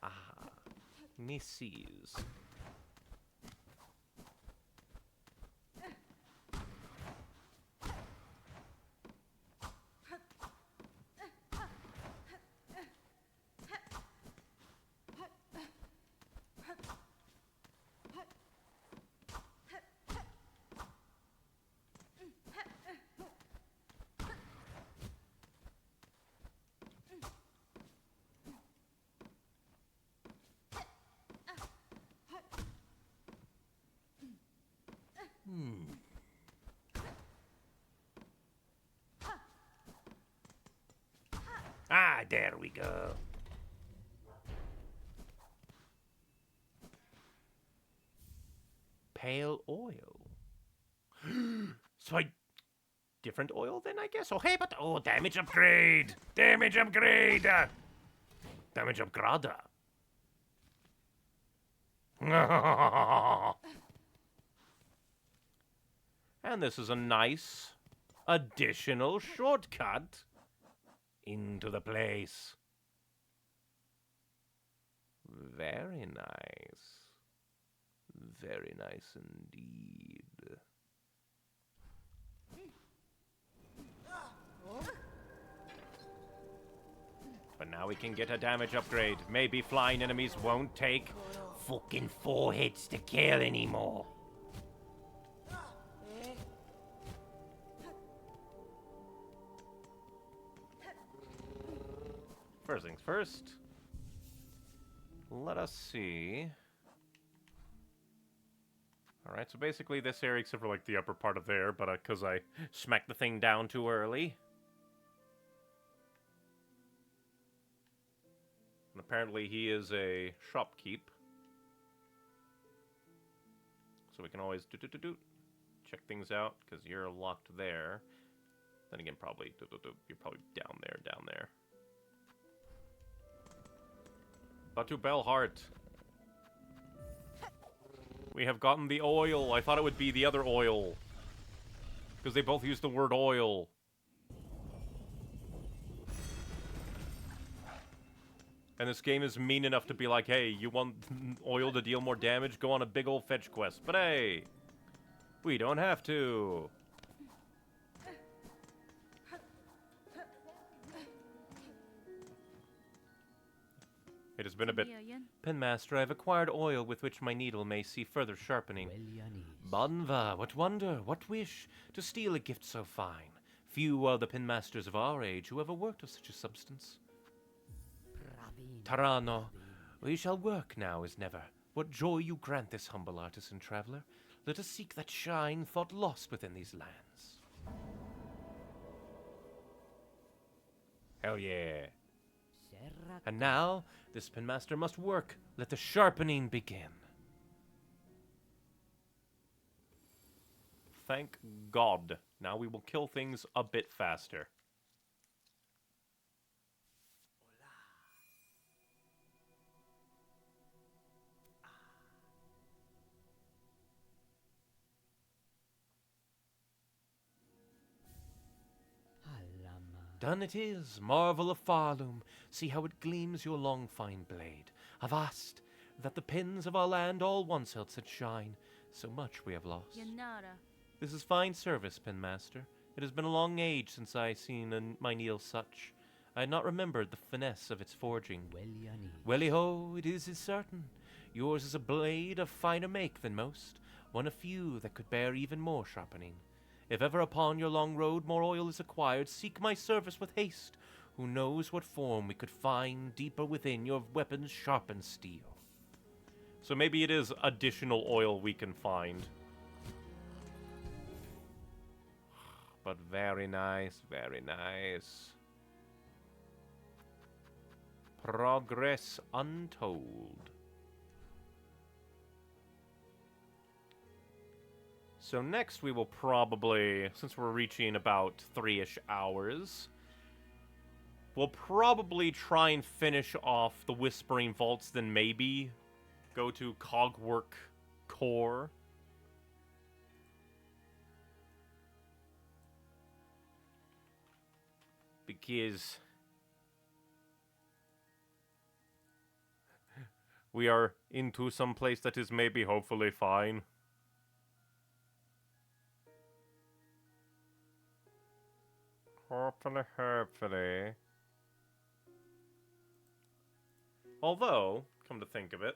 Ah, misses. Ah, there we go. Pale oil. So different oil then, I guess? Oh, hey, but Oh, damage upgrade! Damage upgrade! Damage upgrade. and this is a nice additional shortcut Into the place. Very nice. Very nice indeed. But now we can get a damage upgrade. Maybe flying enemies won't take Fucking 4 hits to kill anymore. First things first. Let us see. Alright, so basically this area, except for like the upper part of there, but because I smacked the thing down too early. apparently he is a shopkeep. So we can always check things out, because you're locked there. Then again, probably you're probably down there. Batu Bellheart. We have gotten the oil. I thought it would be the other oil, because they both use the word oil. And this game is mean enough to be like, hey, you want oil to deal more damage? Go on a big old fetch quest. But hey, we don't have to. It has been a bit. Penmaster, I have acquired oil with which my needle may see further sharpening. Banva, what wonder, what wish, to steal a gift so fine. Few are the penmasters of our age who ever worked with such a substance. Tarano, we shall work now as never. What joy you grant this humble artisan traveler. Let us seek that shine thought lost within these lands. Hell yeah. And now, this penmaster must work. Let the sharpening begin. Thank God. Now we will kill things a bit faster. Done it is, marvel of Farloom. See how it gleams your long fine blade. Avast, that the pins of our land all once held such shine. So much we have lost. This is fine service, penmaster. It has been a long age since I seen my needle such. I had not remembered the finesse of its forging. Welly ho, it is certain. Yours is a blade of finer make than most, one of few that could bear even more sharpening. If ever upon your long road more oil is acquired, seek my service with haste. Who knows what form we could find deeper within your weapon's sharpened steel. So maybe it is additional oil we can find. But very nice, very nice. Progress untold. So next we will probably, since we're reaching about 3-ish hours, we'll probably try and finish off the Whispering Vaults, then maybe go to Cogwork Core. Because we are into some place that is maybe hopefully fine. Hopefully. Although, come to think of it,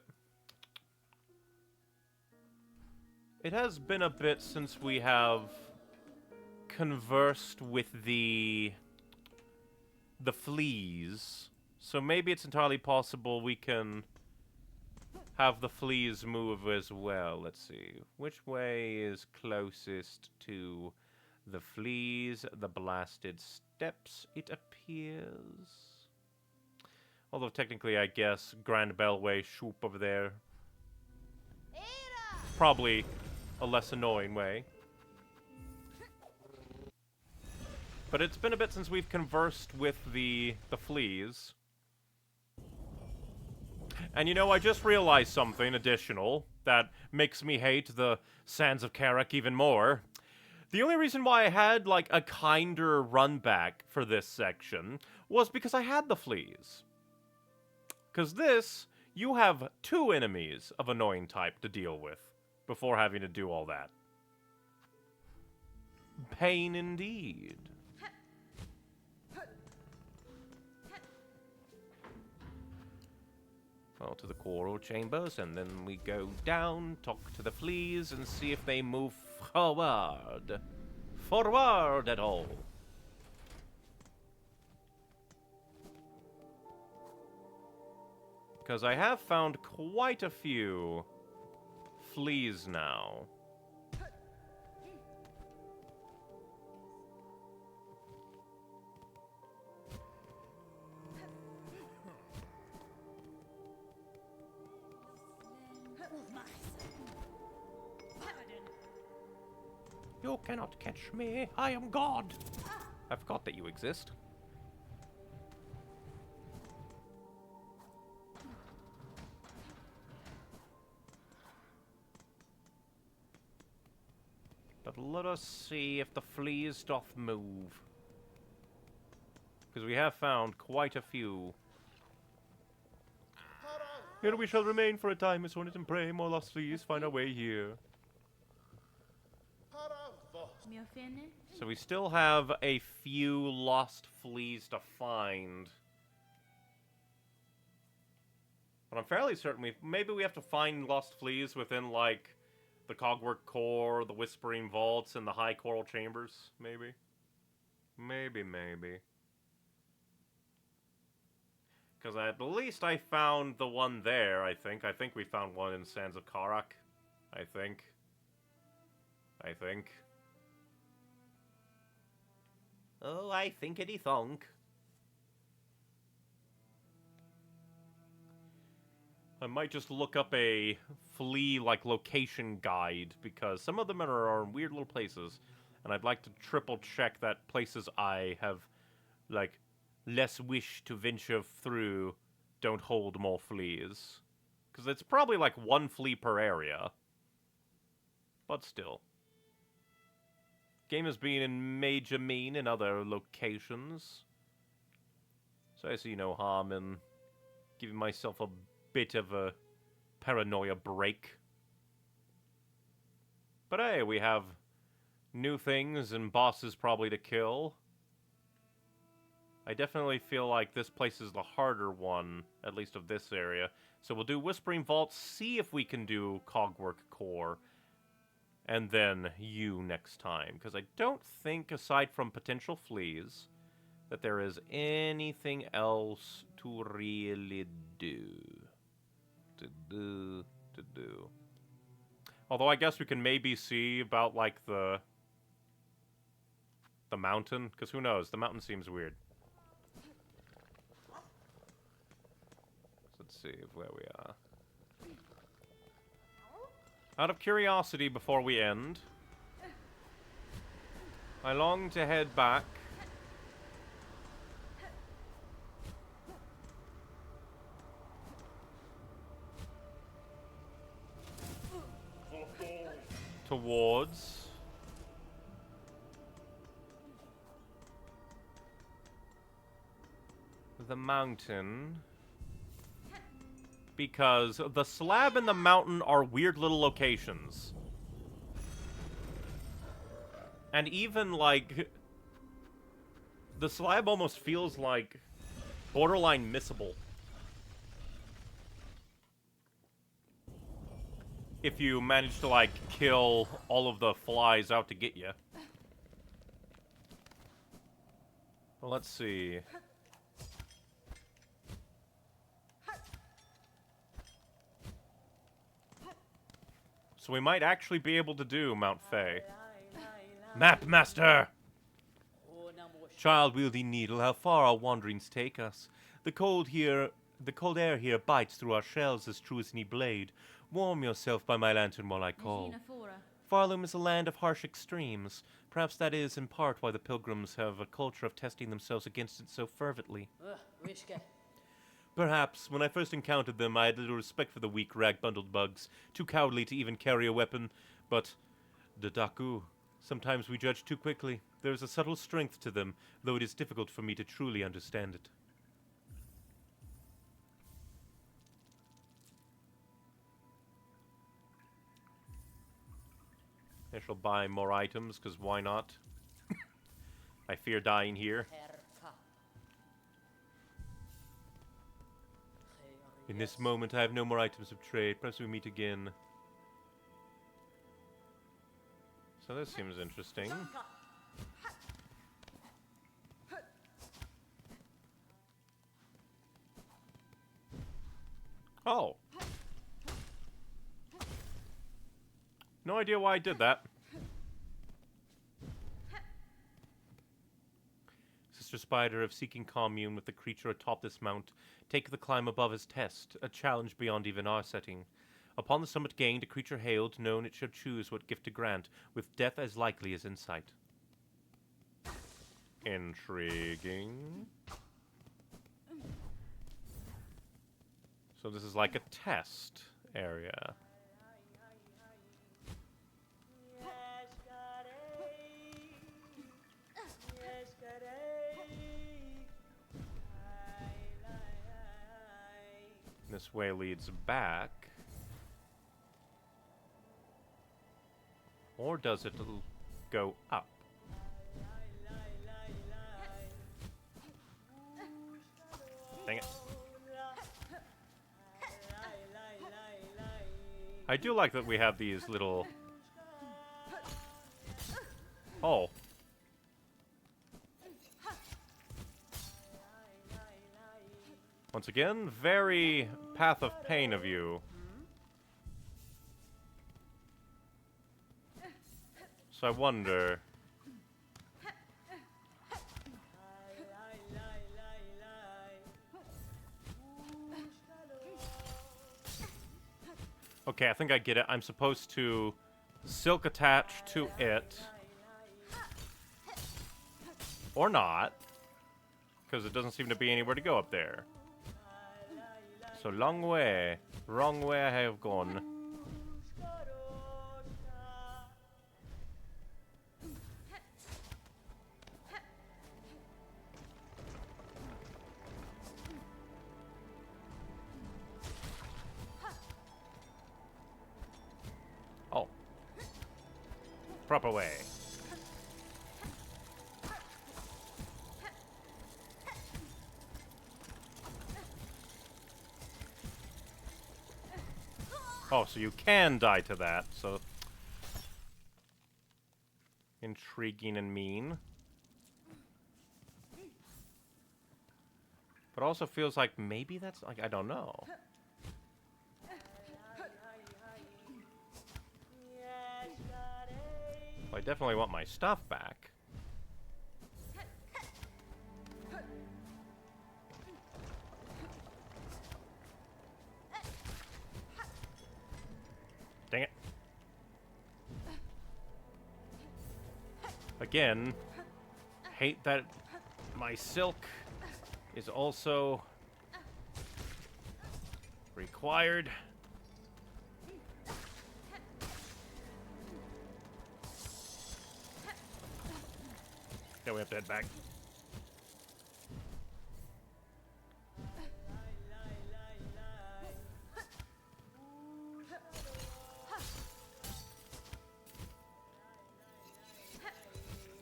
it has been a bit since we have conversed with the fleas. So maybe it's entirely possible we can have the fleas move as well. Let's see. Which way is closest to the fleas? The blasted steps, it appears. Although technically, I guess, Grand Bellway Shoop over there. Probably a less annoying way. But it's been a bit since we've conversed with the fleas. And you know, I just realized something additional that makes me hate the Sands of Karak even more. The only reason why I had, like, a kinder run back for this section was because I had the fleas. Because this, you have 2 enemies of annoying type to deal with before having to do all that. Pain indeed. Well, to the coral chambers, and then we go down, talk to the fleas, and see if they move forward. Forward at all. Because I have found quite a few fleas now. You cannot catch me. I am God. I forgot that you exist. But let us see if the fleas doth move. Because we have found quite a few. Here we shall remain for a time, Miss Hornet, and pray more lost fleas find our way here. So we still have a few lost fleas to find. But I'm fairly certain maybe we have to find lost fleas within, like, the Cogwork Core, the Whispering Vaults, and the High Coral Chambers, maybe? Maybe. Because at least I found the one there, I think. I think we found one in Sands of Karak. I think. Oh, I thinkity thunk. I might just look up a flea, like, location guide, because some of them are in weird little places, and I'd like to triple check that places I have, like, less wish to venture through don't hold more fleas. Because it's probably, like, one flea per area. But still. Game has been in Major Mean in other locations. So I see no harm in giving myself a bit of a paranoia break. But hey, we have new things and bosses probably to kill. I definitely feel like this place is the harder one, at least of this area. So we'll do Whispering Vault, see if we can do Cogwork Core, and then you next time. Because I don't think, aside from potential fleas, that there is anything else to really do. To do. Although I guess we can maybe see about, like, the mountain, because who knows, the mountain seems weird. So let's see where we are. Out of curiosity before we end, I long to head back towards the mountain, because the slab and the mountain are weird little locations. And even, like, the slab almost feels like borderline missable. If you manage to, like, kill all of the flies out to get you. Well, let's see. So we might actually be able to do Mount Fae. Map Master! Child-wielding needle, how far our wanderings take us. The cold air here bites through our shells as true as any blade. Warm yourself by my lantern while I call. Farloom is a land of harsh extremes. Perhaps that is, in part, why the pilgrims have a culture of testing themselves against it so fervently. Perhaps, when I first encountered them, I had little respect for the weak, rag-bundled bugs, too cowardly to even carry a weapon. But, Dadaku, sometimes we judge too quickly. There is a subtle strength to them, though it is difficult for me to truly understand it. I shall buy more items, because why not? I fear dying here. In this moment, I have no more items of trade. Perhaps we meet again. So this seems interesting. Oh. No idea why I did that. Sister Spider of seeking commune with the creature atop this mount. Take the climb above as test, a challenge beyond even our setting. Upon the summit gained, a creature hailed, known it shall choose what gift to grant, with death as likely as in sight. Intriguing. So this is like a test area. This way leads back. Or does it go up? Dang it. I do like that we have these little... Oh. Once again, very Path of Pain of you. So I wonder... Okay, I think I get it. I'm supposed to silk attach to it. Or not. Because it doesn't seem to be anywhere to go up there. So long way. Wrong way I have gone. Oh. Proper way. Oh, so you can die to that, so... Intriguing and mean. But also feels like maybe that's... like, I don't know. Well, I definitely want my stuff back. Dang it. Again, hate that my silk is also required. Now we have to head back.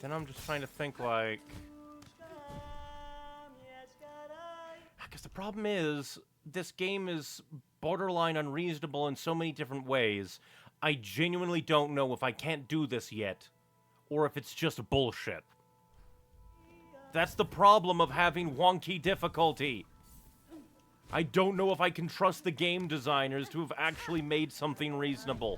Then I'm just trying to think, like... Because the problem is, this game is borderline unreasonable in so many different ways. I genuinely don't know if I can't do this yet, or if it's just bullshit. That's the problem of having wonky difficulty. I don't know if I can trust the game designers to have actually made something reasonable.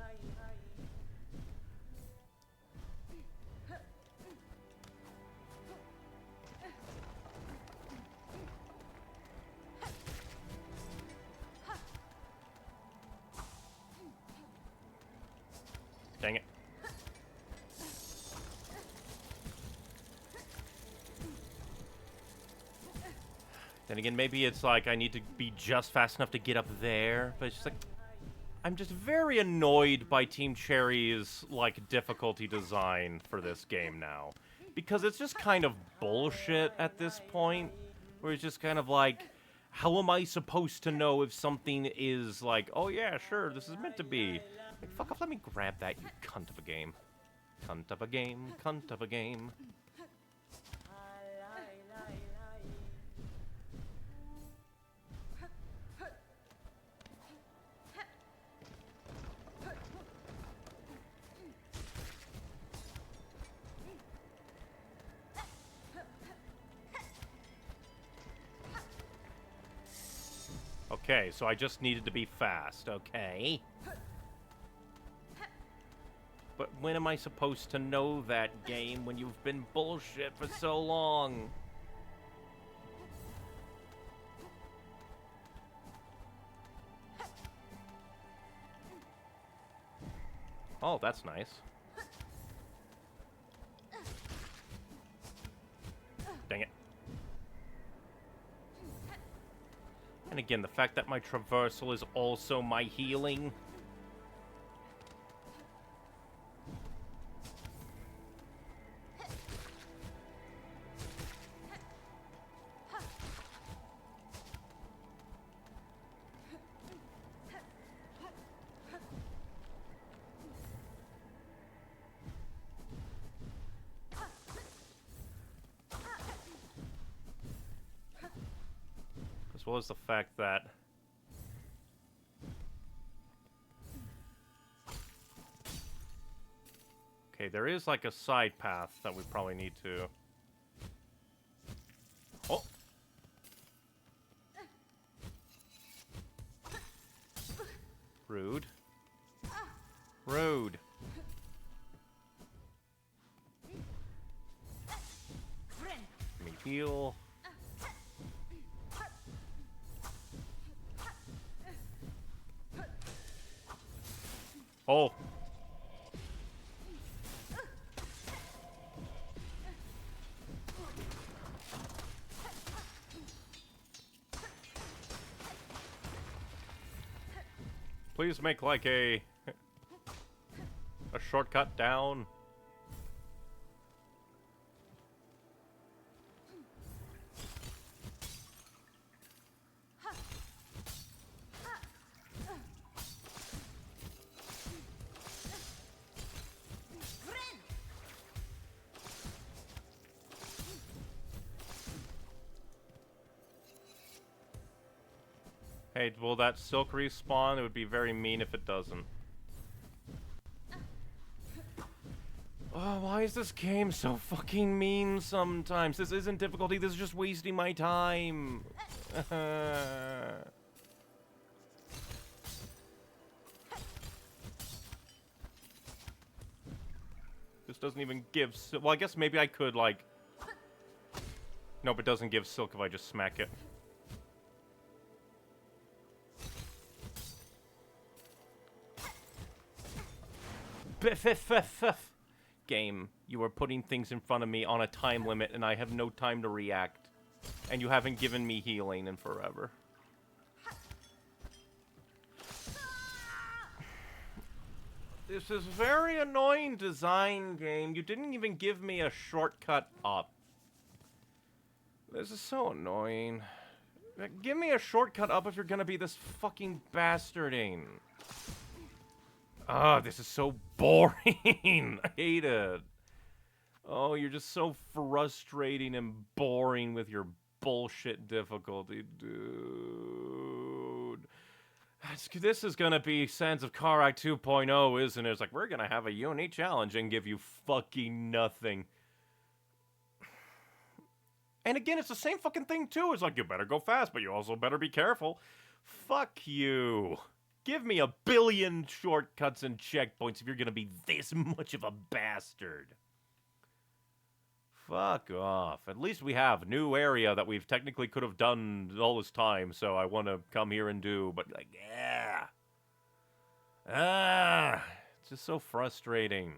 Dang it. Then again, maybe it's like I need to be just fast enough to get up there, but it's just like... I'm just very annoyed by Team Cherry's, like, difficulty design for this game now. Because it's just kind of bullshit at this point, where it's just kind of like, how am I supposed to know if something is like, oh yeah, sure, this is meant to be? Like, fuck off, let me grab that, you cunt of a game. Cunt of a game, cunt of a game. Okay, so I just needed to be fast, okay? But when am I supposed to know that, game, when you've been bullshit for so long? Oh, that's nice. Dang it. And again, the fact that my traversal is also my healing. As well as the fact that okay, there is like a side path that we probably need to. Oh. Rude. Rude. Let me heal. Oh. Please make like a shortcut down. Hey, will that silk respawn? It would be very mean if it doesn't. Oh, why is this game so fucking mean sometimes? This isn't difficulty, this is just wasting my time. This doesn't even give well, I guess maybe I could, like... Nope, it doesn't give silk if I just smack it. Game, you are putting things in front of me on a time limit and I have no time to react. And you haven't given me healing in forever. This is very annoying design, game. You didn't even give me a shortcut up. This is so annoying. Give me a shortcut up if you're gonna be this fucking bastarding. Ah, this is so boring. I hate it. Oh, you're just so frustrating and boring with your bullshit difficulty, dude. This is gonna be Sands of Karak 2.0, isn't it? It's like, we're gonna have a unique challenge and give you fucking nothing. And again, it's the same fucking thing, too. It's like, you better go fast, but you also better be careful. Fuck you. Give me a billion shortcuts and checkpoints if you're gonna be this much of a bastard. Fuck off. At least we have a new area that we've technically could have done all this time, so I want to come here and do, but like, yeah. It's just so frustrating.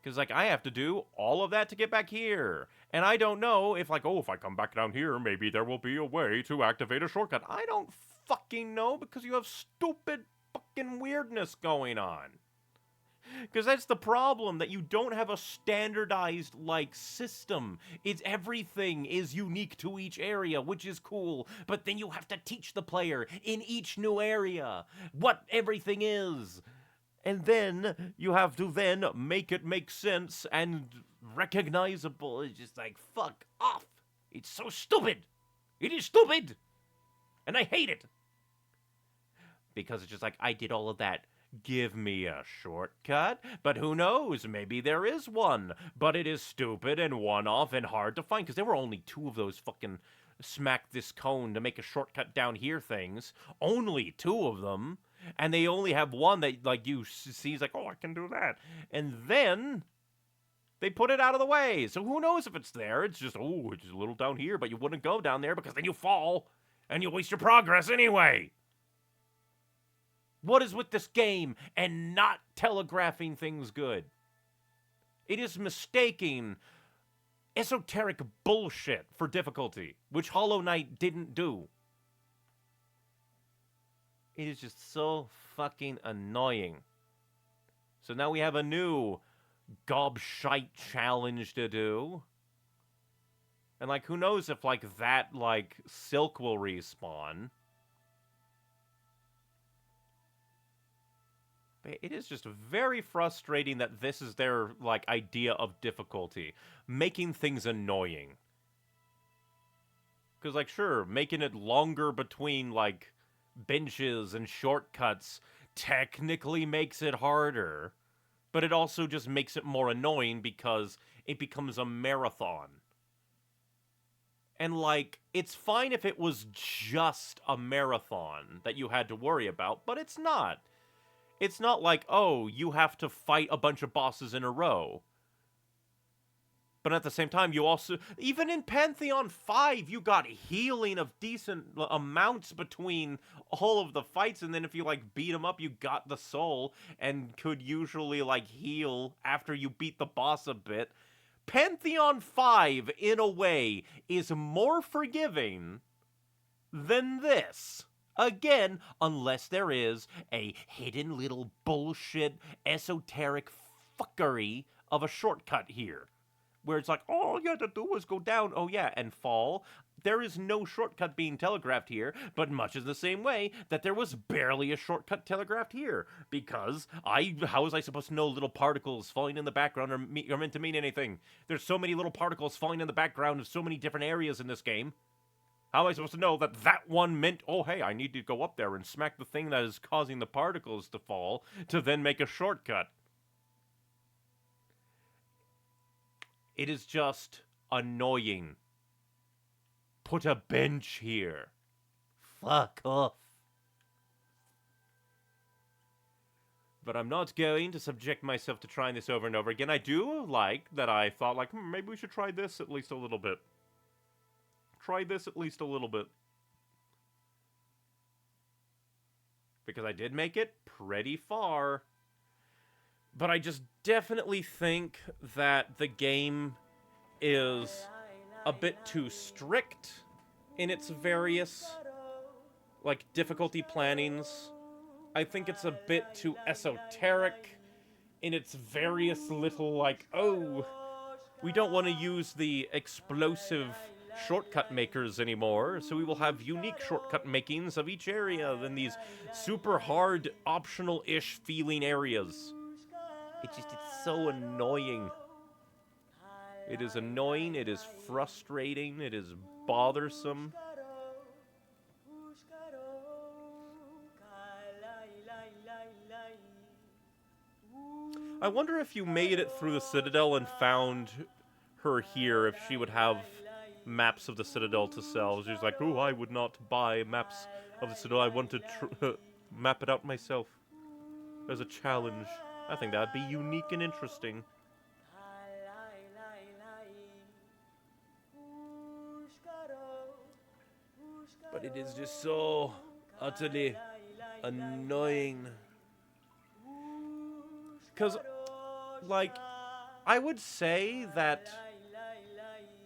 Because, like, I have to do all of that to get back here. And I don't know if, like, oh, if I come back down here, maybe there will be a way to activate a shortcut. I don't fucking know because you have stupid fucking weirdness going on. Because that's the problem, that you don't have a standardized, like, system. Everything is unique to each area, which is cool. But then you have to teach the player in each new area what everything is. And then you have to then make it make sense and recognizable. It's just like, fuck off. It's so stupid. It is stupid. And I hate it. Because it's just like, I did all of that. Give me a shortcut. But who knows? Maybe there is one. But it is stupid and one-off and hard to find. Because there were only 2 of those fucking smack this cone to make a shortcut down here things. Only 2 of them. And they only have one that, like, you see, like, oh, I can do that. And then they put it out of the way. So who knows if it's there? It's just, oh, it's just a little down here, but you wouldn't go down there because then you fall and you waste your progress anyway. What is with this game and not telegraphing things good? It is mistaking esoteric bullshit for difficulty, which Hollow Knight didn't do. It is just so fucking annoying. So now we have a new gobshite challenge to do. And, like, who knows if, like, that, like, Silk will respawn. But it is just very frustrating that this is their, like, idea of difficulty. Making things annoying. Because, like, sure, making it longer between, like, benches and shortcuts technically makes it harder. But it also just makes it more annoying because it becomes a marathon. And, like, it's fine if it was just a marathon that you had to worry about, but it's not. It's not like, oh, you have to fight a bunch of bosses in a row. But at the same time, you also... Even in Pantheon 5, you got healing of decent amounts between all of the fights, and then if you, like, beat them up, you got the soul, and could usually, like, heal after you beat the boss a bit. Pantheon 5, in a way, is more forgiving than this. Again, unless there is a hidden little bullshit esoteric fuckery of a shortcut here. Where it's like, all you have to do is go down, oh yeah, and fall. There is no shortcut being telegraphed here, but much in the same way that there was barely a shortcut telegraphed here. Because how was I supposed to know little particles falling in the background are meant to mean anything? There's so many little particles falling in the background of so many different areas in this game. How am I supposed to know that that one meant, oh hey, I need to go up there and smack the thing that is causing the particles to fall to then make a shortcut? It is just annoying. Put a bench here. Fuck off. But I'm not going to subject myself to trying this over and over again. I do like that I thought, like, maybe we should try this at least a little bit. Try this at least a little bit. Because I did make it pretty far. But I just definitely think that the game is a bit too strict in its various, like, difficulty plannings. I think it's a bit too esoteric in its various little, like, oh, we don't want to use the explosive shortcut makers anymore, so we will have unique shortcut makings of each area than these super hard, optional-ish feeling areas. It's so annoying. It is annoying, it is frustrating, it is bothersome. I wonder if you made it through the Citadel and found her here, if she would have maps of the Citadel to sell. She's like, oh, I would not buy maps of the Citadel. I want to map it out myself as a challenge. I think that'd be unique and interesting. But it is just so utterly annoying. Because, like, I would say that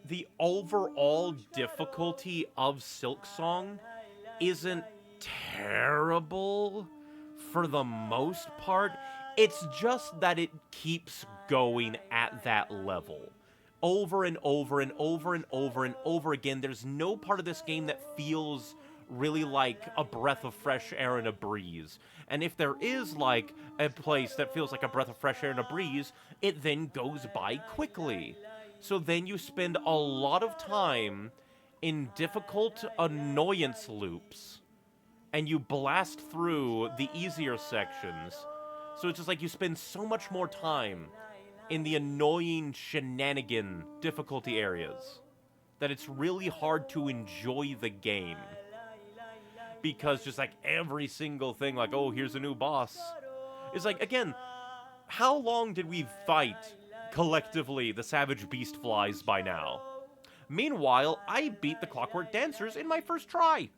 the overall difficulty of Silksong isn't terrible for the most part. It's just that it keeps going at that level. Over and over and over and over and over again. There's no part of this game that feels really like a breath of fresh air and a breeze. And if there is, like, a place that feels like a breath of fresh air and a breeze, it then goes by quickly. So then you spend a lot of time in difficult annoyance loops, and you blast through the easier sections. So it's just like you spend so much more time in the annoying shenanigan difficulty areas that it's really hard to enjoy the game. Because just like every single thing, like, oh, here's a new boss. It's like, again, how long did we fight collectively the Savage Beastflies by now? Meanwhile, I beat the Clockwork Dancers in my first try.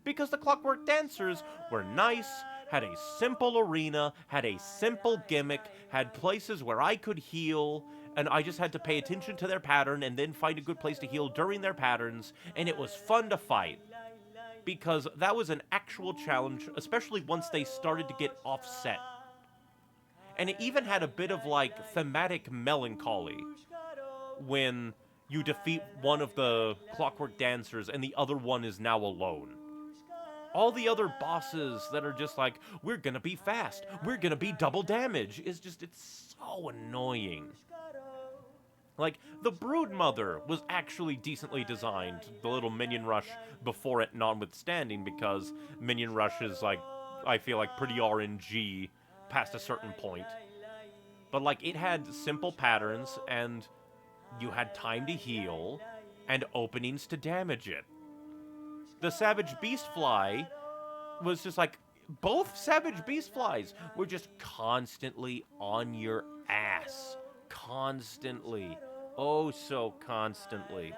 because the Clockwork Dancers were nice, had a simple arena, had a simple gimmick, had places where I could heal, and I just had to pay attention to their pattern and then find a good place to heal during their patterns, and it was fun to fight. Because that was an actual challenge, especially once they started to get offset. And it even had a bit of, like, thematic melancholy when you defeat one of the Clockwork Dancers and the other one is now alone. All the other bosses that are just like, we're gonna be fast, we're gonna be double damage, is just, it's so annoying. Like, the Broodmother was actually decently designed, the little minion rush before it notwithstanding, because minion rush is, like, I feel like pretty RNG past a certain point. But, like, it had simple patterns, and you had time to heal, and openings to damage it. The Savage Beastfly was just like, both Savage Beastflies were just constantly on your ass. Constantly. Oh, so constantly.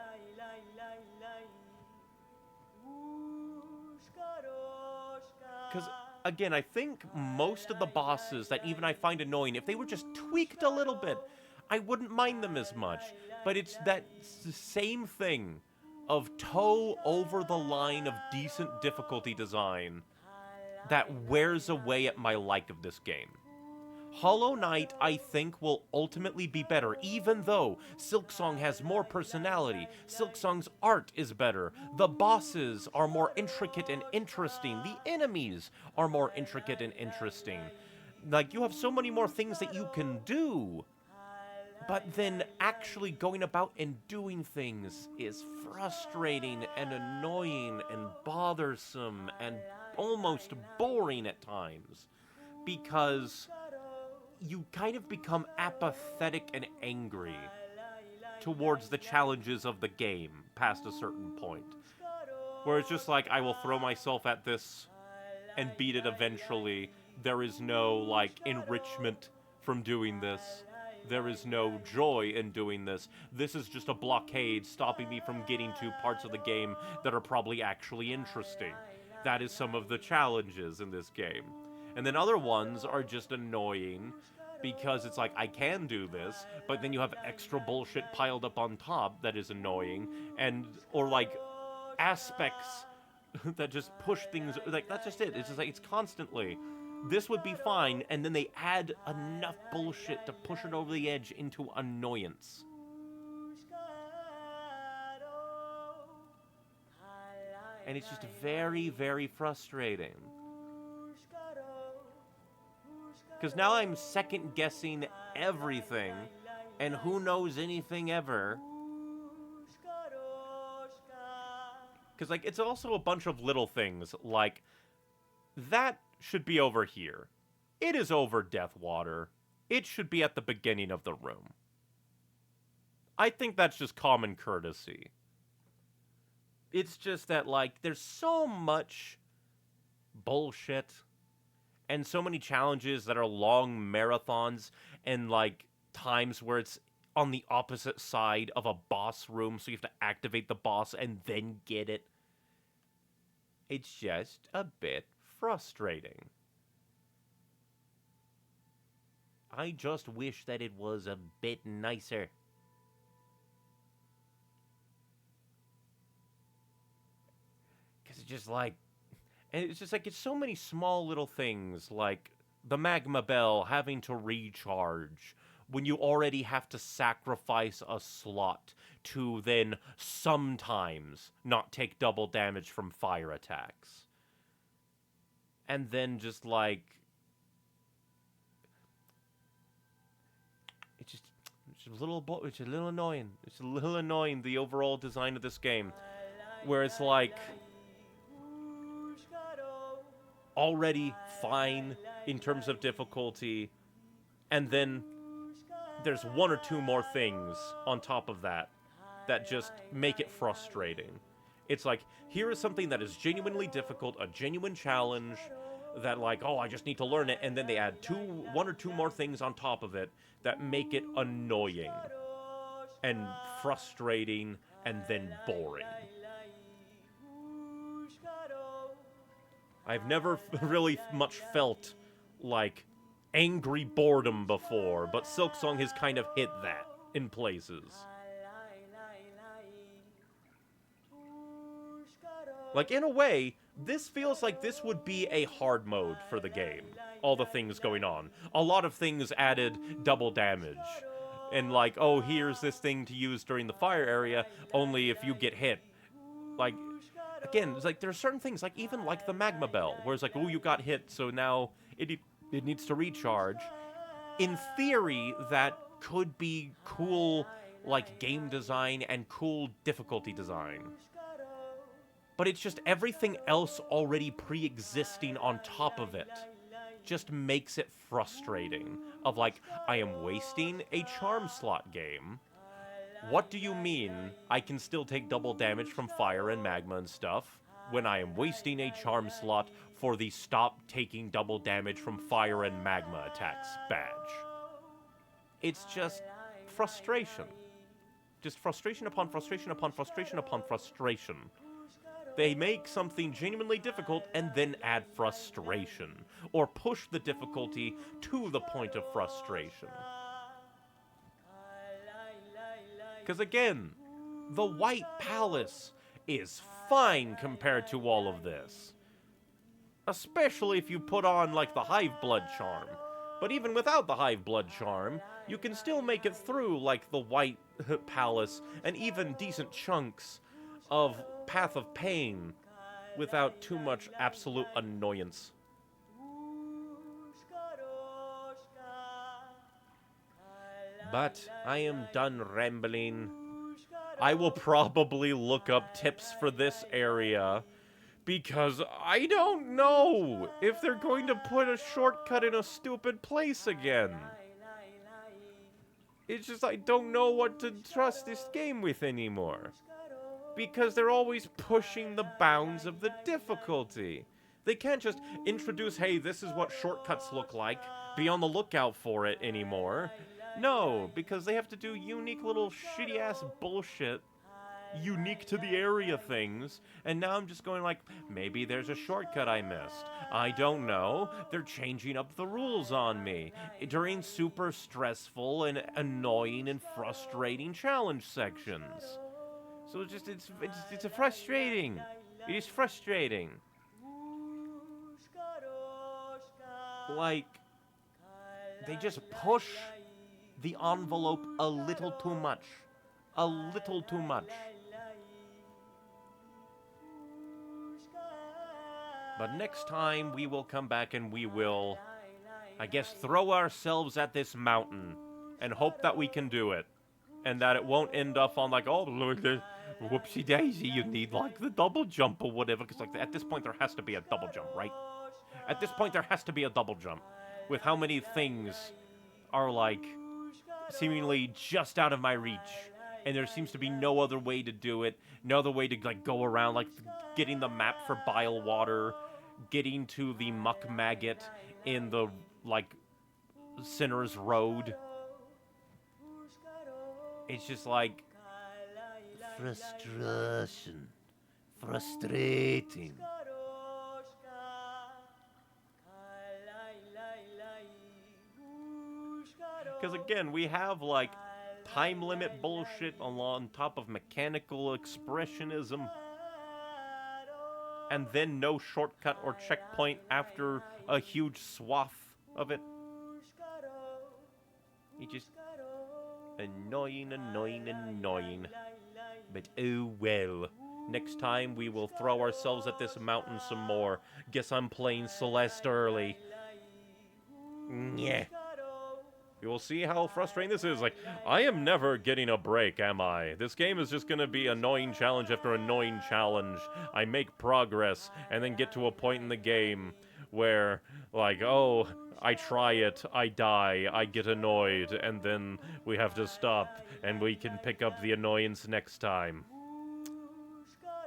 Because, again, I think most of the bosses that even I find annoying, if they were just tweaked a little bit, I wouldn't mind them as much. But it's that same thing of toe over the line of decent difficulty design that wears away at my like of this game. Hollow Knight, I think, will ultimately be better, even though Silksong has more personality. Silksong's art is better. The bosses are more intricate and interesting. The enemies are more intricate and interesting. Like, you have so many more things that you can do. But then actually going about and doing things is frustrating and annoying and bothersome and almost boring at times. Because you kind of become apathetic and angry towards the challenges of the game past a certain point. Where it's just like, I will throw myself at this and beat it eventually. There is no, like, enrichment from doing this. There is no joy in doing this. This is just a blockade stopping me from getting to parts of the game that are probably actually interesting. That is some of the challenges in this game. And then other ones are just annoying because it's like, I can do this, but then you have extra bullshit piled up on top that is annoying, and, or like, aspects that just push things, like, that's just it. It's just like, it's constantly, this would be fine, and then they add enough bullshit to push it over the edge into annoyance. And it's just very, very frustrating. Because now I'm second-guessing everything, and who knows anything ever. Because, like, it's also a bunch of little things, like, that should be over here. It is over Deathwater. It should be at the beginning of the room. I think that's just common courtesy. It's just that, like, there's so much bullshit and so many challenges that are long marathons and, like, times where it's on the opposite side of a boss room, so you have to activate the boss and then get it. It's just a bit frustrating. I just wish that it was a bit nicer. Because it's just like, and it's just like, it's so many small little things, like the magma bell having to recharge when you already have to sacrifice a slot to then sometimes not take double damage from fire attacks. And then just like, it's a little annoying. It's a little annoying, the overall design of this game, where it's like, already fine in terms of difficulty, and then there's one or two more things on top of that that just make it frustrating. It's like, here is something that is genuinely difficult, a genuine challenge, that like, oh, I just need to learn it, and then they add one or two more things on top of it that make it annoying and frustrating and then boring. I've never really much felt, like, angry boredom before, but Silksong has kind of hit that in places. Like, in a way, this feels like this would be a hard mode for the game. All the things going on. A lot of things added double damage. And like, oh, here's this thing to use during the fire area, only if you get hit. Like, again, it's like, there are certain things, like, even like the magma bell, where it's like, oh, you got hit, so now it needs to recharge. In theory, that could be cool, like, game design and cool difficulty design. But it's just everything else already pre-existing on top of it just makes it frustrating. Of like, I am wasting a charm slot game. What do you mean I can still take double damage from fire and magma and stuff when I am wasting a charm slot for the stop taking double damage from fire and magma attacks badge? It's just frustration. Just frustration upon frustration upon frustration upon frustration. They make something genuinely difficult and then add frustration, or push the difficulty to the point of frustration. Because again, the White Palace is fine compared to all of this. Especially if you put on, like, the Hive Blood Charm. But even without the Hive Blood Charm, you can still make it through, like, the White Palace and even decent chunks of Path of Pain without too much absolute annoyance. But I am done rambling. I will probably look up tips for this area because I don't know if they're going to put a shortcut in a stupid place again. It's just I don't know what to trust this game with anymore. Because they're always pushing the bounds of the difficulty. They can't just introduce, hey, this is what shortcuts look like, be on the lookout for it anymore. No, because they have to do unique little shitty-ass bullshit, unique to the area things, and now I'm just going like, maybe there's a shortcut I missed. I don't know. They're changing up the rules on me during super stressful and annoying and frustrating challenge sections. So it's frustrating. It is frustrating. Like, they just push the envelope a little too much. A little too much. But next time we will come back and we will, I guess, throw ourselves at this mountain and hope that we can do it. And that it won't end up on like, oh, look, whoopsie daisy, you need like the double jump or whatever. Because like at this point there has to be a double jump, right? At this point there has to be a double jump. With how many things are like seemingly just out of my reach. And there seems to be no other way to do it. No other way to like go around, like getting the map for Bile Water, getting to the Muck Maggot in the like Sinner's Road. It's just like frustration. Frustrating. Because again, we have like time limit bullshit on top of mechanical expressionism. And then no shortcut or checkpoint after a huge swath of it. It just annoying, annoying, annoying. But oh well. Next time we will throw ourselves at this mountain some more. Guess I'm playing Celeste early. Yeah. You will see how frustrating this is. Like, I am never getting a break, am I? This game is just gonna be annoying challenge after annoying challenge. I make progress, and then get to a point in the game where, like, oh, I try it, I die, I get annoyed, and then we have to stop, and we can pick up the annoyance next time.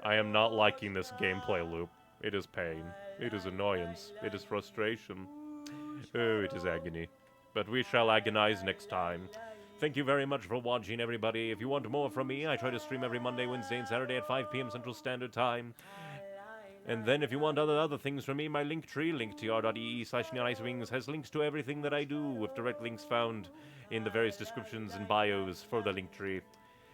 I am not liking this gameplay loop. It is pain. It is annoyance. It is frustration. Oh, it is agony. But we shall agonize next time. Thank you very much for watching, everybody. If you want more from me, I try to stream every Monday, Wednesday, and Saturday at 5 p.m. Central Standard Time. And then if you want other things from me, my Linktree, linktr.ee/neonicewings, has links to everything that I do, with direct links found in the various descriptions and bios for the Linktree.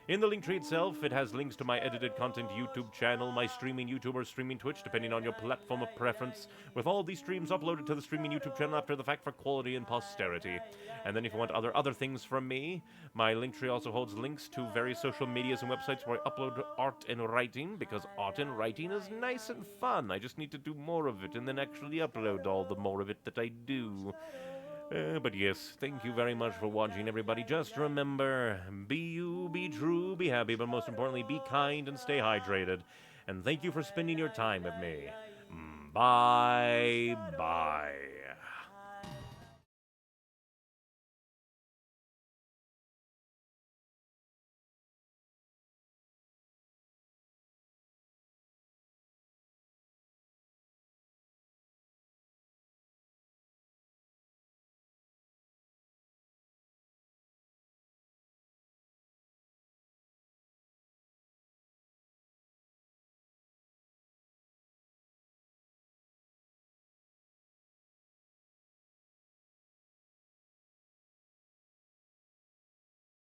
In the Linktree itself, it has links to my edited content YouTube channel, my streaming YouTube or streaming Twitch, depending on your platform of preference, with all these streams uploaded to the streaming YouTube channel after the fact for quality and posterity. And then if you want other things from me, my Linktree also holds links to various social medias and websites where I upload art and writing, because art and writing is nice and fun. I just need to do more of it and then actually upload all the more of it that I do. But yes, thank you very much for watching, everybody. Just remember, be you, be true, be happy, but most importantly, be kind and stay hydrated. And thank you for spending your time with me. Bye-bye.